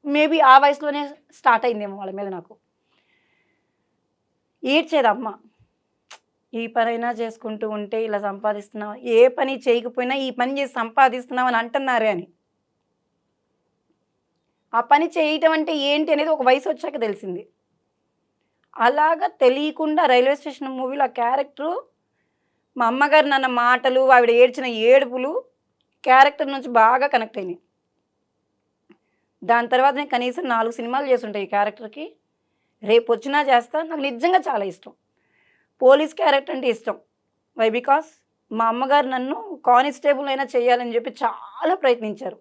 మేబీ ఆ వయసులోనే స్టార్ట్ అయిందేమో వాళ్ళ మీద నాకు. ఏడ్చేదమ్మ, ఈ పనైనా చేసుకుంటూ ఉంటే ఇలా సంపాదిస్తున్నావు, ఏ పని చేయకపోయినా ఈ పని చేసి సంపాదిస్తున్నావు అని అంటున్నారే అని. ఆ పని చేయటం అంటే ఏంటి అనేది ఒక వయసు వచ్చాక తెలిసింది. అలాగా తెలియకుండా రైల్వే స్టేషన్ మూవీలో ఆ క్యారెక్టరు, మా అమ్మగారు నన్న మాటలు, ఆవిడ ఏడ్చిన ఏడుపులు క్యారెక్టర్ నుంచి బాగా కనెక్ట్ అయినాయి. దాని తర్వాత నేను కనీసం 4 సినిమాలు చేసుంటాయి ఈ క్యారెక్టర్కి. రేపు వచ్చినా చేస్తా. నాకు నిజంగా చాలా ఇష్టం. పోలీస్ క్యారెక్టర్ అంటే ఇష్టం. వై? బికాస్ మా అమ్మగారు నన్ను కానిస్టేబుల్ అయినా చేయాలని చెప్పి చాలా ప్రయత్నించారు.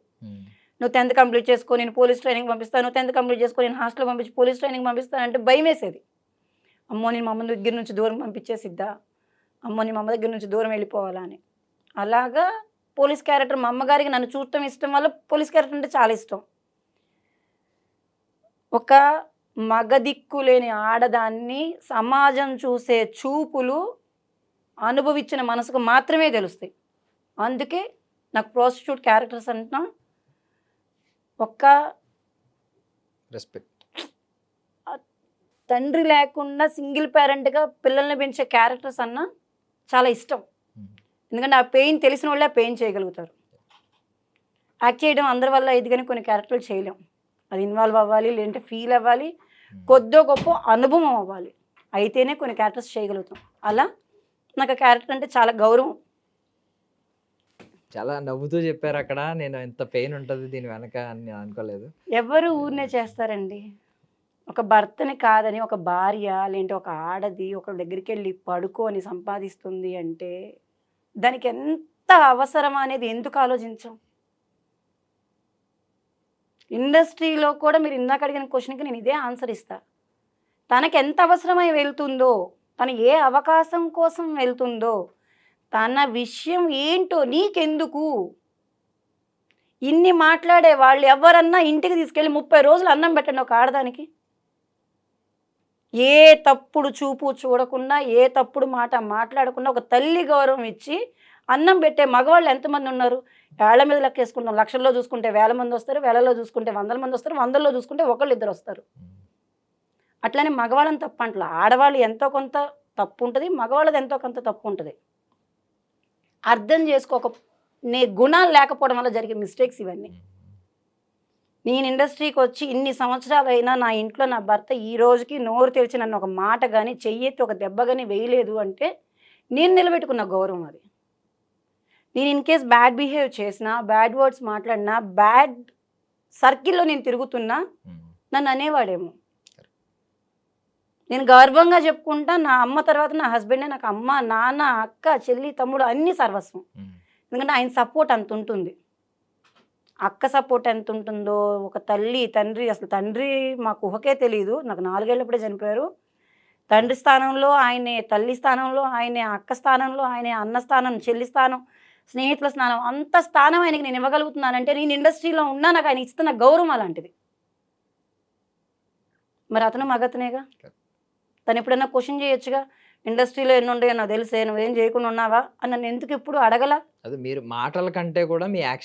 నువ్వు 10th కంప్లీట్ చేసుకో, నేను పోలీస్ ట్రైనింగ్ పంపిస్తాను. నువ్వు 10th కంప్లీట్ చేసుకో, నేను హాస్టల్ పంపించి పోలీస్ ట్రైనింగ్ పంపిస్తానంటే భయం వేసేది. అమ్మో, నేను మా అమ్మ దగ్గర నుంచి దూరం పంపించేసిద్దా, అమ్మో నేను మా అమ్మ దగ్గర నుంచి దూరం వెళ్ళిపోవాలా అని. అలాగా పోలీస్ క్యారెక్టర్ మా అమ్మగారికి నన్ను చూడటం ఇష్టం వల్ల పోలీస్ క్యారెక్టర్ అంటే చాలా ఇష్టం. ఒక మగ దిక్కు లేని ఆడదాన్ని సమాజం చూసే చూపులు అనుభవించిన మనసుకు మాత్రమే తెలుస్తాయి. అందుకే నాకు ప్రాస్టిట్యూట్ క్యారెక్టర్స్ అంటున్నా ఒక్క రెస్పెక్ట్. తండ్రి లేకుండా సింగిల్ పేరెంట్గా పిల్లల్ని పెంచే క్యారెక్టర్స్ అన్నా చాలా ఇష్టం. ఎందుకంటే ఆ పెయిన్ తెలిసిన వాళ్ళే ఆ పెయిన్ చేయగలుగుతారు. యాక్ట్ చేయడం అందరి వల్ల ఇది, కానీ కొన్ని క్యారెక్టర్లు చేయలేం. అది ఇన్వాల్వ్ అవ్వాలి, లేదంటే ఫీల్ అవ్వాలి, కొద్దో గొప్ప అనుభవం అవ్వాలి, అయితేనే కొన్ని క్యారెక్టర్స్ చేయగలుగుతాం. అలా నాకు ఆ క్యారెక్టర్ అంటే చాలా గౌరవం. చాలా నవ్వుతూ చెప్పారు అక్కడ. నేను ఎంత పెయిన్ ఉంటుంది దీని వెనక అని నేను అనుకోలేదు. ఎవరు ఊరినే చేస్తారండి? ఒక భర్తని కాదని ఒక భార్య లేదంటే ఒక ఆడది ఒక దగ్గరికి వెళ్ళి పడుకొని సంపాదిస్తుంది అంటే దానికి ఎంత అవసరం అనేది ఎందుకు ఆలోచించాం? ఇండస్ట్రీలో కూడా మీరు ఇందాక అడిగిన క్వశ్చన్కి నేను ఇదే ఆన్సర్ ఇస్తా. తనకి ఎంత అవసరమై వెళ్తుందో, తను ఏ అవకాశం కోసం వెళ్తుందో, తన విషయం ఏంటో నీకెందుకు? ఇన్ని మాట్లాడే వాళ్ళు ఎవరన్నా ఇంటికి తీసుకెళ్ళి 30 రోజులు అన్నం పెట్టండి ఒక ఆడదానికి. ఏ తప్పుడు చూపు చూడకుండా, ఏ తప్పుడు మాట మాట్లాడకుండా ఒక తల్లి గౌరవం ఇచ్చి అన్నం పెట్టే మగవాళ్ళు ఎంతమంది ఉన్నారు? వేళ్ల మీద లెక్కేసుకుంటాం. లక్షల్లో చూసుకుంటే 1000 మంది వస్తారు, వేలలో చూసుకుంటే 100 మంది వస్తారు, 100లో చూసుకుంటే ఒకళ్ళు ఇద్దరు వస్తారు. అట్లనే మగవాళ్ళని తప్పు అంటలా. ఆడవాళ్ళు ఎంతో కొంత తప్పు ఉంటుంది, మగవాళ్ళది ఎంతో కొంత తప్పు ఉంటుంది. అర్థం చేసుకోక గుణాలు లేకపోవడం వల్ల జరిగే మిస్టేక్స్ ఇవన్నీ. నేను ఇండస్ట్రీకి వచ్చి ఇన్ని సంవత్సరాలు అయినా నా ఇంట్లో నా భర్త ఈ రోజుకి నోరు తెరిచి నన్ను ఒక మాట కానీ చెయ్యెత్తి ఒక దెబ్బ కానీ వేయలేదు అంటే నేను నిలబెట్టుకున్న గౌరవం అది. నేను ఇన్ కేస్ బ్యాడ్ బిహేవ్ చేసినా, బ్యాడ్ వర్డ్స్ మాట్లాడినా, బ్యాడ్ సర్కిల్లో నేను తిరుగుతున్నా నన్ను అనేవాడేమో. నేను గర్వంగా చెప్పుకుంటా, నా అమ్మ తర్వాత నా హస్బెండే నాకు అమ్మ, నాన్న, అక్క, చెల్లి, తమ్ముడు అన్నీ సర్వస్వం. ఎందుకంటే ఆయన సపోర్ట్ అంత ఉంటుంది. అక్క సపోర్ట్ ఎంత ఉంటుందో, ఒక తల్లి తండ్రి, అసలు తండ్రి మాకు ఊహకే తెలియదు. నాకు 4 ఏళ్ళప్పుడే చనిపోయారు. తండ్రి స్థానంలో ఆయనే, తల్లి స్థానంలో ఆయనే, అక్క స్థానంలో ఆయనే, అన్న స్థానం, చెల్లి స్థానం, స్నేహితుల స్థానం, అంత స్థానం ఆయనకి నేను ఇవ్వగలుగుతున్నానంటే నేను ఇండస్ట్రీలో ఉన్నా నాకు ఆయన ఇస్తున్న గౌరవం అలాంటిది. మరి అతను మగతనేగా. తను ఎప్పుడైనా క్వశ్చన్ చేయొచ్చుగా, ఇండస్ట్రీలో ఎన్ని ఉండయో నాకు తెలిసే, నువ్వేం చేయకుండా ఉన్నావా అని నన్ను ఎందుకు ఎప్పుడు అడగల? అది మీరు మాటల కంటే కూడా మీ యాక్షన్